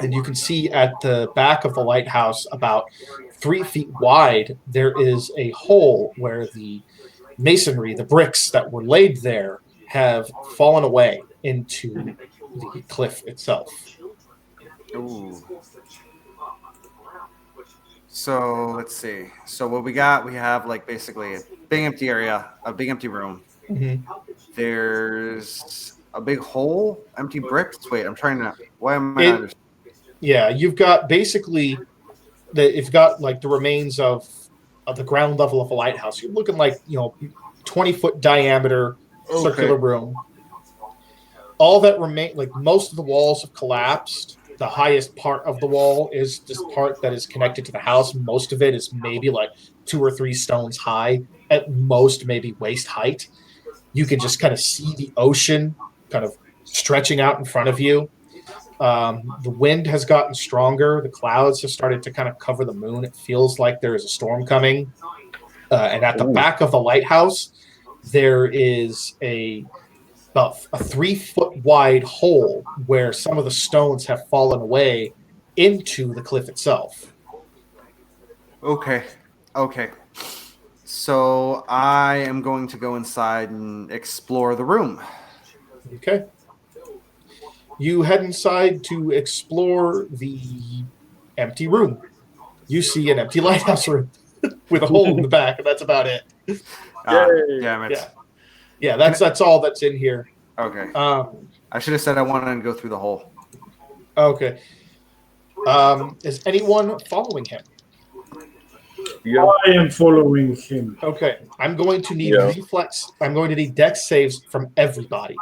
And you can see at the back of the lighthouse, about 3 feet wide, there is a hole where the masonry, the bricks that were laid there, have fallen away into the cliff itself. Ooh. So let's see. So what we got, we have like basically a big empty area, a big empty room. Mm-hmm. There's a big hole, empty bricks. Wait, I'm trying to. Why am I not understanding? Yeah, you've got basically you've got like the remains of the ground level of a lighthouse. You're looking like 20-foot diameter circular room. All that remain, like most of the walls have collapsed. The highest part of the wall is this part that is connected to the house. Most of it is maybe like 2 or 3 stones high, at most maybe waist height. You can just kind of see the ocean kind of stretching out in front of you. The wind has gotten stronger. The clouds have started to kind of cover the moon. It feels like there is a storm coming. And at the back of the lighthouse, there is about a 3-foot wide hole where some of the stones have fallen away into the cliff itself. Okay. So I am going to go inside and explore the room. Okay. You head inside to explore the empty room. You see an empty lighthouse room with a hole in the back, and that's about it. Damn it. Yeah, that's all that's in here. Okay. I should have said I wanted to go through the hole. Okay. Is anyone following him? Yeah. I am following him. Okay. I'm going to need reflex. I'm going to need dex saves from everybody.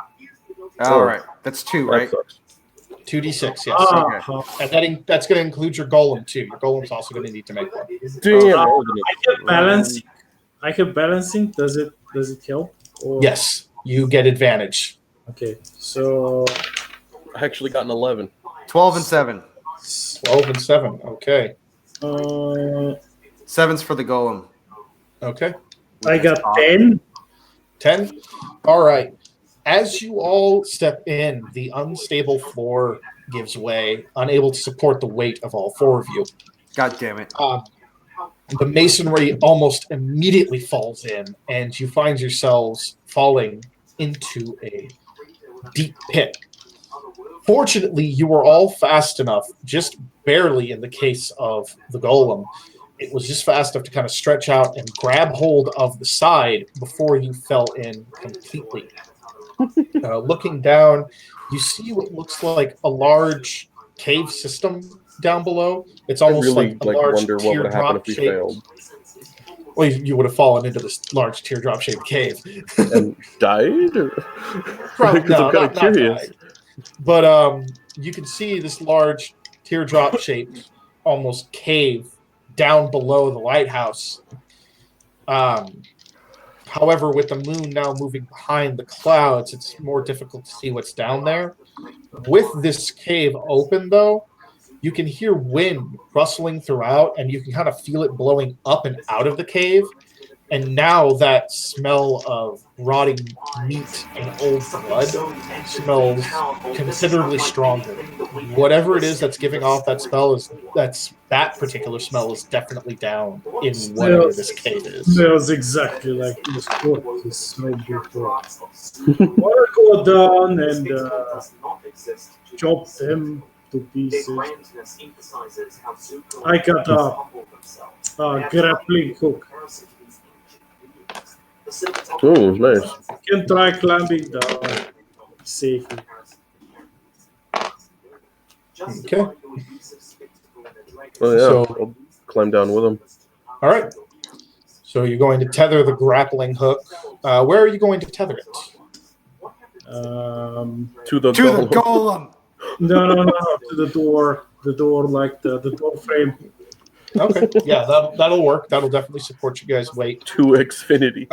All right. That's 2, right? 2d6, yes. And that's going to include your golem, too. Your golem's also going to need to make one. Damn. I have balancing. Does it help? Or... Yes. You get advantage. Okay. So I actually got an 11. 12 and 7. 12 and 7. Okay. 7's for the golem. Okay. I got 10. 10? All right. As you all step in, the unstable floor gives way, unable to support the weight of all 4 of you. God damn it. The masonry almost immediately falls in, and you find yourselves falling into a deep pit. Fortunately, you were all fast enough, just barely in the case of the golem. It was just fast enough to kind of stretch out and grab hold of the side before you fell in completely. Looking down, you see what looks like a large cave system down below. It's almost like a large wonder what would have happened teardrop if we shape. failed. Well, you would have fallen into this large teardrop shaped cave. And died? Probably, Because I'm kind of curious. died. But you can see this large teardrop shaped almost cave down below the lighthouse. However, with the moon now moving behind the clouds, it's more difficult to see what's down there. With this cave open, though, you can hear wind rustling throughout, and you can kind of feel it blowing up and out of the cave. And now that smell of rotting meat and old blood smells considerably stronger. Whatever it is that's giving off that smell that particular smell is definitely down in whatever this cave is. Smells exactly like this sport he smelled before. Wanna go down and chop them to pieces. I got a grappling hook. Oh, nice. You can try climbing down safely. Okay. Oh, yeah. So- I'll climb down with him. All right. So you're going to tether the grappling hook. Where are you going to tether it? To the golem. No, to the door. The door, like the door frame. Okay, yeah, that'll work. That'll definitely support you guys' weight. To Xfinity.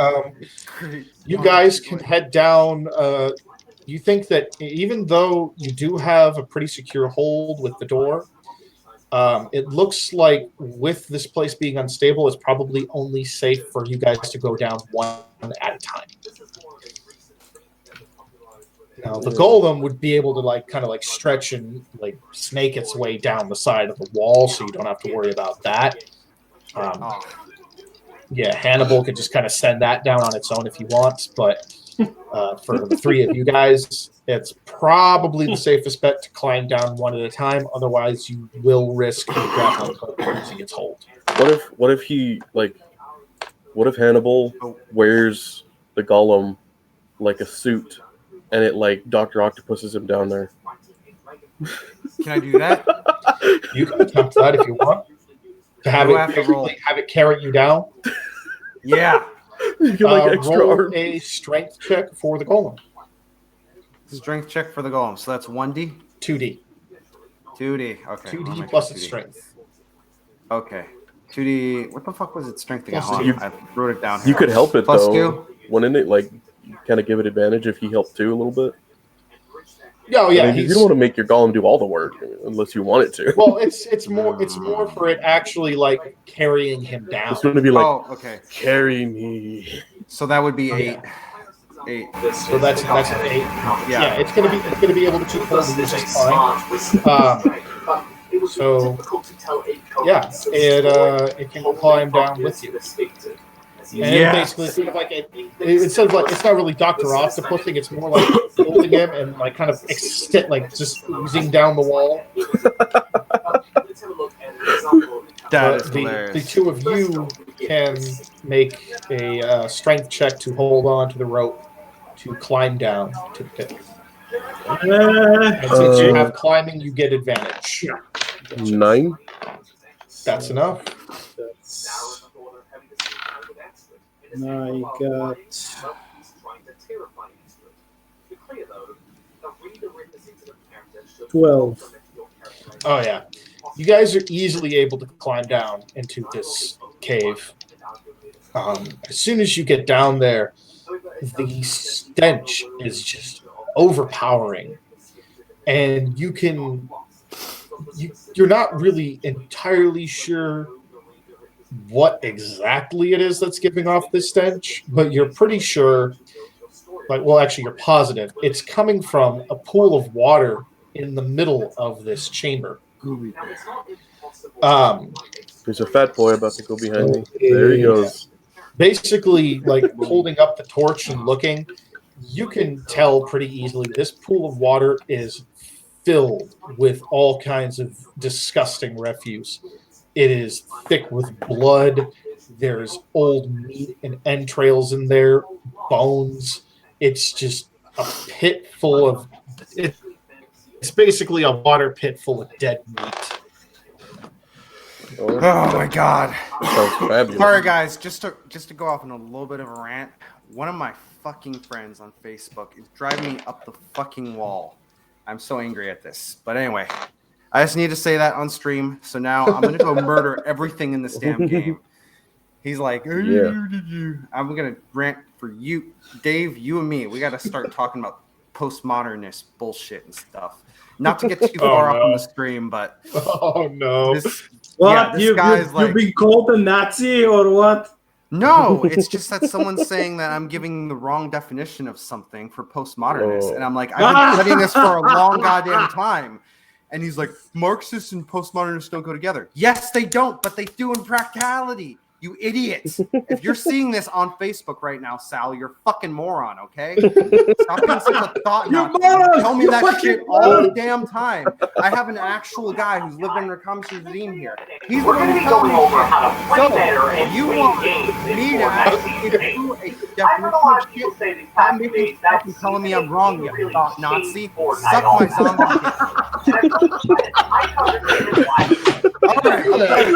You guys can head down. You think that even though you do have a pretty secure hold with the door, it looks like with this place being unstable, it's probably only safe for you guys to go down one at a time. Now, the golem would be able to kind of stretch and snake its way down the side of the wall, so you don't have to worry about that. Yeah, Hannibal could just kind of send that down on its own if he wants, but for the three of you guys, it's probably the safest bet to climb down one at a time. Otherwise, you will risk the grappling hook losing its hold. What if Hannibal wears the golem like a suit, and it Dr. Octopus's him down there? Can I do that? You can attempt that if you want. To have it carry you down. Yeah. You can, extra roll arm. a strength check for the golem. Strength check for the golem. So that's 1D? 2D. 2D. Okay. 2D plus its strength. Okay. 2D. What the fuck was its strength again? Plus I wrote it down here. You could help it, Plus though. 2? Wouldn't it, kind of give it advantage if he helped too a little bit? Oh yeah, you don't want to make your golem do all the work unless you want it to. Well, it's more for it actually carrying him down. It's going to be okay. Carry me. So that would be 8. 8. So that's an 8. Yeah, it's gonna be able to keep hold of this just fine. So yeah, it can climb down with you. And it basically sort of it's not really Dr. Octopusing, it's more like holding him and kind of just oozing down the wall. That is hilarious. The two of you can make a strength check to hold on to the rope to climb down to the pit. And since you have climbing, you get advantage. 9. That's enough. I got 12. Oh yeah, you guys are easily able to climb down into this cave. As soon as you get down there, the stench is just overpowering, and you're not really entirely sure what exactly it is that's giving off this stench, but you're pretty sure, you're positive it's coming from a pool of water in the middle of this chamber. There's a fat boy about to go behind me. There he goes. Basically, holding up the torch and looking, you can tell pretty easily this pool of water is filled with all kinds of disgusting refuse. It is thick with blood. There's old meat and entrails in there, bones. It's just a pit full of... It's basically a water pit full of dead meat. Oh my god. Sounds fabulous. Sorry guys, just to go off on a little bit of a rant. One of my fucking friends on Facebook is driving me up the fucking wall. I'm so angry at this. But anyway, I just need to say that on stream. So now I'm going to go murder everything in this damn game. He's like, I'm going to rant for you, Dave, you and me. We got to start talking about postmodernist bullshit and stuff. Not to get too far off on the stream, but... Oh, no. This guy's like... You being called a Nazi or what? No, it's just that someone's saying that I'm giving the wrong definition of something for postmodernist. And I'm like, I've been studying this for a long goddamn time. And he's like, Marxists and postmodernists don't go together. Yes, they don't, but they do in practicality. You idiots. If you're seeing this on Facebook right now, Sal, you're a fucking moron, okay? Stop being such a thought Nazi. Tell me that shit all the damn time. I have an actual guy who's lived under a communist regime here. He's the one who's telling me shit. So, you want me to actually do a definition of shit? Stop making fucking telling me I'm wrong, you thought Nazi. Suck my zombie shit. All right.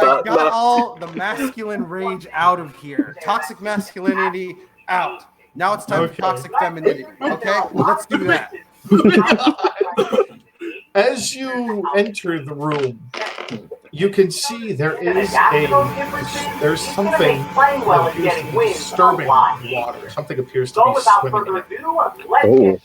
I got all the masculine rage out of here. Toxic masculinity out. Now it's time for toxic femininity. Okay, let's do that. As you enter the room, you can see there's something that appears to be disturbing the water. Something appears to be swimming in it.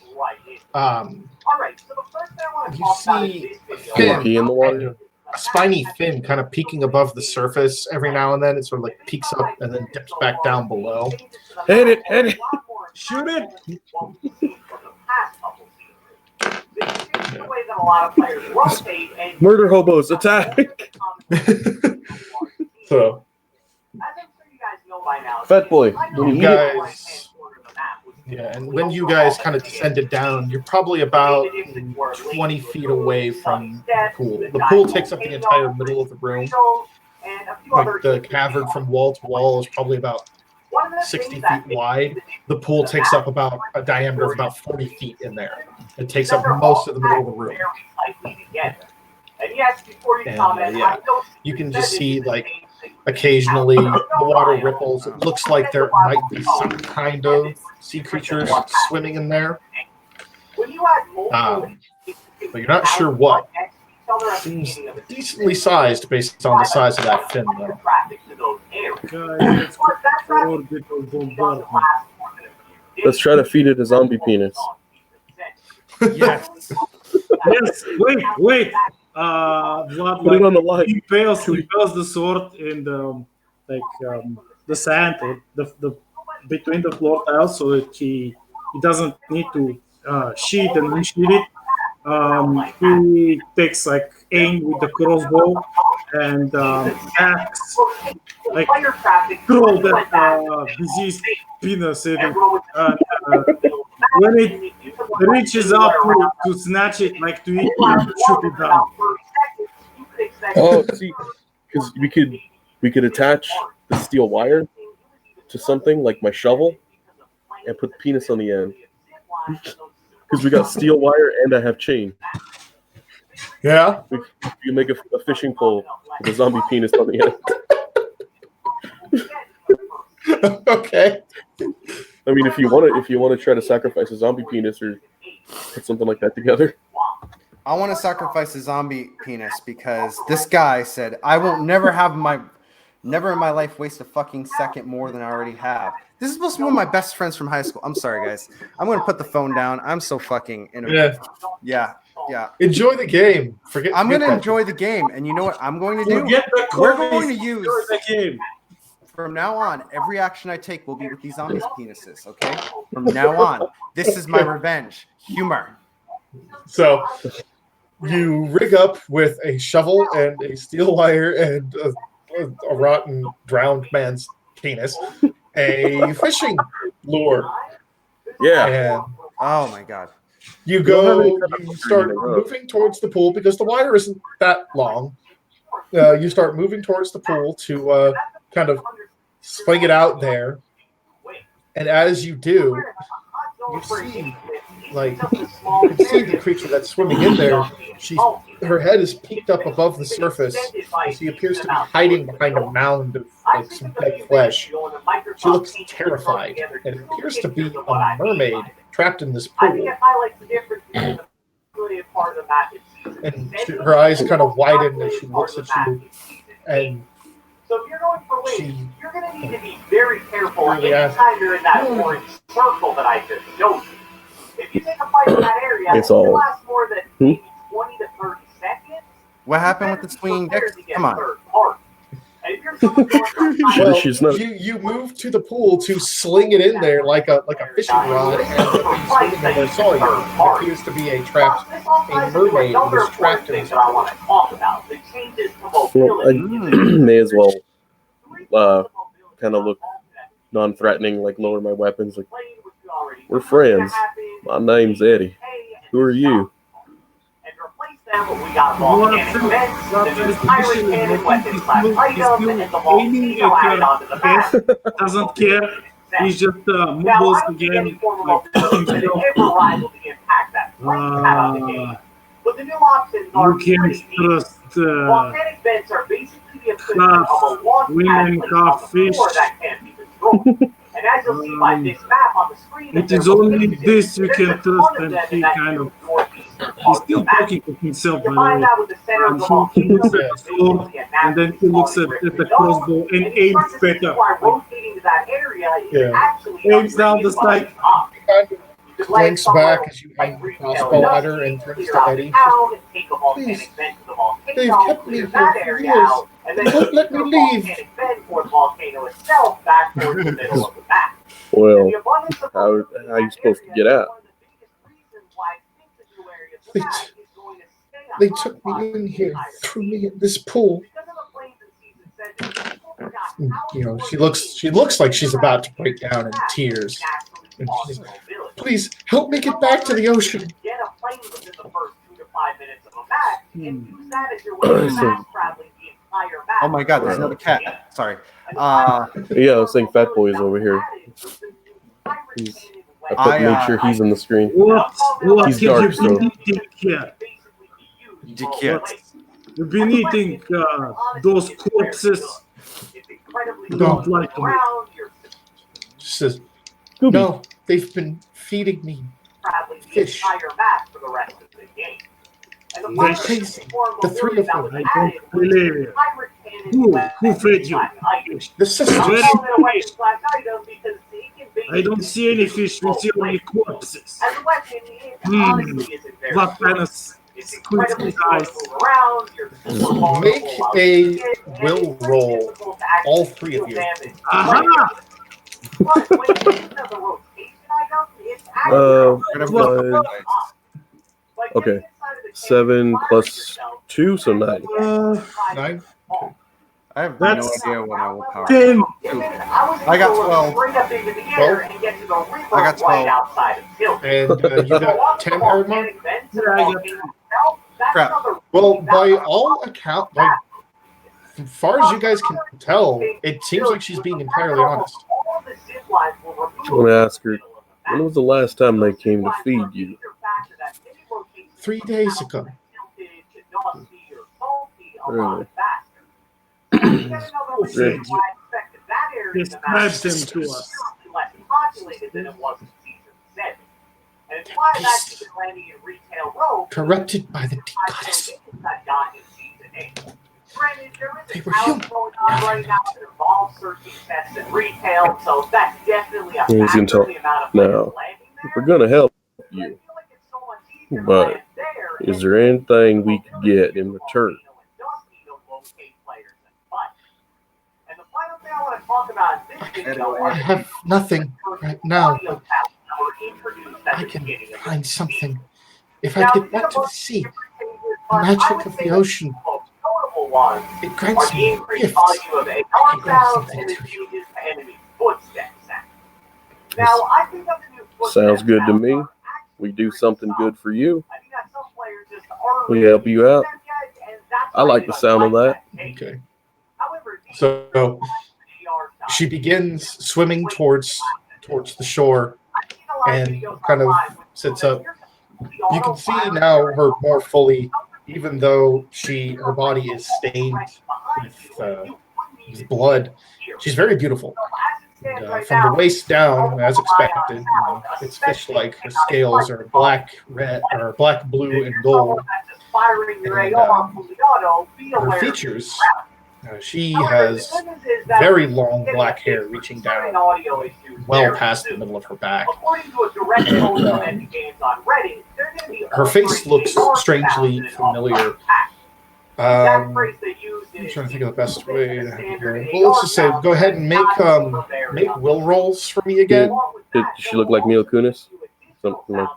You see Pee in the water. a spiny fin kind of peeking above the surface every now and then. It sort of like peeks up and then dips back down below. Hit it. Shoot it. Murder hobos, attack! So, Fat boy. you guys, and when you guys kind of descended down, you're probably about 20 feet away from the pool. The pool takes up the entire middle of the room. Like the cavern from wall to wall is probably about 60 feet wide. The pool takes up about a diameter of about 40 feet in there. It takes up most of the middle of the room. And you can just see like occasionally the water ripples. It looks like there might be some kind of sea creatures swimming in there. But you're not sure what. Seems decently sized based on the size of that fin, though. Let's try to feed it a zombie penis. Yes. Yes. Wait. Vlad, Put it on the line. he impales the sword in the the sand or the between the floor tiles, so that he doesn't need to sheath and unsheath it. He takes like aim with the crossbow and acts like throw that diseased penis in it. When it reaches up to snatch it, like to eat it, shoot it down. Oh, see, because we could attach the steel wire to something like my shovel and put the penis on the end. Because we got steel wire and I have chain. Yeah. You make a fishing pole with a zombie penis on the end. Okay. I mean, if you want to try to sacrifice a zombie penis or put something like that together. I want to sacrifice a zombie penis because this guy said, I won't never in my life waste a fucking second more than I already have. This is supposed to be one of my best friends from high school. I'm sorry, guys. I'm going to put the phone down. I'm so fucking Yeah. Enjoy the game. I'm going to enjoy the game. And you know what I'm going to do? We're going to use the game. From now on, every action I take will be with these zombies' penises, okay? From now on. This is my revenge. Humor. So you rig up with a shovel and a steel wire and a rotten, drowned man's penis, a fishing lure. Yeah. And Oh, my God. you start moving towards the pool because the wire isn't that long. You start moving towards the pool to kind of sling it out there. And as you do, you see the creature that's swimming in there. Her head is peeked up above the surface. She appears to be hiding behind a mound of like some dead flesh. She looks terrified, and it appears to be a mermaid trapped in this pool. And her eyes kind of widen as she looks at you, and so if you're going for wings, you're going to need to be very careful anytime you're in that orange circle that I just showed you. If you take a fight in that area, it lasts more than maybe 20 to 30 seconds. What happened with the swinging dick? Come on. Well, you move to the pool to sling it in there like a fishing rod, and the swimming over saw you. It appears to be a mermaid who is trapped in this pool. Well, I may as well kind of look non-threatening, like lower my weapons. Like, we're friends. My name's Eddie. Who are you? We got volcanic vents, the new pirate cannon, weapons /items, and the volcano added onto the back. Doesn't care. He's just moves again. But the new options are You can't trust. volcanic vents are basically the half women, half fish. And as you'll see by this map on the screen, It is only this you can trust, and he kind of he's still talking to himself, by the way. And he looks at the sword, and then he looks at the crossbow and aims better. Aims down the sight. Blinks back as you aim the crossbow at her and turns to Eddie. Please, they've kept me here for years. They won't let me leave. Well, how are you supposed to get out? They took me in here, threw me in this pool. You know, she looks like she's about to break down in tears. And she's, please help me get back to the ocean. Oh my God, there's another cat. Sorry. Yeah, I was saying Fat Boy is over here. I made sure he's on the screen. What He's can dark, you so. be eating here? You've been eating those corpses. Don't like them. She says, no, they've been feeding me fish. They're chasing the three of them. I don't believe it. Who fed you? The sisters. I don't see any fish. We see only corpses. What kind of squeaky eyes? Make a will roll, all three of you. Aha! Okay. 7 plus 2, so 9. 9. I have That's no idea what I will power. 10. I got 12. I got 12. And you got 10, Erdmar? Yeah, I got 10. Crap. Well, by all accounts, as far as you guys can tell, it seems like she's being entirely honest. I want to ask her, when was the last time they came to feed you? 3 days ago. Really? Who fed you? Describe them to us. Corrupted by the goddess. They were human. He's gonna talk. Now, we're gonna help you, but is there anything we could get in return? I have nothing right now. I can find something. If I get back to the sea, the magic of the ocean, it grants me gifts. I can grant something to you. Sounds good to me. We do something good for you. We help you out. I like the sound of that. Okay. So she begins swimming towards the shore and kind of sits up. You can see now her more fully, even though her body is stained with blood. She's very beautiful. And, from the waist down, as expected, it's fish-like. Her scales are black, red, or black, blue, and gold. And, her features. She has very long black hair reaching down well past the middle of her back. Her face looks strangely familiar. I'm trying to think of the best way. Well, let's just say, go ahead and make will rolls for me again. Does she look like Mila Kunis? Something like.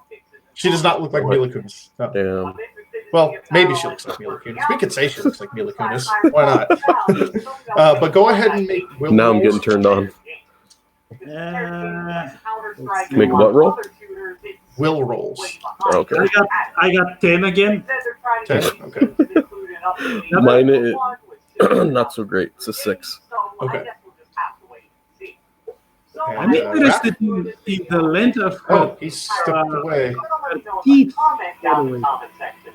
She does not look like Mila Kunis. No. Damn. Well, maybe she looks like Mila Kunis. We could say she looks like Mila Kunis. Why not? But go ahead and make will Now rolls. I'm getting turned on. Make Make what roll? Will rolls. Okay. I got 10 again. 10. Okay. Mine is not so great. It's a 6. Okay. I'm interested in the length of her Oh, he's stepped away. teeth.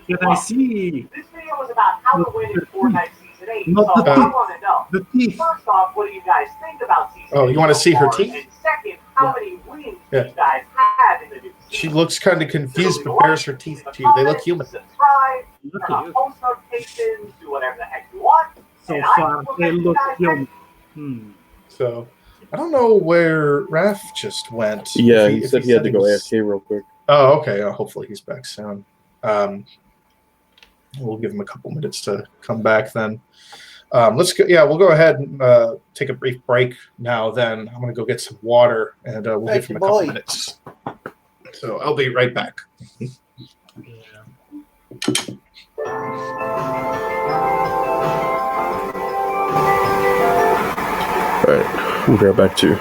Can I see? me. Not So the I teeth. want to know. The teeth. First off, what do you guys think about season? Oh, you want to see her far? teeth? And second, how many wins do Yeah. you guys have in the new She season? looks kind of confused, but bares her teeth to you. They look human. Subscribe, Look turn at on you. post notifications, do whatever the heck you want. So And I far, will they catch you look guys human. next So I don't know where Raph just went. Yeah, If he said he had to go was- AFK real quick. Oh, okay. Hopefully he's back soon. We'll give him a couple minutes to come back then. Let's go. Yeah, we'll go ahead and take a brief break now. Then I'm gonna go get some water, and we'll give him a couple minutes. So I'll be right back. All right, we'll grab back to.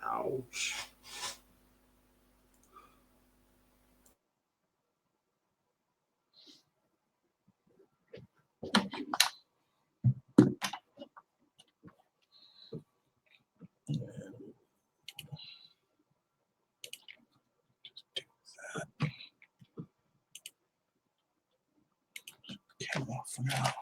Ouch. Came off for now.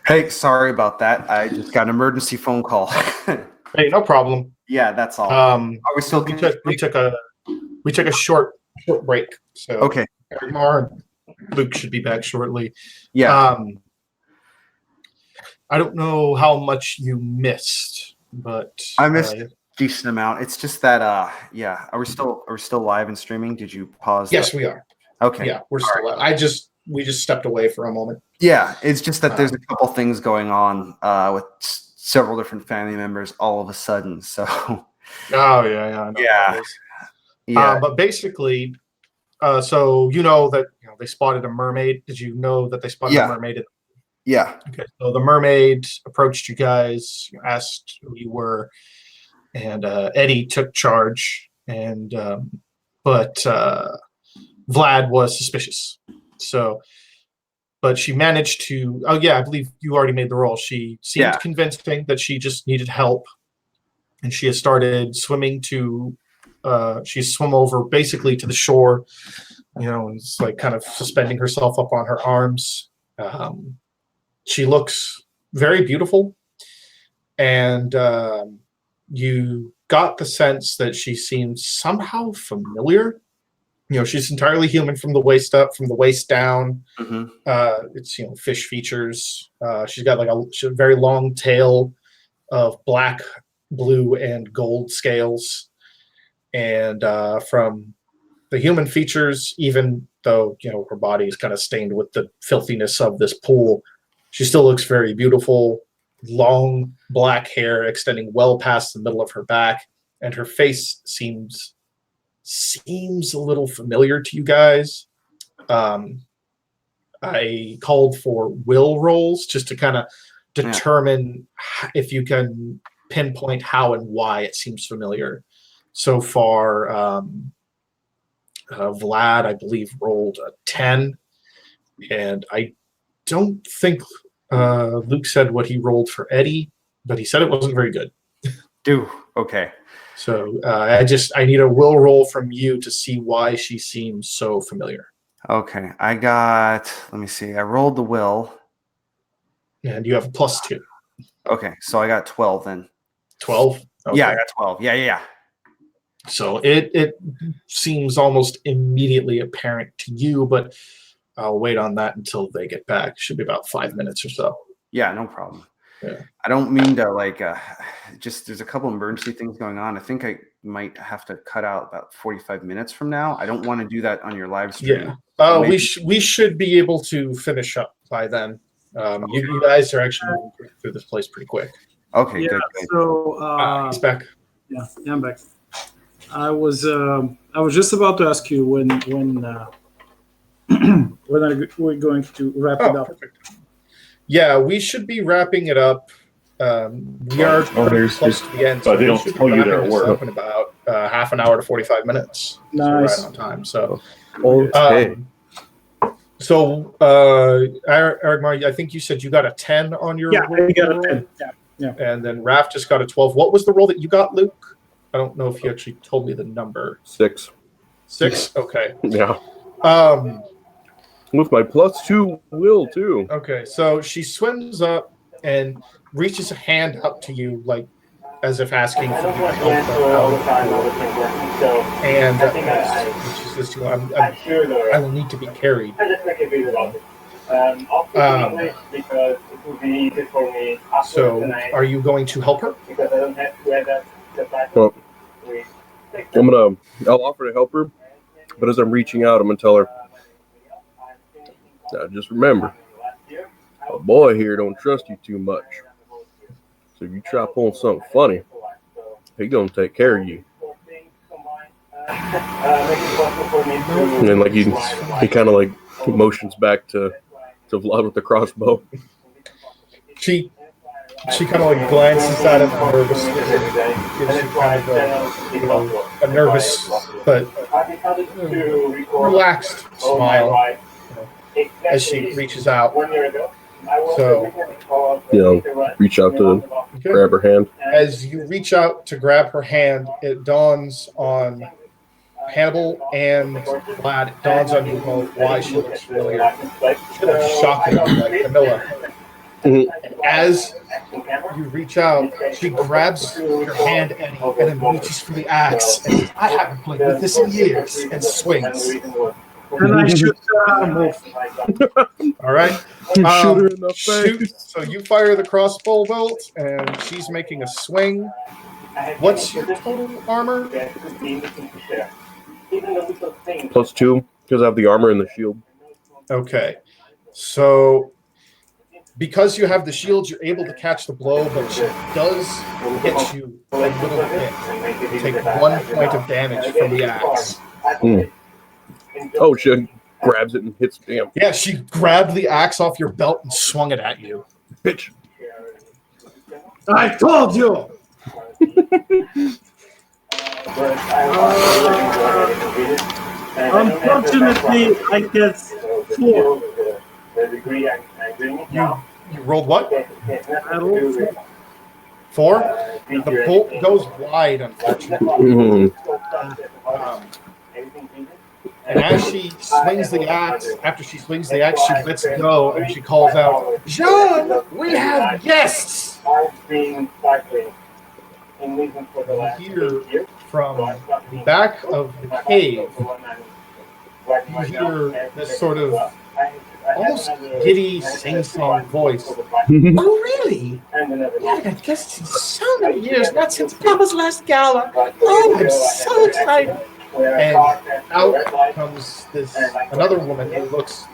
Hey, sorry about that. I just got an emergency phone call. Hey, no problem. Yeah, that's all. Are we still? We took a short break. So Okay. Mar and Luke should be back shortly. Yeah. I don't know how much you missed, but I missed a decent amount. It's just that yeah. Are we still live and streaming? Did you pause? Yes, we are. Okay. Yeah, we're still live. We just stepped away for a moment. Yeah, it's just that there's a couple things going on with several different family members all of a sudden. So. Oh yeah. I know how it is. Yeah. But basically, so you know that they spotted a mermaid. Did you know that they spotted a mermaid? Yeah. Okay. So the mermaid approached you guys, asked who you were, and Eddie took charge. And but Vlad was suspicious. So, but she managed to. Oh yeah, I believe you already made the roll. She seemed convincing that she just needed help, and she has started swimming to. She's swum over basically to the shore, and it's like kind of suspending herself up on her arms. She looks very beautiful, and you got the sense that she seems somehow familiar. She's entirely human from the waist up, from the waist down. Mm-hmm. It's fish features. She's got like a very long tail of black, blue, and gold scales. And from the human features, even though her body is kind of stained with the filthiness of this pool, she still looks very beautiful, long black hair extending well past the middle of her back, and her face seems a little familiar to you guys. I called for will rolls just to kind of determine if you can pinpoint how and why it seems familiar. So far, Vlad, I believe, rolled a 10, and I don't think Luke said what he rolled for Eddie, but he said it wasn't very good. Do okay. So I need a will roll from you to see why she seems so familiar. Okay, I got. Let me see. I rolled the will. And you have a +2. Okay, so I got 12 then. 12? Okay. Yeah, I got 12. Yeah. So it seems almost immediately apparent to you, but I'll wait on that until they get back. Should be about 5 minutes or so. Yeah, no problem. Yeah. I don't mean to just there's a couple emergency things going on. I think I might have to cut out about 45 minutes from now. I don't want to do that on your live stream. Yeah. We should be able to finish up by then. You guys are actually moving through this place pretty quick. Okay, good. So he's back. Yeah, I'm back. I was just about to ask you when we're going to wrap it up. Perfect. Yeah, we should be wrapping it up. We are close to the end, but they don't tell you they're at work. In about half an hour to 45 minutes. Nice. So right on time. So, Okay. Eric Mar, I think you said you got a 10 on your roll. Yeah, I got a 10. Yeah. And then Raph just got a 12. What was the roll that you got, Luke? I don't know if you actually told me the number. 6. 6? Okay. Yeah. With my +2 will too. Okay, so she swims up and reaches a hand up to you, like as if asking for you to help her. And she says to you, I will need to be carried. So are you going to help her? Well, I'll offer to help her, but as I'm reaching out, I'm gonna tell her, now just remember, a boy here don't trust you too much. So if you try pulling something funny, he gonna take care of you. And then he kind of motions back to Vlad with the crossbow. She kind of glances at him nervously, gives you kind of a nervous but relaxed smile as she reaches out. So, reach out to grab her hand. As you reach out to grab her hand, it dawns on Hannibal and Vlad. It dawns on you both why she looks familiar. Kind of shocking, like Camilla. And as you reach out, she grabs your hand, Eddie, and then reaches for the axe. And says, I haven't played with this in years, and swings. And I shoot her. All right. Shoot her in the face. So you fire the crossbow bolt, and she's making a swing. What's your total armor? +2, because I have the armor and the shield. Okay. So because you have the shield, you're able to catch the blow, but she does hit you a little bit. You take 1 point of damage from the axe. Oh, she grabs it and hits. Damn. Yeah, she grabbed the axe off your belt and swung it at you. Bitch. I told you. Unfortunately, I get 4. You rolled what? I rolled 4? The bolt goes wide, unfortunately. And as she swings the axe, after she swings the axe, she lets go and she calls out, John, we have guests! You hear from the back of the cave, you hear this sort of almost giddy sing-song voice. Oh, really? We haven't had guests in so many years, not since Papa's last gala. Oh, I'm so excited. And out comes another woman who looks,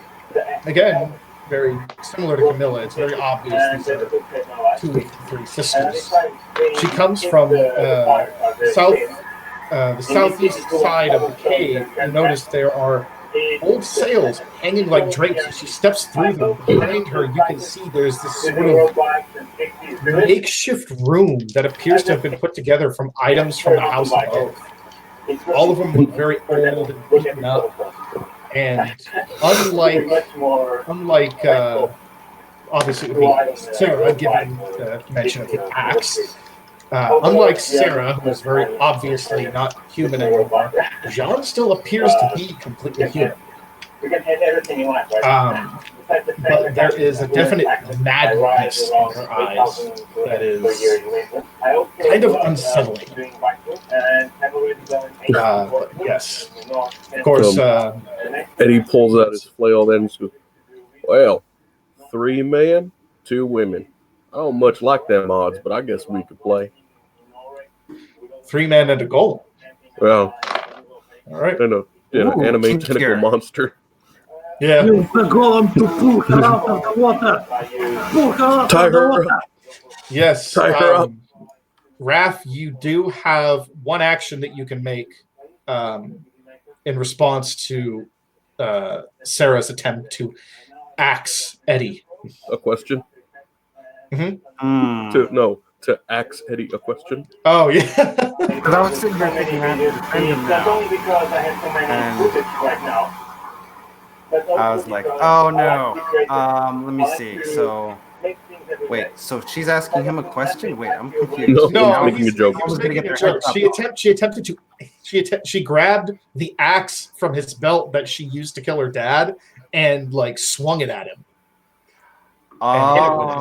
again, very similar to Camilla. It's very obvious these are 2 of the 3 sisters. She comes from the southeast side of the cave. You notice there are old sails hanging like drapes. As she steps through them, behind her, you can see there's this sort of makeshift room that appears to have been put together from items from the house above. All of them look very old and beaten up. And unlike obviously it would be Sarah, given the mention of the axe, unlike Sarah, who is very obviously not human anymore, Jean still appears to be completely human. But there is a definite madness in her eyes that is kind of unsettling. Yes. Of course, Eddie pulls out his flail then and goes, well, 3 men, 2 women. I don't much like them odds, but I guess we could play. 3 men and a golem. Well, all right. And an anime tentacle monster. Yeah. Use the golem to pull her out of the water. Pull her out Tie of the her water. up. Yes. Tie her up. Raph, you do have one action that you can make in response to Sarah's attempt to axe Eddie. A question? Mm-hmm. To axe Eddie a question. Oh, yeah. Because I was sitting there thinking I had to defend him now. And I was like, oh no. Let me see. So, wait. So she's asking him a question? Wait, I'm confused. No, I'm making a joke. He was making a joke. She grabbed the axe from his belt that she used to kill her dad and like swung it at him. And hit it with him.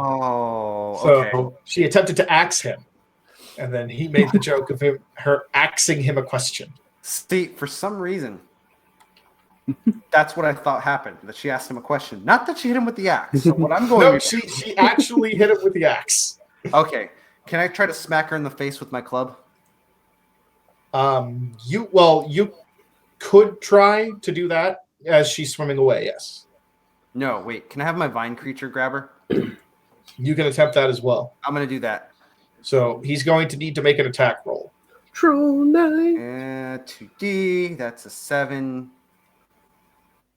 So okay. she attempted to axe him, and then he made the joke of her axing him a question. See, for some reason, that's what I thought happened. That she asked him a question, not that she hit him with the axe. So what I'm going No, to she actually hit him with the axe. Okay, can I try to smack her in the face with my club? You could try to do that as she's swimming away. Yes. No, wait. Can I have my vine creature grab her? You can attempt that as well. I'm going to do that. So he's going to need to make an attack roll. True night. 2D. That's a 7.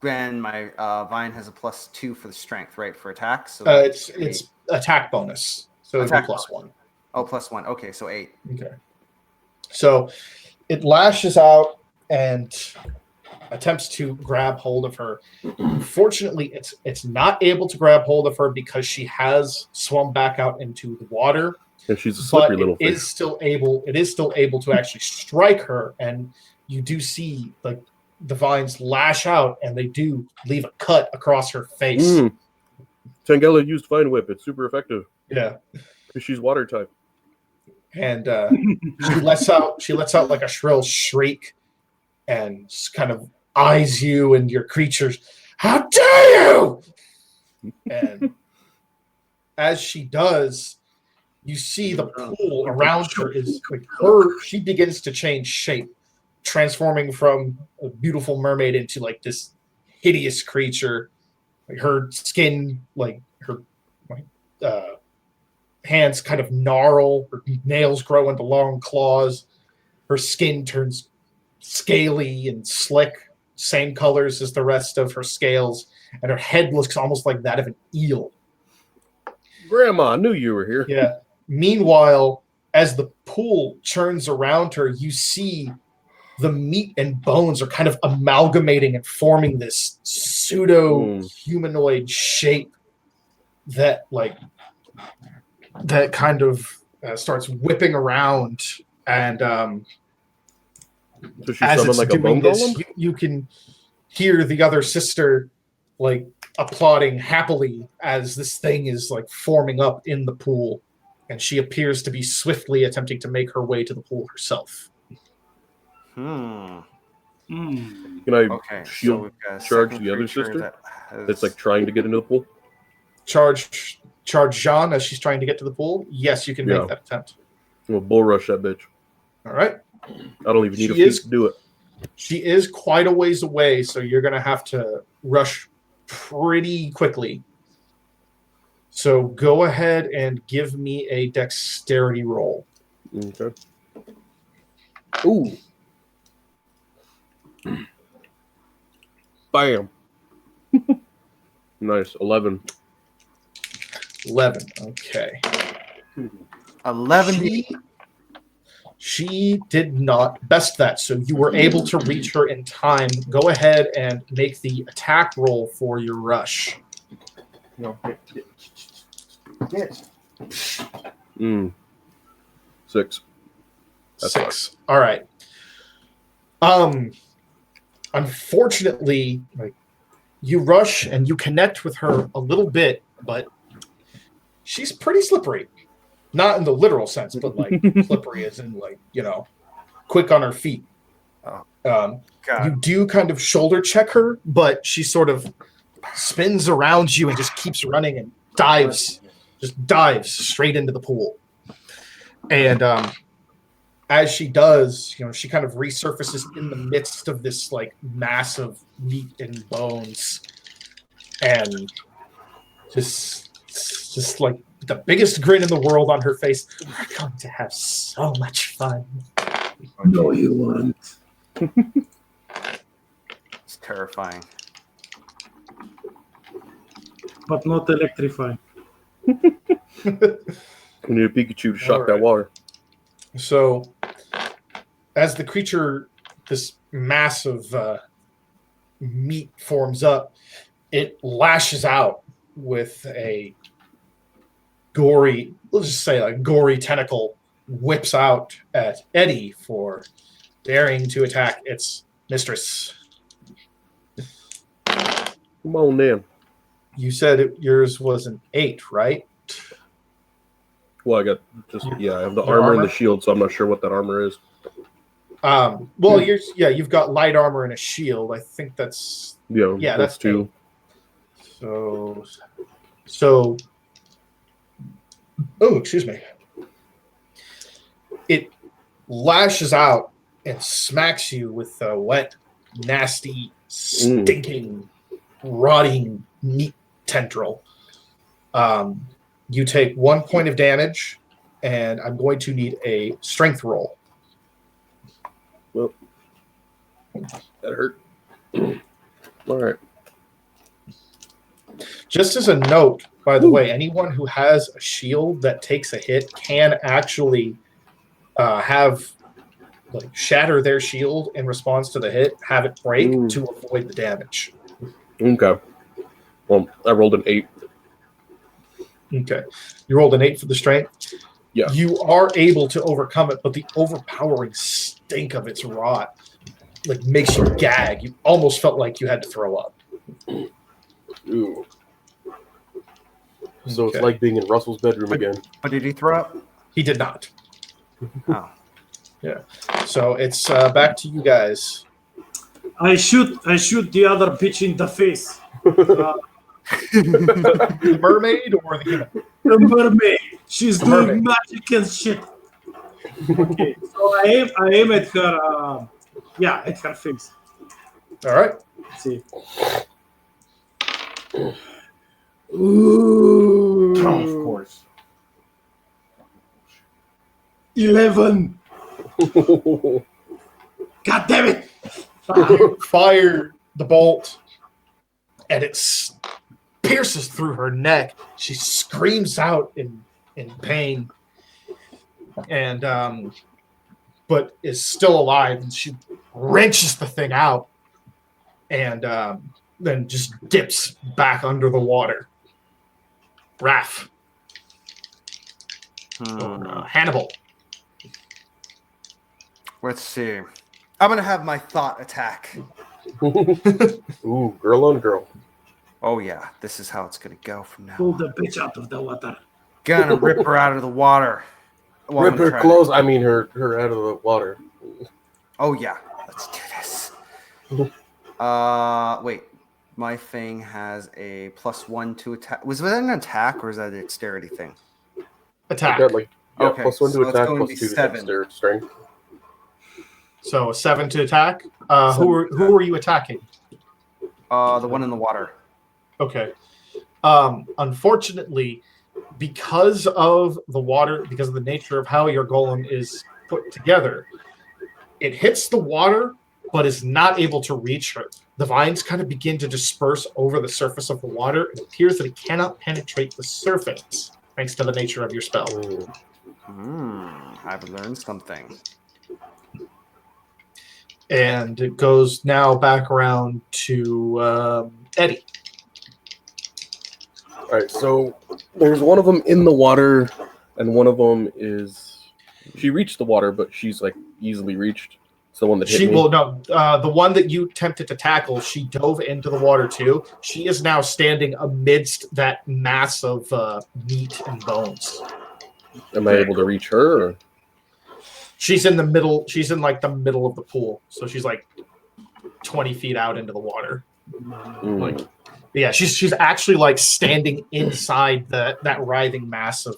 And my vine has a +2 for the strength, right? For attack. So it's attack bonus. So it's +1. Oh, +1. Okay, so 8. Okay. So it lashes out and attempts to grab hold of her. Unfortunately, it's not able to grab hold of her because she has swum back out into the water. And she's a slippery little fish. It is still able to actually strike her, and you do see the vines lash out, and they do leave a cut across her face. Tangela used Vine Whip. It's super effective. Yeah. Because she's water type. And she lets out like a shrill shriek and kind of eyes you and your creatures. How dare you! And as she does, you see the pool around her is like she begins to change shape, transforming from a beautiful mermaid into like this hideous creature. Like her skin, like her hands kind of gnarl, her nails grow into long claws, her skin turns scaly and slick, same colors as the rest of her scales, and her head looks almost like that of an eel. Grandma, I knew you were here. Yeah. Meanwhile, as the pool churns around her, you see the meat and bones are kind of amalgamating and forming this pseudo-humanoid shape that kind of starts whipping around, and so she's as it's like a doing bone this, golem? you can hear the other sister like applauding happily as this thing is like forming up in the pool, and she appears to be swiftly attempting to make her way to the pool herself. Can I shield charge the other sister that's like trying to get into the pool? Charge Jean as she's trying to get to the pool? Yes, you can make that attempt. We'll bull rush that bitch. All right. I don't even need a feat to do it. She is quite a ways away, so you're going to have to rush pretty quickly. So go ahead and give me a dexterity roll. Okay. Ooh. Bam. Nice. 11. 11. Okay. 11. She did not best that, so you were able to reach her in time. Go ahead and make the attack roll for your rush. No. 6. That's 6. All right. Unfortunately, like, you rush and you connect with her a little bit, but she's pretty slippery. Not in the literal sense, but like slippery as in like, quick on her feet. Oh, You do kind of shoulder check her, but she sort of spins around you and just keeps running and dives straight into the pool. And as she does, she kind of resurfaces in the midst of this like massive meat and bones, and just like the biggest grin in the world on her face. We're going to have so much fun. No, you won't. it's terrifying. But not electrifying. We need a Pikachu to shock that water. So, as the creature, this massive meat forms up, it lashes out with a gory, let's just say like gory tentacle, whips out at Eddie for daring to attack its mistress. Come on, then. You said yours was an 8, right? Well, I got I have the Your armor and armor? the shield, so I'm not sure what that armor is. Well, you've got light armor and a shield. I think that's Yeah, that's 2. 8. So. Oh, excuse me. It lashes out and smacks you with a wet, nasty, stinking, rotting meat tendril. You take 1 point of damage, and I'm going to need a strength roll. Well, that hurt. All right. Just as a note, by the way, anyone who has a shield that takes a hit can actually shatter their shield in response to the hit, have it break to avoid the damage. Okay. Well, I rolled an 8. Okay. You rolled an 8 for the strength? Yeah. You are able to overcome it, but the overpowering stink of its rot makes you gag. You almost felt like you had to throw up. Ooh. So Okay. it's like being in Russell's bedroom again. But did he throw up? He did not. Oh. Yeah. So it's back to you guys. I shoot the other bitch in the face. The mermaid or the human? The mermaid. She's The doing mermaid. magic and shit. Okay, so I aim at her. At her face. All right. Let's see. Ooh. Oh, of course. 11. God damn it! You fire the bolt, and it pierces through her neck. She screams out in pain, and but is still alive. And she wrenches the thing out, and then just dips back under the water. Raph, Hannibal. Let's see. I'm gonna have my thought attack. Ooh, girl on girl. Oh yeah, this is how it's gonna go from now Pull on. the bitch out of the water. Gonna rip her out of the water. Well, I'm Rip gonna her try clothes. I mean, her out of the water. Oh yeah, let's do this. Wait. My thing has a +1 to attack. Was that an attack or is that a dexterity thing? Attack. Deadly. Yeah, Okay, +1 to so it's attack, going to be +2 to 7. dexterity strength. So a 7 to attack. Who are you attacking? The one in the water. Okay. Unfortunately, because of the water, because of the nature of how your golem is put together, it hits the water, but is not able to reach her. The vines kind of begin to disperse over the surface of the water. It appears that it cannot penetrate the surface, thanks to the nature of your spell. I've learned something. And it goes now back around to Eddie. All right, so there's one of them in the water, and one of them is... She reached the water, but she's like easily reached. It's the one that hit me. Well, no, the one that you attempted to tackle, she dove into the water too. She is now standing amidst that mass of meat and bones. Am I able to reach her? Or? She's in the middle. She's in like the middle of the pool, so she's like 20 feet out into the water. Like, yeah, she's actually like standing inside that writhing mass of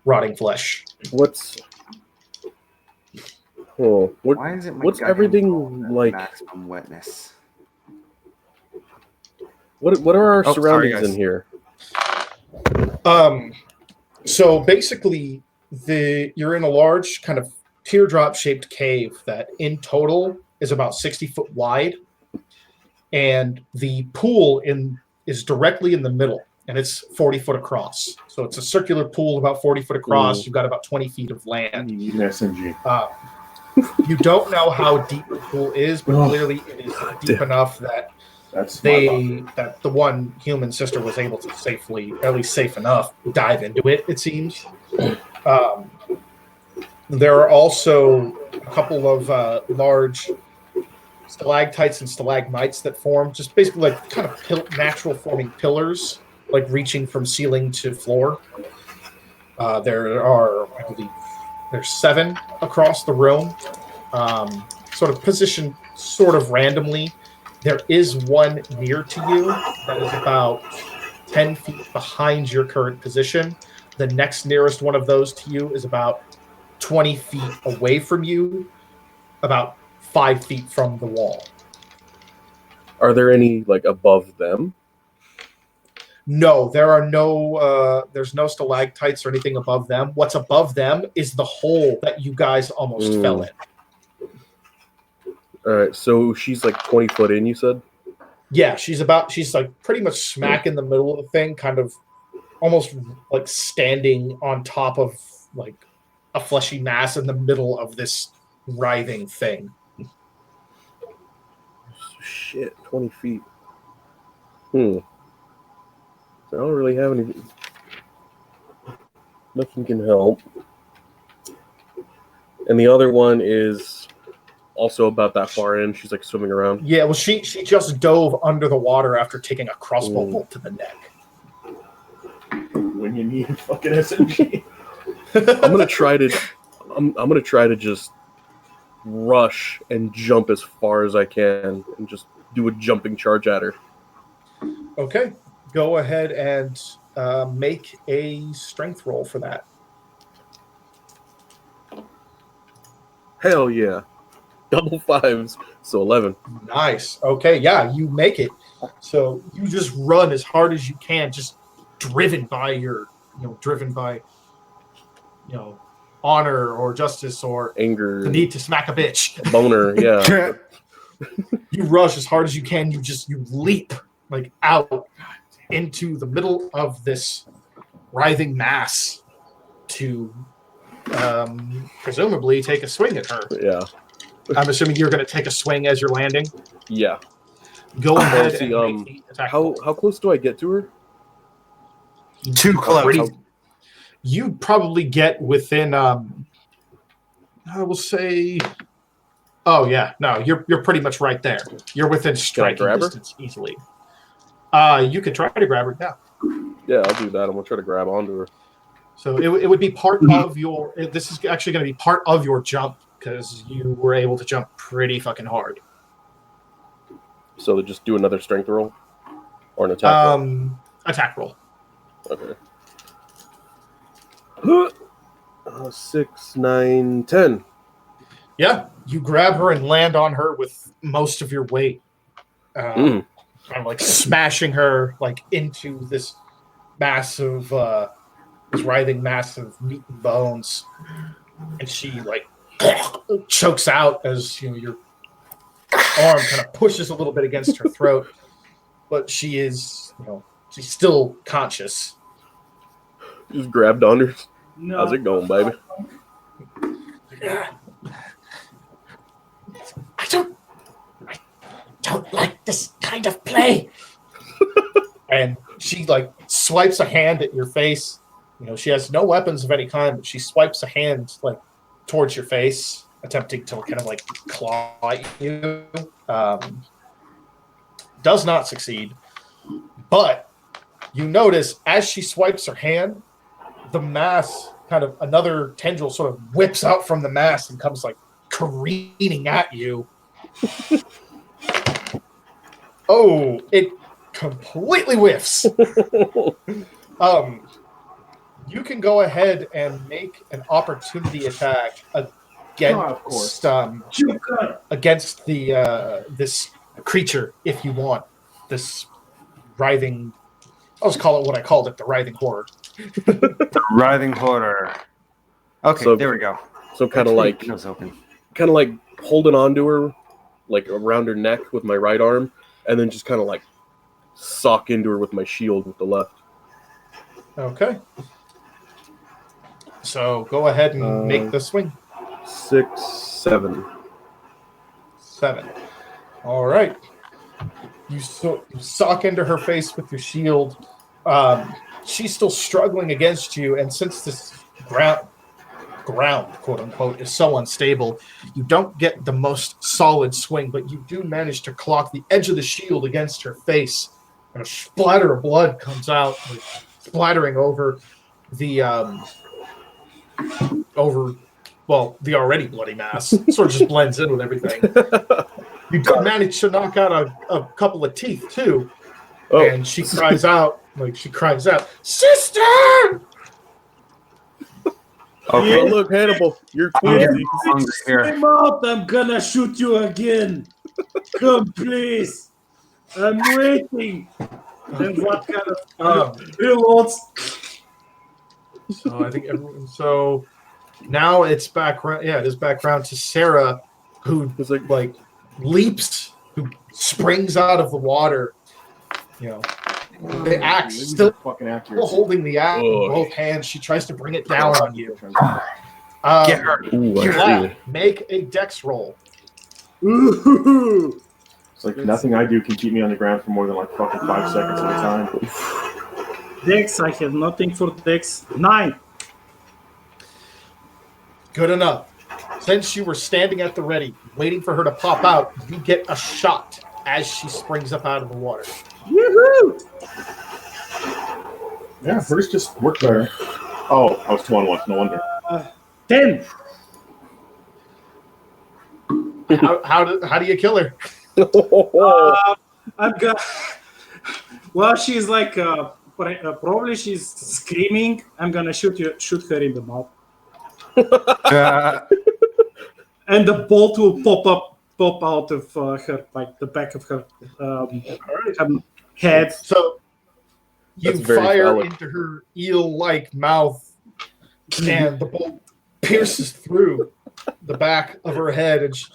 rotting flesh. What's Why is it? What's everything like? Maximum wetness. What are our surroundings in here? So basically, you're in a large kind of teardrop shaped cave that in total is about 60 foot wide, and the pool is directly in the middle, and it's 40 foot across. So it's a circular pool about 40 foot across. You've got about 20 feet of land. You need an SMG. You don't know how deep the pool is, but clearly it is deep enough that that the one human sister was able to safely, at least safe enough, dive into it. It seems. There are also a couple of large stalactites and stalagmites that form, just basically like kind of natural forming pillars, like reaching from ceiling to floor. There are, I believe, there's 7 across the room, sort of positioned sort of randomly. There is one near to you that is about 10 feet behind your current position. The next nearest one of those to you is about 20 feet away from you, about 5 feet from the wall. Are there any like above them? No, there are no. There's no stalactites or anything above them. What's above them is the hole that you guys almost fell in. All right, so she's like 20 foot in, you said? Yeah, she's like pretty much smack in the middle of the thing, kind of almost like standing on top of like a fleshy mass in the middle of this writhing thing. Shit, 20 feet. I don't really have any. Nothing can help. And the other one is also about that far in. She's like swimming around. Yeah, well, she just dove under the water after taking a crossbow bolt to the neck. When you need a fucking SMG. I'm gonna try to just rush and jump as far as I can and just do a jumping charge at her. Okay, go ahead and make a strength roll for that. Hell yeah. Double 5s, so 11. Nice. Okay, yeah, you make it. So you just run as hard as you can, just driven by honor or justice or anger, the need to smack a bitch. Boner, yeah. You rush as hard as you can. You leap like out into the middle of this writhing mass to presumably take a swing at her. Yeah. I'm assuming you're going to take a swing as you're landing. Yeah. Go ahead and make the attack. How close do I get to her? Too close. You'd probably get within, I will say, oh yeah, no, you're pretty much right there. You're within striking distance easily. You could try to grab her now. Yeah, I'll do that. I'm gonna try to grab onto her. So it would be part of your. This is actually going to be part of your jump because you were able to jump pretty fucking hard. So just do another strength roll or an attack roll. Attack roll. Okay. 6, 9, 10. Yeah, you grab her and land on her with most of your weight. kind of like smashing her like into this massive, this writhing mass of meat and bones, and she like chokes out as your arm kind of pushes a little bit against her throat, but she is she's still conscious. Just grabbed on her. No. How's it going, baby? I don't like this kind of play. And she like swipes a hand at your face. She has no weapons of any kind, but she swipes a hand like towards your face, attempting to kind of like claw at you. Does not succeed. But you notice as she swipes her hand, the mass kind of another tendril sort of whips out from the mass and comes like careening at you. Oh, it completely whiffs. You can go ahead and make an opportunity attack against the this creature if you want. This writhing, I'll just call it what I called it, the writhing horror. The writhing horror. Okay, So- there we go. So kind of like Windows open. holding onto her, like around her neck with my right arm, and then just kind of like sock into her with my shield with the left. Okay. So go ahead and make the swing. 6, 7. 7. All right. You sock into her face with your shield. She's still struggling against you, and since this ground, quote unquote, is so unstable, you don't get the most solid swing, but you do manage to clock the edge of the shield against her face, and a splatter of blood comes out, like, splattering over the the already bloody mass. Sort of just blends in with everything. You do manage to knock out a couple of teeth too, and she cries out, "Sister!" Okay, look, Hannibal, you're clumsy. Come out! I'm gonna shoot you again. Come, please. I'm waiting. And what kind of reloads? So I think everyone. So now it's back. Yeah, it is back around to Sarah, who like leaps, who springs out of the water. The axe still holding the axe in both hands. She tries to bring it down on you. Get her. Make a dex roll. It's like nothing I do can keep me on the ground for more than like fucking 5 seconds at a time. Dex, I have nothing for Dex. 9. Good enough. Since you were standing at the ready, waiting for her to pop out, you get a shot as she springs up out of the water. Woohoo! Yeah, hers just worked better. Oh, I was 2-on-1. No wonder. 10. How do you kill her? I'm gonna. Well, she's like probably she's screaming. I'm gonna shoot her in the mouth, and the bolt will pop out of her, like the back of her head. So you That's very fire phallic. into her eel-like mouth, and the bolt pierces through the back of her head, and she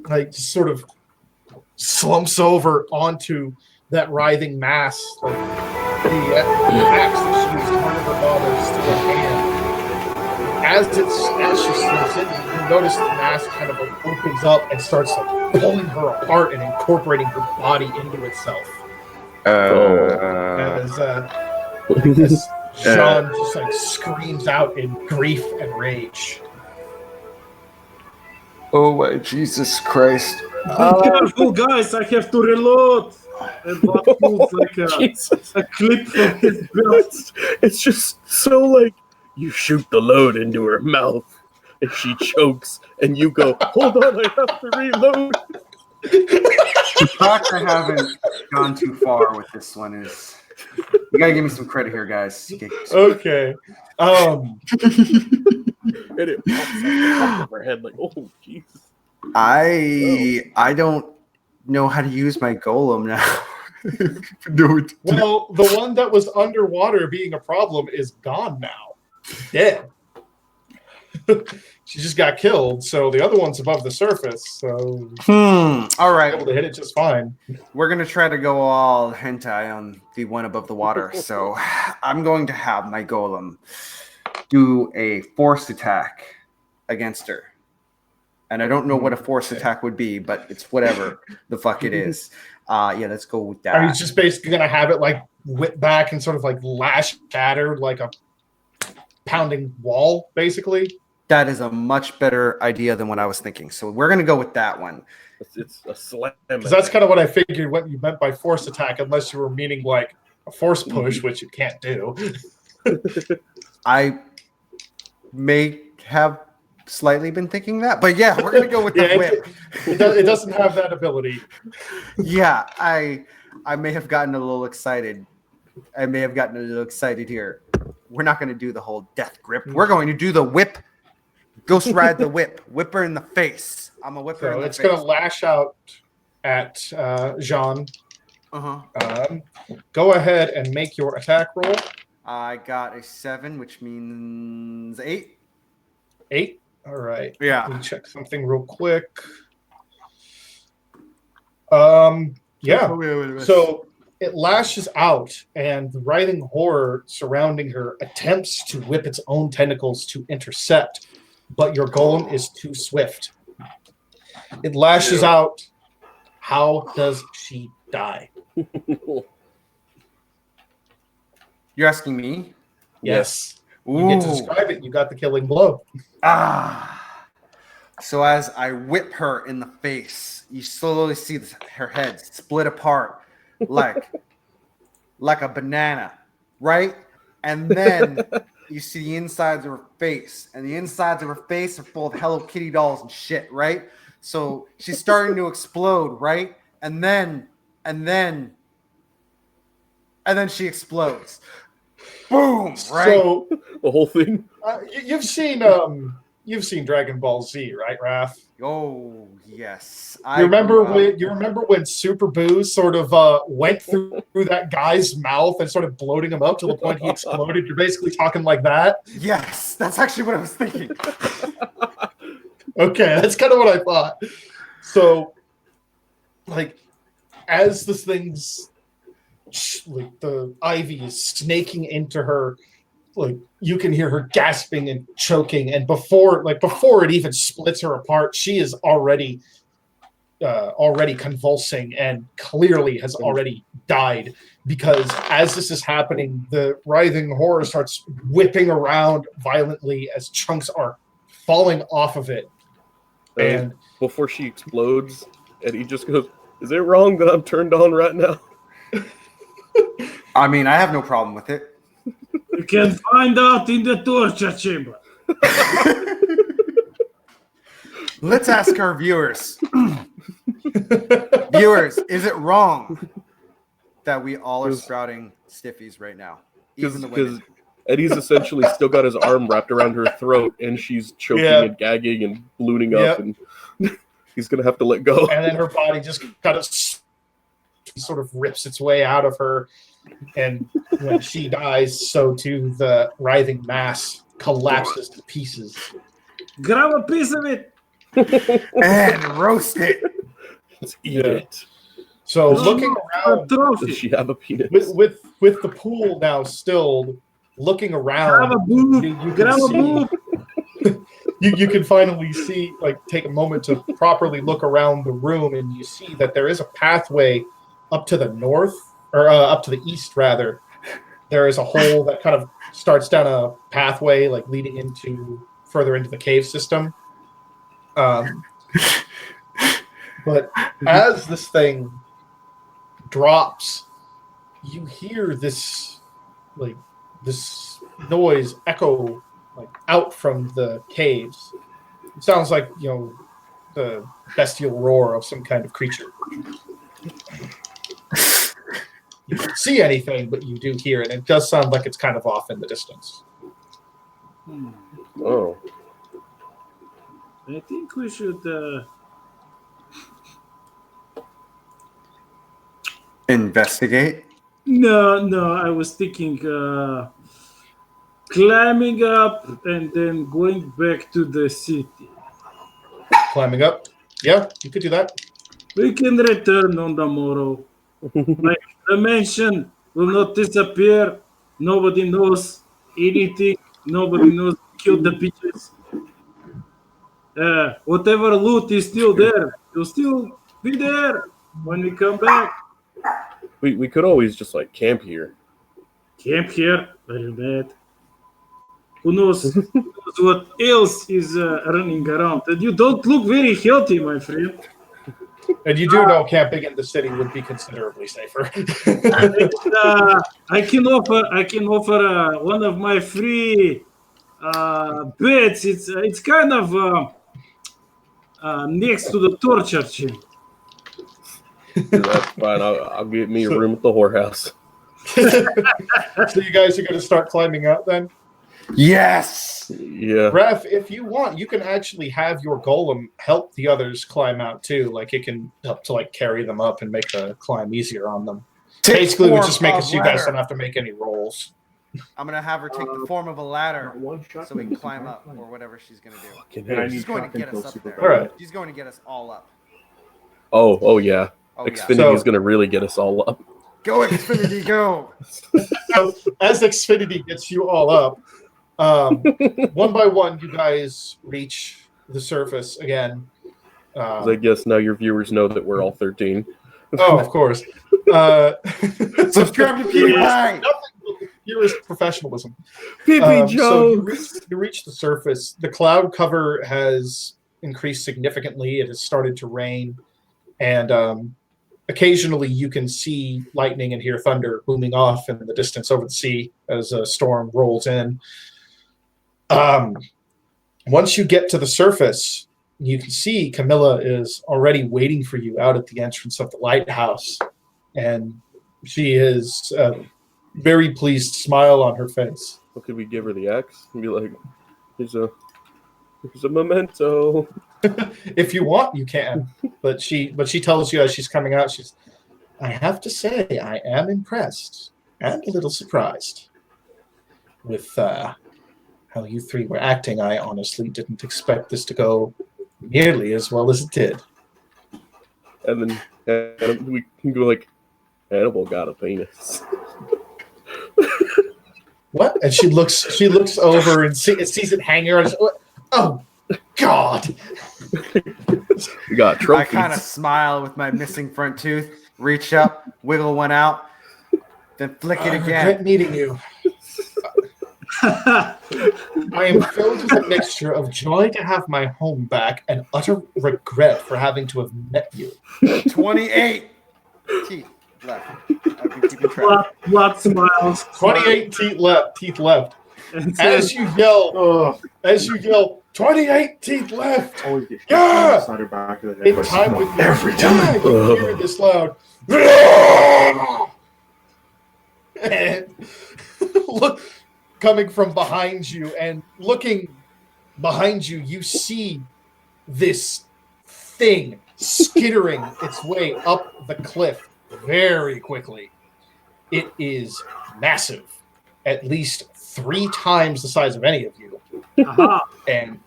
like sort of slumps over onto that writhing mass. Like the axe that she used to murder her daughter is still in hand. As she slumps in, you notice the mass kind of like opens up and starts like pulling her apart and incorporating her body into itself. As Sean just like screams out in grief and rage. Oh my Jesus Christ. Be careful, guys! I have to reload. And Bob pulls like a clip from his belt. It's just so like you shoot the load into her mouth and she chokes and you go, hold on, I have to reload. The fact I haven't gone too far with this one is. You gotta give me some credit here, guys. Okay. And it pops up her head like, oh Jesus. I don't know how to use my golem now. Dude. Well, the one that was underwater being a problem is gone now. Dead. She just got killed, so the other one's above the surface, so All right. able to hit it just fine. We're going to try to go all hentai on the one above the water. So I'm going to have my golem do a force attack against her. And I don't know what a force attack would be, but it's whatever the fuck it is. Yeah, let's go with that. Are you just basically going to have it like whip back and sort of like lash at her like a pounding wall, basically? That is a much better idea than what I was thinking. So we're going to go with that one. It's a slam. Because that's kind of what I figured what you meant by force attack, unless you were meaning like a force push, which you can't do. I may have slightly been thinking that, but yeah, we're going to go with the whip. It doesn't have that ability. Yeah, I may have gotten a little excited. Here. We're not going to do the whole death grip. We're going to do the whip. Ghost ride the whip. Whip her in the face. I'm a whipper. So it's going to lash out at Jean. Go ahead and make your attack roll. I got a 7, which means 8. 8? All right. Yeah. Let me check something real quick. Yeah. So it lashes out, and the writhing horror surrounding her attempts to whip its own tentacles to intercept, but your golem is too swift. It lashes out. How does she die? You're asking me? Yes. You get to describe it. You got the killing blow. So as I whip her in the face, you slowly see her head split apart like a banana, right? And then you see the insides of her face, and the insides of her face are full of Hello Kitty dolls and shit, right? So she's starting to explode, right? And then she explodes. Boom! Right. So the whole thing. You've seen Dragon Ball Z, right, Raph? Oh yes. You remember when Super Boo sort of went through that guy's mouth and started bloating him up to the point he exploded? You're basically talking like that. Yes, that's actually what I was thinking. Okay, that's kind of what I thought. So, like, as this thing's like the ivy is snaking into her, like you can hear her gasping and choking, and before it even splits her apart, she is already convulsing and clearly has already died, because as this is happening, the writhing horror starts whipping around violently as chunks are falling off of it. And before she explodes, Eddie just goes, "Is it wrong that I'm turned on right now?" I mean, I have no problem with it. You can find out in the torture chamber. Let's ask our viewers. Viewers, is it wrong that we all are sprouting stiffies right now? Even the women. Eddie's essentially still got his arm wrapped around her throat, and she's choking and gagging and ballooning up, and he's going to have to let go. And then her body just kind of sort of rips its way out of her, and when she dies, so too the writhing mass collapses to pieces. Grab a piece of it and roast it. Let's eat it. So looking around, does she have a penis? With the pool now stilled, looking around, grab a boob. You can finally see, like, take a moment to properly look around the room, and you see that there is a pathway up to the north, or up to the east, rather. There is a hole that kind of starts down a pathway, like leading further into the cave system. But as this thing drops, you hear this noise echo out from the caves. It sounds like, the bestial roar of some kind of creature. You don't see anything, but you do hear it. It does sound like it's kind of off in the distance. Oh. I think we should Investigate. No, I was thinking climbing up and then going back to the city. Climbing up. Yeah, you could do that. We can return on the morrow. The mansion will not disappear. Nobody knows anything. Nobody knows who killed the bitches. Whatever loot is still there, will still be there when we come back. We could always just like camp here. Camp here, very bad. Who knows what else is running around? And you don't look very healthy, my friend. And you do know camping in the city would be considerably safer. I can offer one of my free beds. It's kind of next to the torture chamber. That's fine. I'll get me a room at the whorehouse. So you guys are going to start climbing out then? Yes. Yeah. Ref, if you want, you can actually have your golem help the others climb out too. Like it can help to like carry them up and make the climb easier on them. Basically, we just make it so you guys don't have to make any rolls. I'm gonna have her take the form of a ladder so we can climb up or whatever she's gonna do. And I She's need going to shotgun get us kills up super there. fast. All right. She's going to get us all up. Oh yeah. Oh, yeah. Xfinity is So- going to really get us all up. Go Xfinity, go! So as Xfinity gets you all up, one by one, you guys reach the surface again. 'Cause I guess now your viewers know that we're all 13. Oh, of course. Subscribe to PewDiePie! Here is professionalism. Pee-pee So jokes. you reach the surface. The cloud cover has increased significantly. It has started to rain, and occasionally you can see lightning and hear thunder booming off in the distance over the sea as a storm rolls in. Once you get to the surface, you can see Camilla is already waiting for you out at the entrance of the lighthouse, and she is a very pleased smile on her face. What could we give her the axe and be like, here's a memento. If you want, you can. But she tells you as she's coming out, I have to say, I am impressed and a little surprised with how you three were acting. I honestly didn't expect this to go nearly as well as it did. And then we can go like, Hannibal got a penis. What? And she looks over and sees it hanging around. Oh, God. We got I trophies. kind of smile with my missing front tooth, reach up, wiggle one out, then flick it I again. regret meeting you. I am filled with a mixture of joy to have my home back and utter regret for having to have met you. 28 teeth left. I've been keeping track. Blood smiles. 28 teeth left. And As you yell, 28 teeth left. Always get Yeah! Snyder back to the In neck. time with me. Every time you hear it this loud. And look, coming from behind you and looking behind you, you see this thing skittering its way up the cliff very quickly. It is massive, at least 3 times the size of any of you. Aha. And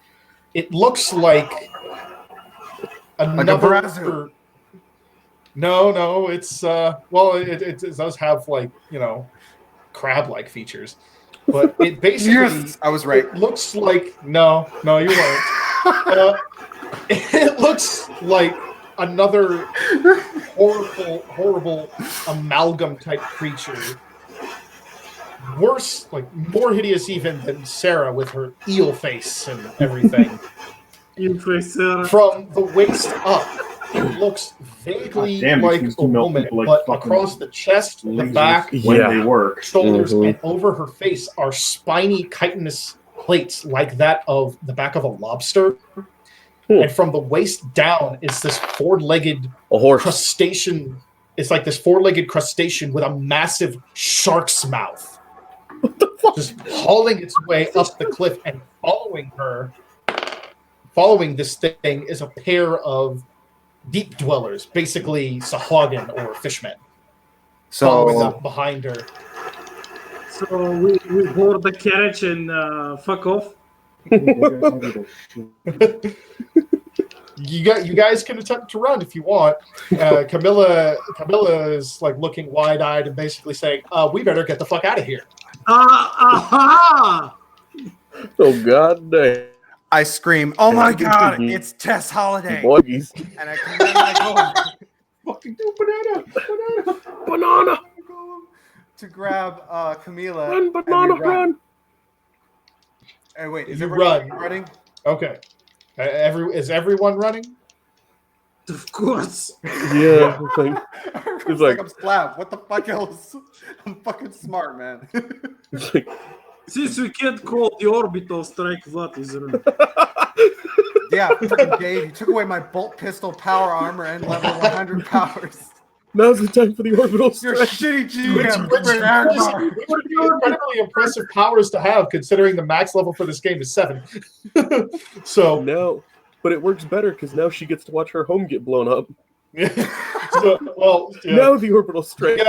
it looks like another. Brazu. No, it's well, it does have like crab-like features, but it basically Yes, I was right. it looks like no, you weren't. It looks like another horrible amalgam type creature. Worse, like more hideous even than Sarah with her eel face and everything. You face Sarah. From the waist up, it looks vaguely God damn, these like things a do melt woman, people like but fucking across the chest, the Losers back, when Yeah. they work. shoulders, Mhm. and over her face are spiny chitinous plates like that of the back of a lobster. And from the waist down is this four-legged A horse. crustacean. It's like this four-legged crustacean with a massive shark's mouth. Just hauling its way up the cliff, and following this thing is a pair of deep dwellers, basically Sahagin or fishmen. following So up behind her. So we board the carriage and fuck off. You guys can attempt to run if you want. Camilla is like looking wide-eyed and basically saying, "We better get the fuck out of here." Aha! Oh god damn. I scream, "Oh my god, it's Tess Holiday!" Boys. And I come in and I go, Fucking do banana. Banana. to grab Camila. Run, and we banana, run. Hey, wait, is You everyone run. running? Okay. Is everyone running? Of course. Yeah. It's like, It's like I'm Slab. What the fuck else? I'm fucking smart, man. it's like Since we can't call the orbital strike, what is wrong? Yeah, freaking Dave, you took away my bolt pistol power armor and level 100 powers. now's the time for the orbital You're a strike. shitty Which GM. would be incredibly impressive powers to have, considering the max level for this game is 7. So, Now, but it works better because now she gets to watch her home get blown up. Now the orbital strike.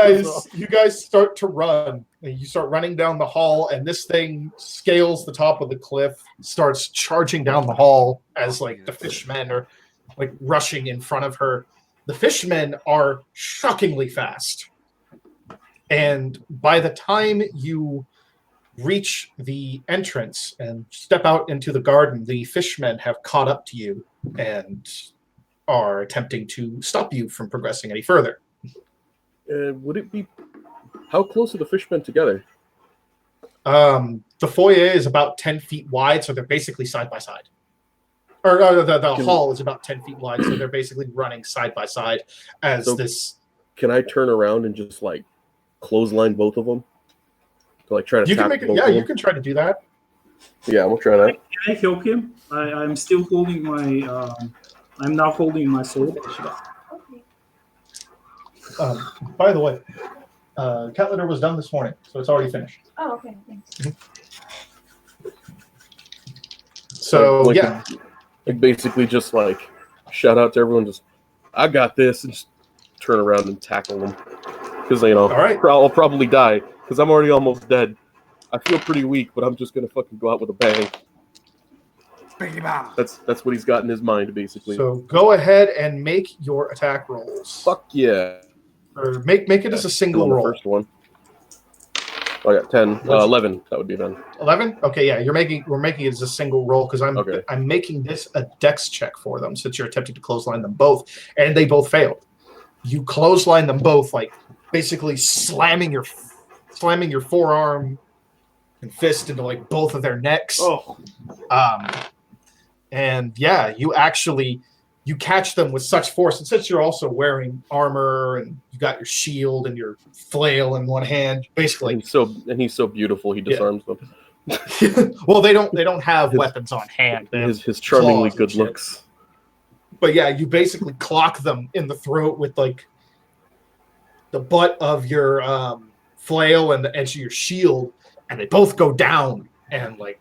you guys start to run. And you start running down the hall, and this thing scales the top of the cliff, starts charging down the hall as like the fishmen are like rushing in front of her. The fishmen are shockingly fast. And by the time you reach the entrance and step out into the garden, the fishmen have caught up to you and are attempting to stop you from progressing any further. Would it be? How close are the fishmen together? The foyer is about 10 feet wide, so they're basically side by side. Or the hall is about 10 feet wide, so they're basically running side by side as this. Can I turn around and just like clothesline both of them? To like try to You can tap make it. both Yeah, of you them? can try to do that. Yeah, we'll try that. Can I help him? I'm still holding my. I'm now holding my sword. By the way, cat litter was done this morning, so it's already finished. Oh, okay, thanks. So like, yeah, like basically just like shout out to everyone. Just I got this, and just turn around and tackle them because All right. I'll probably die because I'm already almost dead. I feel pretty weak, but I'm just gonna fucking go out with a bang. Biggie bomb. That's what he's got in his mind, basically. so go ahead and make your attack rolls. Fuck yeah. Or make it as a single On the roll. first one. Oh, I got 10. 11. That would be then. 11. Okay, yeah, we're making it as a single roll because Okay. I'm making this a dex check for them since you're attempting to clothesline them both, and they both failed. You clothesline them both, like basically slamming your forearm and fist into like both of their necks. Oh. And yeah, you catch them with such force, and since you're also wearing armor and you got your shield and your flail in one hand, basically. He's so beautiful. He disarms them. Well, they don't have weapons on hand. They have His charmingly claws and good shit. looks. But yeah, you basically clock them in the throat with like the butt of your flail and the edge of your shield, and they both go down and like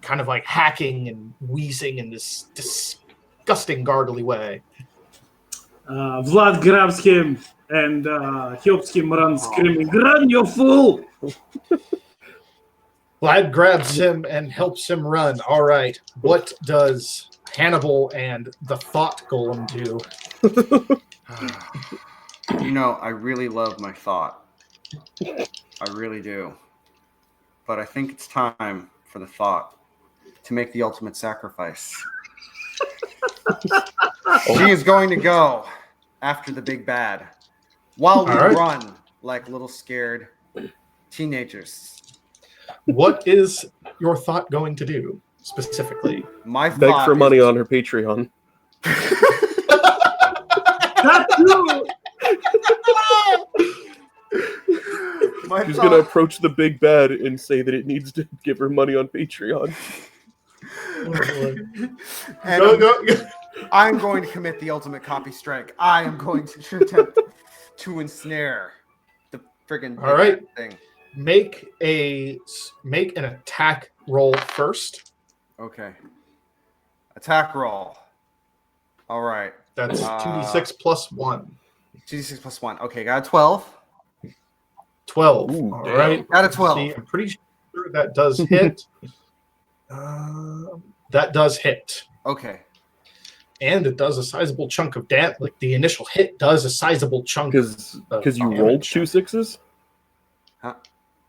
kind of like hacking and wheezing in this disgusting gargly way. Vlad grabs him and helps him run, screaming, "Run, you fool!" Vlad grabs him and helps him run. All right, what does Hannibal and the Thought Golem do? You know, I really love my thought. I really do. But I think it's time for the thought to make the ultimate sacrifice. She is going to go after the big bad while we run like little scared teenagers. What is your thought going to do specifically? My Beg thought for is- money on her Patreon. That's you! My She's thought- gonna approach the big bad and say that it needs to give her money on Patreon. And Go. I'm going to commit the ultimate copy strike. I am going to attempt to ensnare the friggin' All right. thing. Make an attack roll first. Okay. Attack roll. All right. That's 2d6 plus 1. 2d6 plus 1. Okay, got a 12. 12. Ooh, All damn. right. Got a 12. See, I'm pretty sure that does hit. That does hit. Okay. And it does a sizable chunk of damage. Like the initial hit does a sizable chunk. Because you of rolled damage. 2 6s? Huh?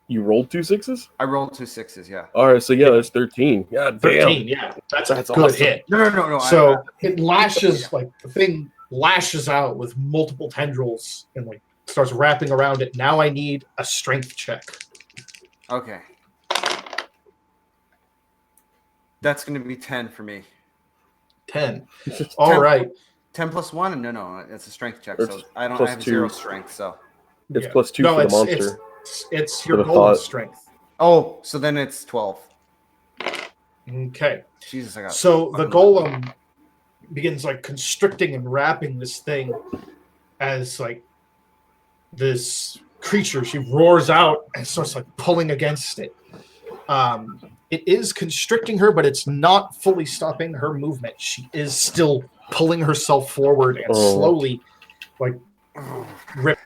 You rolled 2 6s? I rolled 2 6s, yeah. All right, so yeah, that's 13. Yeah, 13, damn. yeah. That's That's a good awesome. hit. No. So it lashes, like the thing lashes out with multiple tendrils and like starts wrapping around it. Now I need a strength check. Okay. That's going to be 10 for me. 10. All right. 10 plus 1? No. It's a strength check. Or So it's I plus have 2. 0 strength, so. It's Yeah. plus 2 No, for the it's- monster. It's your For the goal of thought. strength. Oh, so then it's 12. Okay. Jesus, I got. So the fucking golem begins like constricting and wrapping this thing as like this creature. She roars out and starts like pulling against it. It is constricting her, but it's not fully stopping her movement. She is still pulling herself forward and slowly like rip.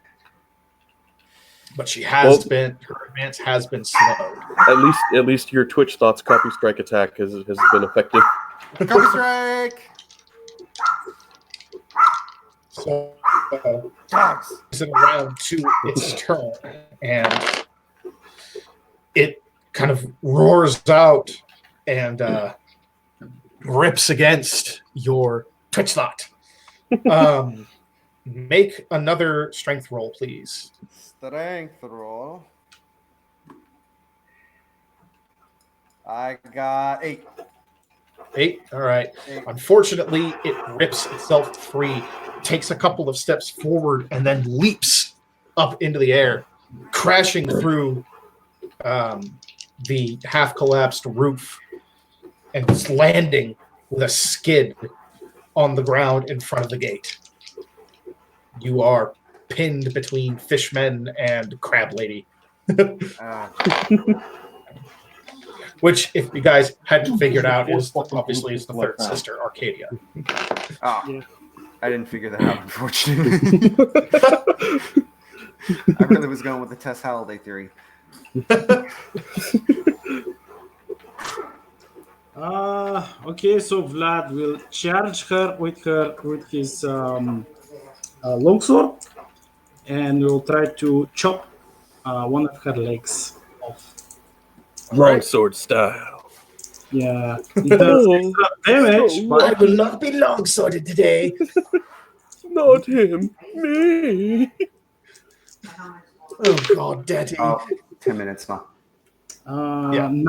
But she has been, her advance has been slowed. At least your Twitch thoughts copy strike attack has been effective. Copy strike! So Dogs! it's in round 2 its turn, and it kind of roars out and rips against your Twitch thought. Make another strength roll, please. Strength roll. I got 8. 8. All right. 8. Unfortunately, it rips itself free, takes a couple of steps forward, and then leaps up into the air, crashing through the half-collapsed roof and just landing with a skid on the ground in front of the gate. You are pinned between Fishmen and Crab Lady. Which, if you guys hadn't figured out, is obviously is the third sister, Arcadia. Oh, I didn't figure that out, unfortunately. I really was going with the Tess Halliday theory. Okay, so Vlad will charge her with his longsword, and will try to chop one of her legs off. Longsword style. Yeah, it does extra damage, but I will not be longsworded today. Not him. Me. Oh God, Daddy. 10 minutes now. 9.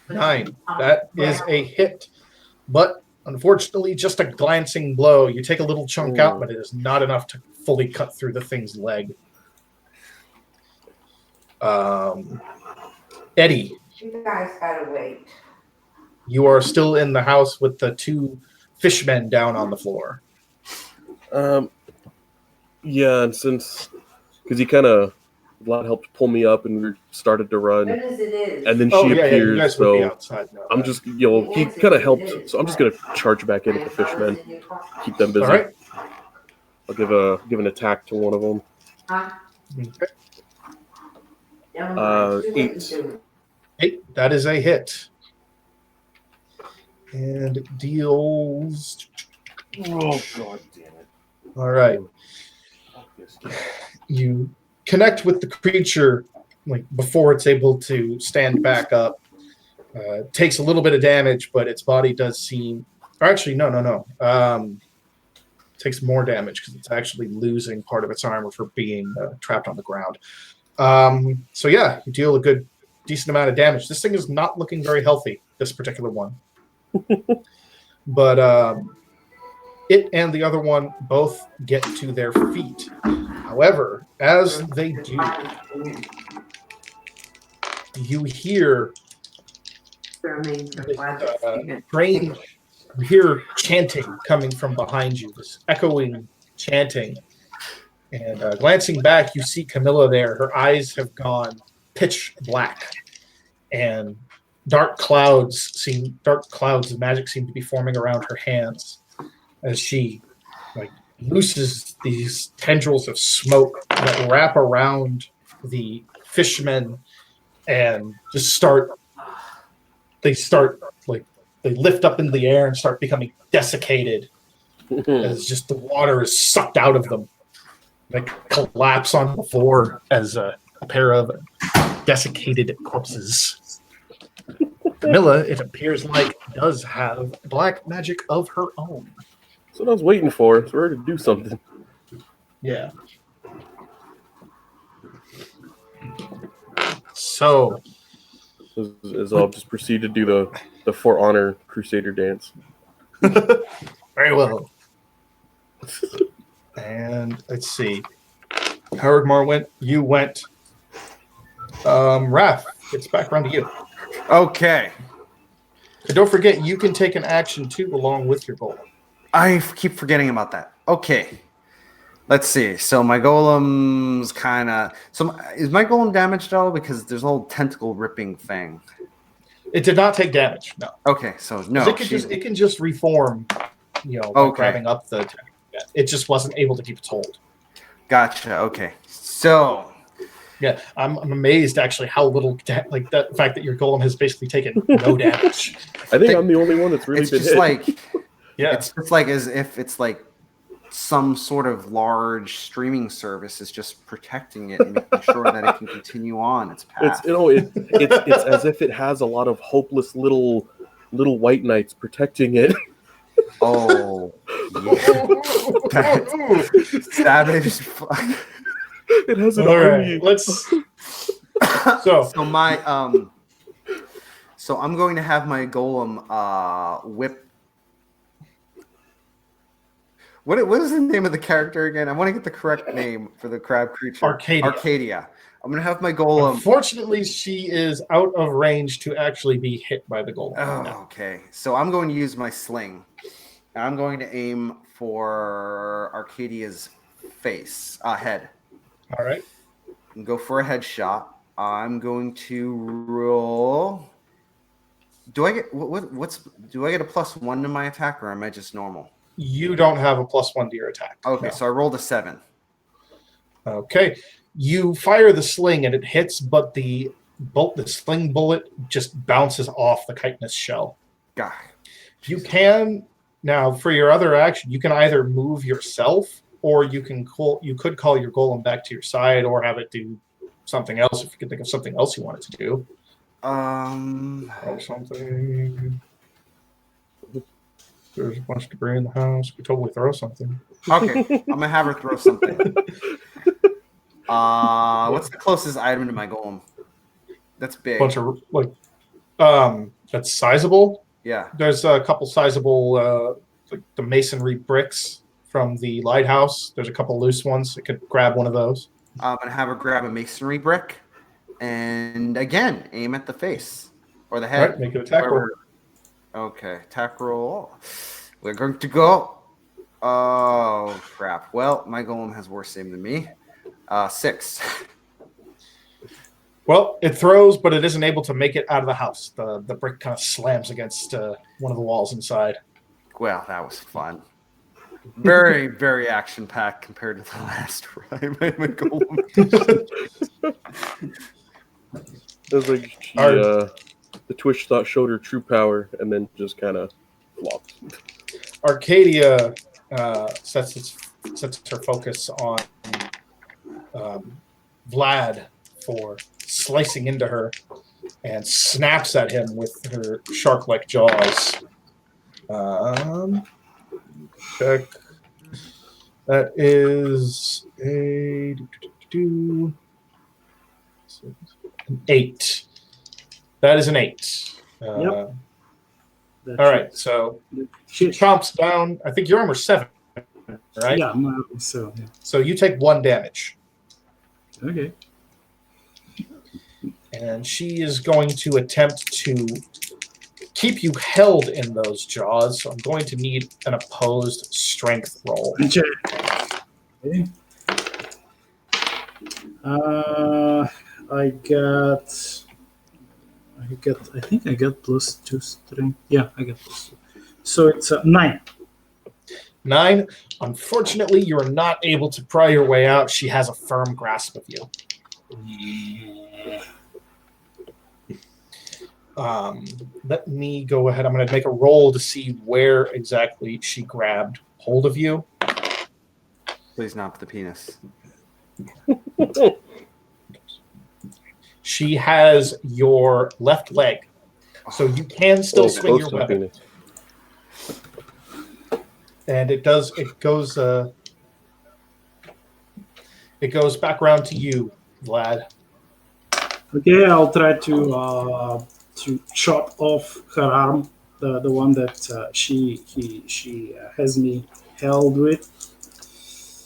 9. That is a hit, but unfortunately, just a glancing blow. You take a little chunk out, but it is not enough to fully cut through the thing's leg. Eddie, You guys gotta wait. you are still in the house with the 2 fishmen down on the floor. Yeah, and because he kind of Vlad helped pull me up and we started to run, When is it? and then Oh, she yeah, you appears. guys would be So outside now. I'm just, he kind of helped. So I'm just gonna charge back in at the fishmen, keep them busy. All right. I'll give an attack to one of them. Huh? Okay. 8. 8. That is a hit. And it deals. Oh, God damn it. All right. Fuck this game. You connect with the creature like before it's able to stand back up. Takes a little bit of damage, but its body does seem. Or actually, no. Takes more damage because it's actually losing part of its armor for being trapped on the ground. So yeah, you deal a decent amount of damage. This thing is not looking very healthy. This particular one, but it and the other one both get to their feet. However, as they do, you hear strange. You hear chanting coming from behind you. This echoing chanting. And glancing back, you see Camilla there. Her eyes have gone pitch black, and dark clouds of magic seem to be forming around her hands as she looses these tendrils of smoke that wrap around the fishmen and just start like they lift up in the air and start becoming desiccated as just the water is sucked out of them. They collapse on the floor as a pair of desiccated corpses. Camilla, it appears like, does have black magic of her own. That's what I was waiting for. It's her to do something. Yeah. So, As I'll just proceed to do the For Honor Crusader dance. very well. And let's see. Howard Moore went. You went. Raph, it's back around to you. Okay. And don't forget, you can take an action too along with your golem. I keep forgetting about that. Okay. Let's see. So my golem's kind of... So is my golem damaged at all? Because there's a little tentacle ripping thing. It did not take damage, no. Okay, so no. It can just reform, by grabbing up the... It just wasn't able to keep its hold. Gotcha. Okay. So... Yeah, I'm amazed actually how little, like the fact that your golem has basically taken no damage. I think I'm the only one that's really it's been just hit. like... Yeah. It's like as if it's like some sort of large streaming service is just protecting it and making sure that it can continue on its path. It's as if it has a lot of hopeless little white knights protecting it. Oh, yeah. Savage. It has an All army. right, let's. So my so I'm going to have my golem whip. What is the name of the character again? I want to get the correct name for the crab creature. Arcadia. I'm going to have my golem. Unfortunately, she is out of range to actually be hit by the golem. Oh, okay. So I'm going to use my sling. I'm going to aim for Arcadia's head. All right. And go for a headshot. I'm going to roll. Do I get do I get a +1 to my attack, or am I just normal? You don't have a +1 to your attack. Okay, no. So I rolled a 7. Okay. You fire the sling and it hits, but the sling bullet just bounces off the chitinous shell. God. You can now for your other action, you can either move yourself, or you could call your golem back to your side, or have it do something else if you could think of something else you wanted to do. Or something. There's a bunch of debris in the house. We totally throw something. Okay, I'm gonna have her throw something. What's the closest item to my golem? That's big. Bunch of that's sizable. Yeah. There's a couple sizable, like the masonry bricks from the lighthouse. There's a couple loose ones. I could grab one of those. I'm gonna have her grab a masonry brick, and again aim at the face or the head. All right, make an attack roll. Okay, attack roll. We're going to go. Oh crap! Well, my golem has worse aim than me. 6. Well, it throws, but it isn't able to make it out of the house. The brick kind of slams against one of the walls inside. Well, that was fun. Very, very action-packed compared to the last time. My golem. It was like the Twitch thought showed her true power, and then just kind of flopped. Arcadia sets her focus on Vlad for slicing into her and snaps at him with her shark-like jaws. Check. That is an 8. That is an 8. Yep. All right, so she chomps down. I think your armor's 7, right? Yeah, so. Yeah. So you take 1 damage. Okay. And she is going to attempt to keep you held in those jaws. So I'm going to need an opposed strength roll. Okay. I think I got +2 strength. Yeah, I got +2. So it's 9. 9. Unfortunately, you are not able to pry your way out. She has a firm grasp of you. Let me go ahead. I'm going to make a roll to see where exactly she grabbed hold of you. Please not the penis. She has your left leg, so you can still swing close your to the weapon. penis. And it goes back around to you, Vlad. Okay, I'll try to chop off her arm, the one that she has me held with.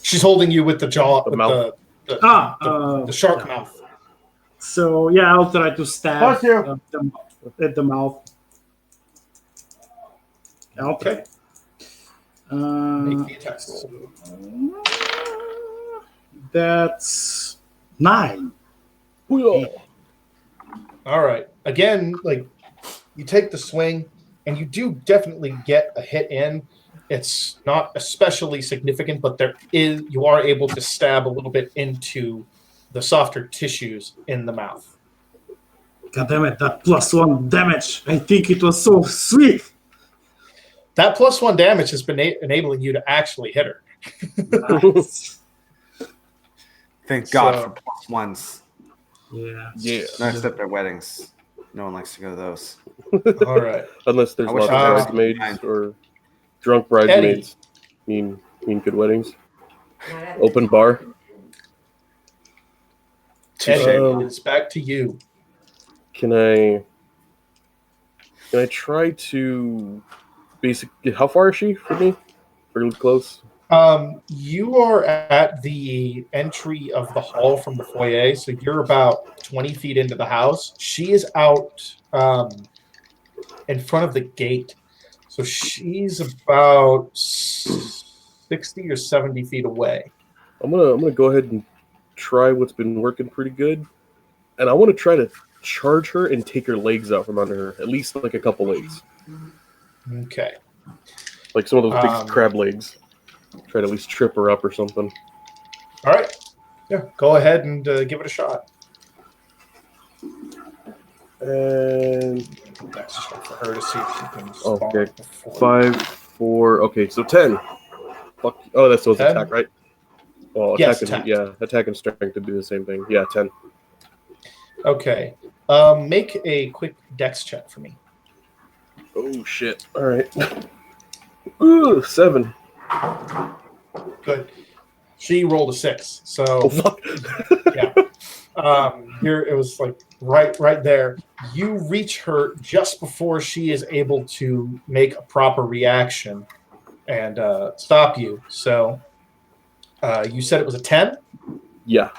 She's holding you with the jaw, The with mouth. the shark yeah. mouth. So yeah, I'll try to stab Bless you. at the mouth. Okay. Make the attack roll. That's 9. All right. Again, like you take the swing, and you do definitely get a hit in. It's not especially significant, but you are able to stab a little bit into the softer tissues in the mouth. God damn it! That +1 damage. I think it was so sweet. That +1 damage has been enabling you to actually hit her. Nice. Thank God So- for +1s. Yeah. Yeah. No, except their weddings. No one likes to go to those. All right. Unless there's I wish lots of I was bridesmaids or drunk bridesmaids. Mean good weddings. Open bar. Eddie, it's back to you. Can I try to basically? How far is she from me? Fairly close. You are at the entry of the hall from the foyer, so you're about 20 feet into the house. She is out in front of the gate, so she's about 60 or 70 feet away. I'm gonna go ahead and try what's been working pretty good, and I want to try to charge her and take her legs out from under her, at least like a couple legs, Okay. like some of those big crab legs. Try to at least trip her up or something. All right. Yeah, go ahead and give it a shot. And That's just for her to see if she can okay, spawn before. 5, 4. Okay, so 10. Fuck. Oh, that's supposed to 10? attack, right? Well, Yes, attack and attack. attack and strength would be the same thing. Yeah, 10. Okay. Make a quick dex check for me. Oh shit! All right. Ooh, 7. Good. She rolled a 6, so Oh fuck! yeah. It was like right there. You reach her just before she is able to make a proper reaction and stop you. So you said it was a 10? Yeah.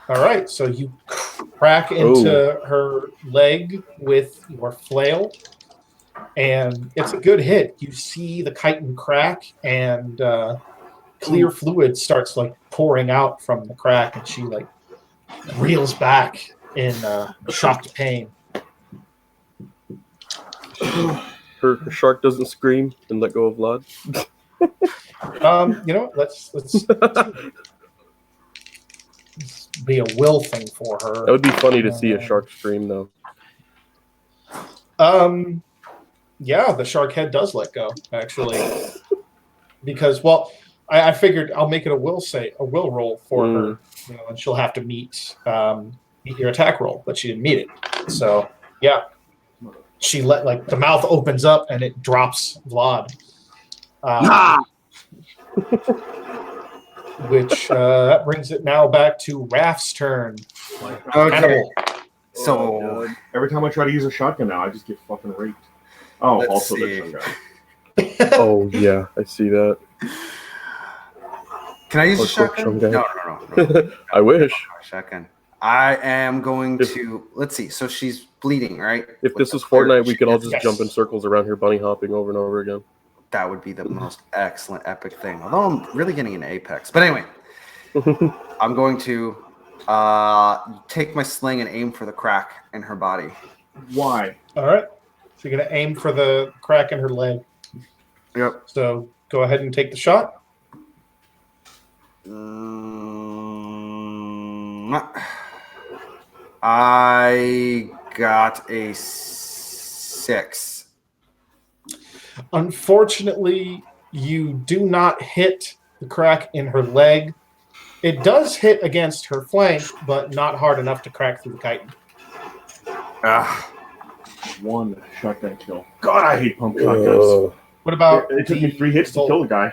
All right. So you crack into her leg with your flail, and it's a good hit. You see the chitin crack, and clear fluid starts like pouring out from the crack, and she like reels back in shocked pain. Her shark doesn't scream and let go of Vlad. You know what? Let's be a will thing for her. That would be funny to see a shark scream, though. Yeah, the shark head does let go, actually. Because, well, I figured I'll make it a will roll for her, you know, and she'll have to meet your attack roll, but she didn't meet it. So, yeah. She the mouth opens up and it drops Vlad. Which that brings it now back to Raph's turn. Okay. Hannibal. So Every time I try to use a shotgun now, I just get fucking raped. Oh, Let's also see. the shotgun. Oh yeah, I see that. can I use Oh, a shotgun? shotgun. No. I wish. Shotgun. I am going to. Let's see. So she's bleeding, right? If With this the was Fortnite, we clear- could all just Yes. jump in circles around here, bunny hopping over and over again. That would be the most excellent, epic thing. Although I'm really getting into Apex. But anyway, I'm going to take my sling and aim for the crack in her body. Why? All right. So you're going to aim for the crack in her leg. Yep. So go ahead and take the shot. I got a 6. Unfortunately, you do not hit the crack in her leg. It does hit against her flank, but not hard enough to crack through the chitin. One shotgun kill. God, I hate pump shotguns. What about It took me 3 hits to kill the guy.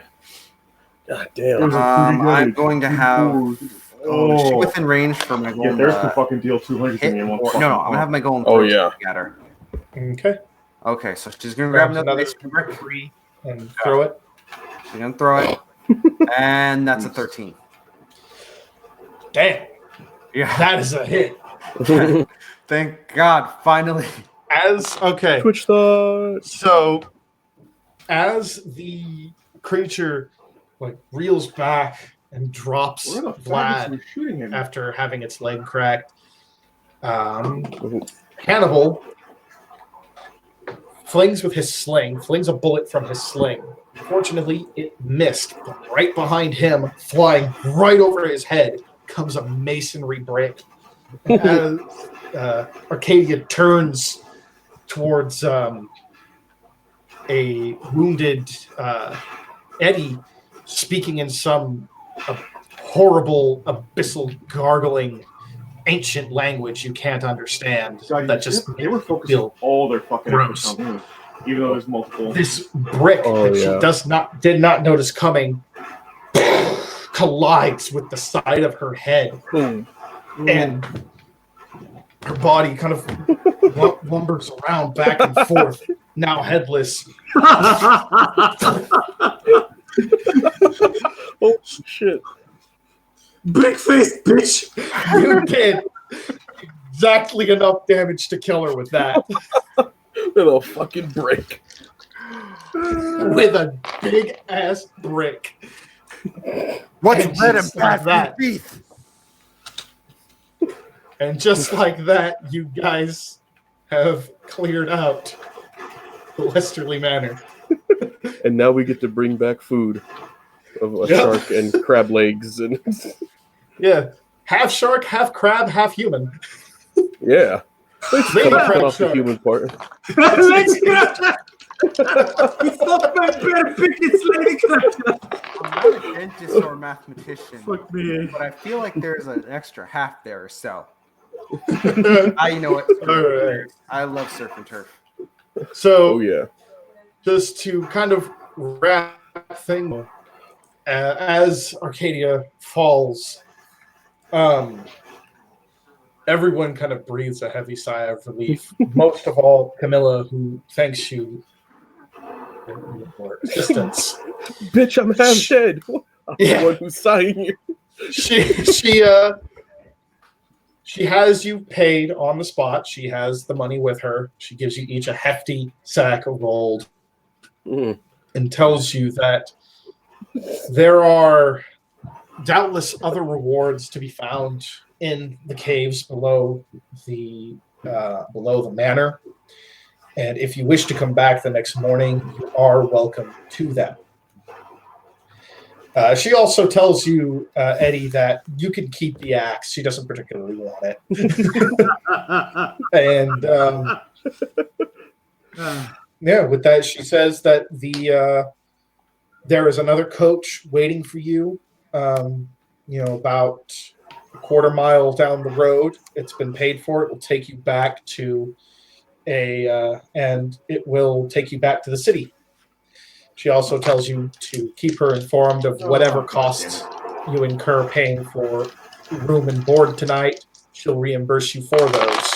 God damn. I'm going to have. Is she within range for my golden? Yeah, there's the fucking deal. 200 hit, to me. no, I'm gonna have my golden. Oh, yeah. At her. Okay. Okay, so she's gonna grab another brick and throw it. She's gonna throw it, and that's a 13. Damn. Yeah, that is a hit. Thank God, finally. Okay. Twitch thought. So, as the creature reels back and drops Vlad after having its leg cracked, Hannibal flings a bullet from his sling. Fortunately, it missed. But right behind him, flying right over his head, comes a masonry brick. As Arcadia turns towards a wounded Eddie, speaking in some horrible, abyssal, gargling, ancient language you can't understand. They were focusing all their fucking efforts on me, even though there's multiple. This brick that she did not notice coming collides with the side of her head, and her body kind of lumbers around back and forth, now headless. Oh shit! Big face, bitch! You did exactly enough damage to kill her with that. With a fucking brick. With a big ass brick. What's And red and just bad like for teeth? And just like that, you guys have cleared out the Westerly Manor. And now we get to bring back food of a shark and crab legs and yeah, half shark, half crab, half human. yeah. Let's Maybe cut crab off the shark. human part. It's not my better pick, it's Lady I'm not a dentist or a mathematician, Fuck me. but I feel like there's an extra half there or so. You know what? All right. I love surf and turf. So, Oh yeah. just to kind of wrap thing, as Arcadia falls, everyone kind of breathes a heavy sigh of relief. Most of all, Camilla, who thanks you for assistance. Bitch, I'm half dead. I'm Yeah. the one who's sighing you. She has you paid on the spot. She has the money with her. She gives you each a hefty sack of gold and tells you that there are doubtless other rewards to be found in the caves below the manor. And if you wish to come back the next morning, you are welcome to them. She also tells you, Eddie, that you can keep the axe. She doesn't particularly want it. And with that, she says that there is another coach waiting for you. About a quarter mile down the road. It's been paid for. It will take you back to and it will take you back to the city. She also tells you to keep her informed of whatever costs you incur paying for room and board tonight. She'll reimburse you for those.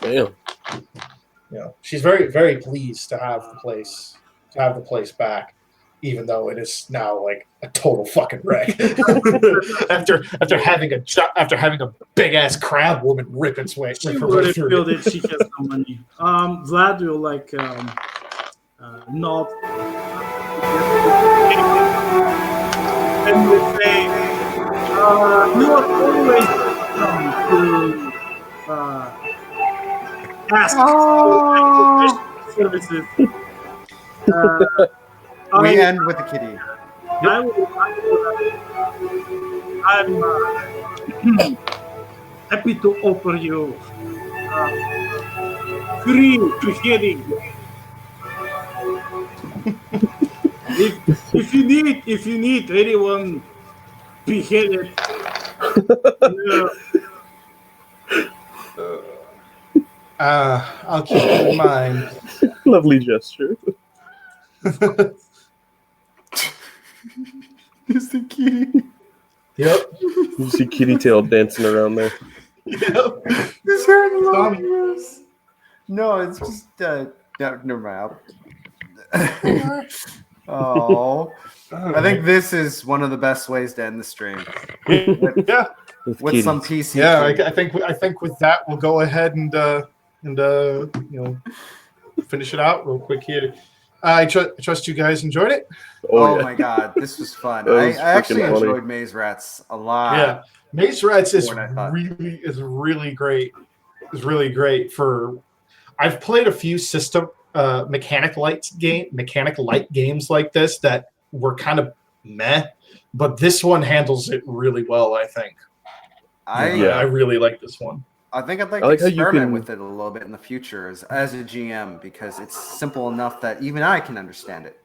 Damn. She's very, very pleased to have the place back, even though it is now like a total fucking wreck. after having a big ass crab woman rip its way She her would way have through filled it. it. She has no money. Vlad will nod and will say, "You are always welcome to ask for services." We end with the kitty. I'm happy to offer you free beheading. if you need anyone beheaded, I'll keep it in mind. Lovely gesture. It's the kitty. Yep. You see Kitty Tail dancing around there. Yep. This hurt hilarious. No, it's just never mind. Oh, I think this is one of the best ways to end the stream. Yeah. With some PC. Yeah, I think with that we'll go ahead and finish it out real quick here. I trust you guys enjoyed it. Oh yeah. my god, this was fun. That I was actually freaking funny. enjoyed Maze Rats a lot. Yeah, Maze Rats is More than I thought. really great. It's really great for. I've played a few system mechanic light games like this that were kind of meh, but this one handles it really well. I think. I really like this one. I think I'd like I like to how you experiment can- with it a little bit in the future as a GM because it's simple enough that even I can understand it.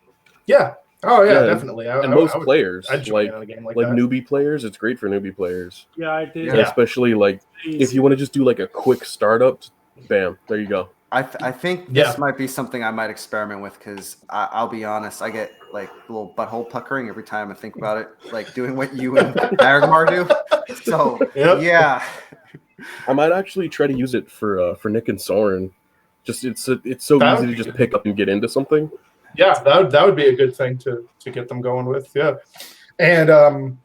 Yeah. Oh yeah, Yeah, definitely. And most players, I'd join on a game like like that. newbie players, it's great for newbie players. yeah, I did. Yeah. And especially like if you want to just do like a quick startup, bam, there you go. I think this might be something I might experiment with because I'll be honest, I get like a little butthole puckering every time I think about it, like doing what you and Aragmar do. So yeah, I might actually try to use it for Nick and Soren. Just it's so That easy would to be just pick up and get into something. Yeah, that would be a good thing to get them going with. Yeah, and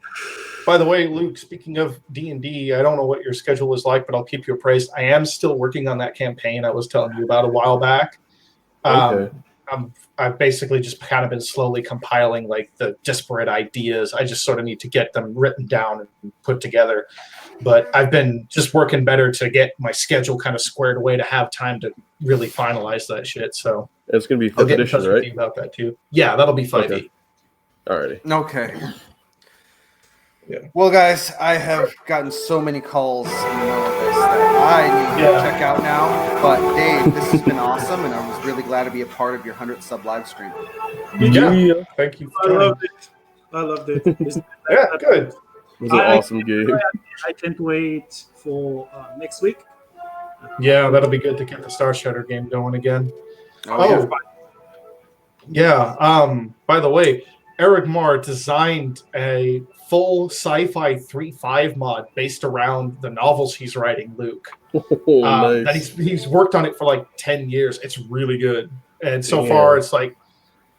by the way, Luke, speaking of D&D, I don't know what your schedule is like, but I'll keep you appraised. I am still working on that campaign I was telling you about a while back. Okay. I've basically just kind of been slowly compiling like the disparate ideas. I just sort of need to get them written down and put together. But I've been just working better to get my schedule kind of squared away to have time to really finalize that shit. So It's gonna be I'll 5th get in edition, touch with right? you about that too. Yeah, that'll be 5e. Okay. Alrighty. okay. Yeah. Well, guys, I have gotten so many calls in the middle of this that I need to check out now. But Dave, this has been awesome, and I was really glad to be a part of your 100th sub live stream. Yeah. Thank you I for joining. loved it. Yeah, good. It was an awesome game. I can't wait for next week. Yeah, that'll be good to get the Star Shredder game going again. Oh, Yeah. By the way, Eric Marr designed a full sci-fi 3.5 mod based around the novels he's writing, Luke. Nice. That he's worked on it for like 10 years. It's really good. And so far, it's like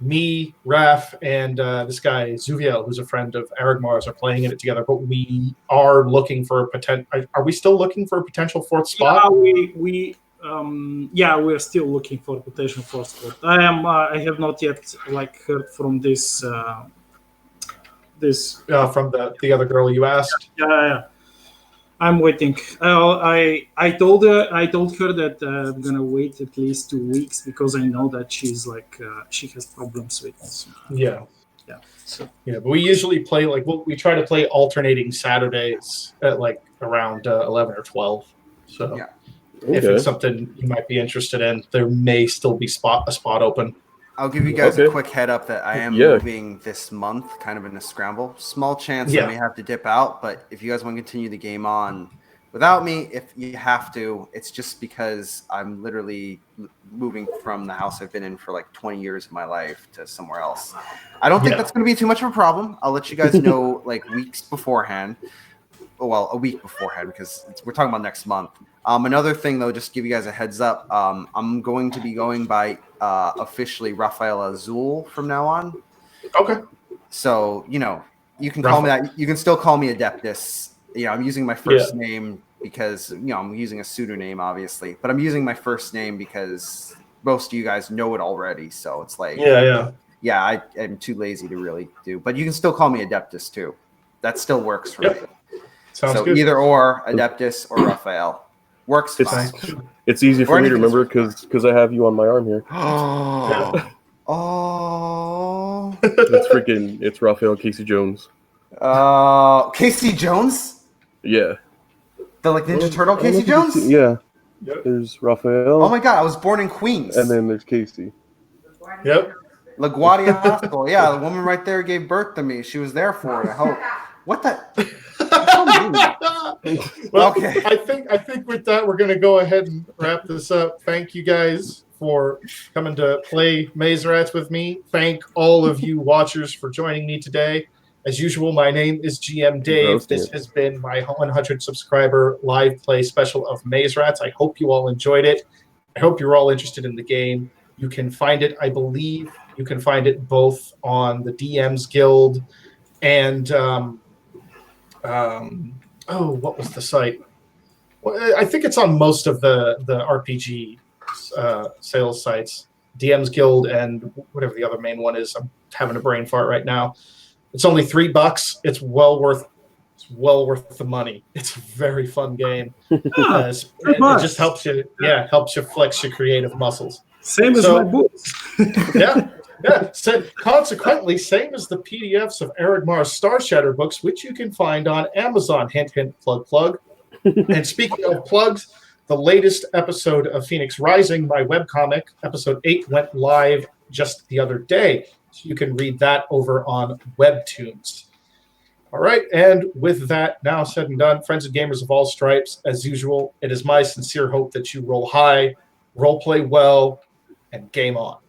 me, Raf, and this guy, Zuviel, who's a friend of Eric Marr's, are playing in it together. But we are looking for a potential. Are we still looking for a potential fourth spot? Yeah, we're still looking for potential fourth spot. I have not yet heard from this From the other girl you asked. Yeah. I'm waiting. I told her that I'm gonna wait at least 2 weeks because I know that she's she has problems with. Yeah. So but we usually play we try to play alternating Saturdays at around 11 or 12. So if it's something you might be interested in, there may still be a spot open. I'll give you guys a quick head up that I am moving this month, kind of in a scramble. Small chance I may have to dip out, but if you guys want to continue the game on without me, if you have to, it's just because I'm literally moving from the house I've been in for 20 years of my life to somewhere else. I don't think that's going to be too much of a problem. I'll let you guys know weeks beforehand. Well, a week beforehand because we're talking about next month. Another thing, though, just to give you guys a heads up, I'm going to be going by officially Rafael Azul from now on. Okay. So, you can call me that. You can still call me Adeptus. I'm using my first name because, I'm using a pseudonym, obviously. But I'm using my first name because most of you guys know it already. So it's I am too lazy to really do. But you can still call me Adeptus, too. That still works for me. Sounds so good. Either or, Adeptus or Raphael. Works fine. It's easy for me to remember because I have you on my arm here. Oh. It's Raphael Casey Jones. Casey Jones? Yeah. The Ninja Turtle Casey Jones? Yeah. Yep. There's Raphael. Oh my god, I was born in Queens. And then there's Casey. Yep. LaGuardia Hospital. Yeah, the woman right there gave birth to me. She was there for it. I hope. What the? Well, Okay. I think with that we're going to go ahead and wrap this up. Thank you guys for coming to play Maze Rats with me. Thank all of you watchers for joining me today. As usual, my name is GM Dave. This has been my 100 subscriber live play special of Maze Rats. I hope you all enjoyed it. I hope you're all interested in the game. You can find it, I believe, you can find it both on the DM's Guild and what was the site? Well, I think it's on most of the RPG sales sites, DM's Guild and whatever the other main one is. I'm having a brain fart right now. It's only $3. It's well worth the money. It's a very fun game. It just helps you flex your creative muscles. Same as my books. Yeah. So consequently, same as the PDFs of Eric Marr's Star Shatter books, which you can find on Amazon. Hint, hint, plug, plug. And speaking of plugs, the latest episode of Phoenix Rising, my webcomic, episode 8, went live just the other day. So you can read that over on Webtoons. All right, and with that now said and done, friends and gamers of all stripes, as usual, it is my sincere hope that you roll high, role play well, and game on.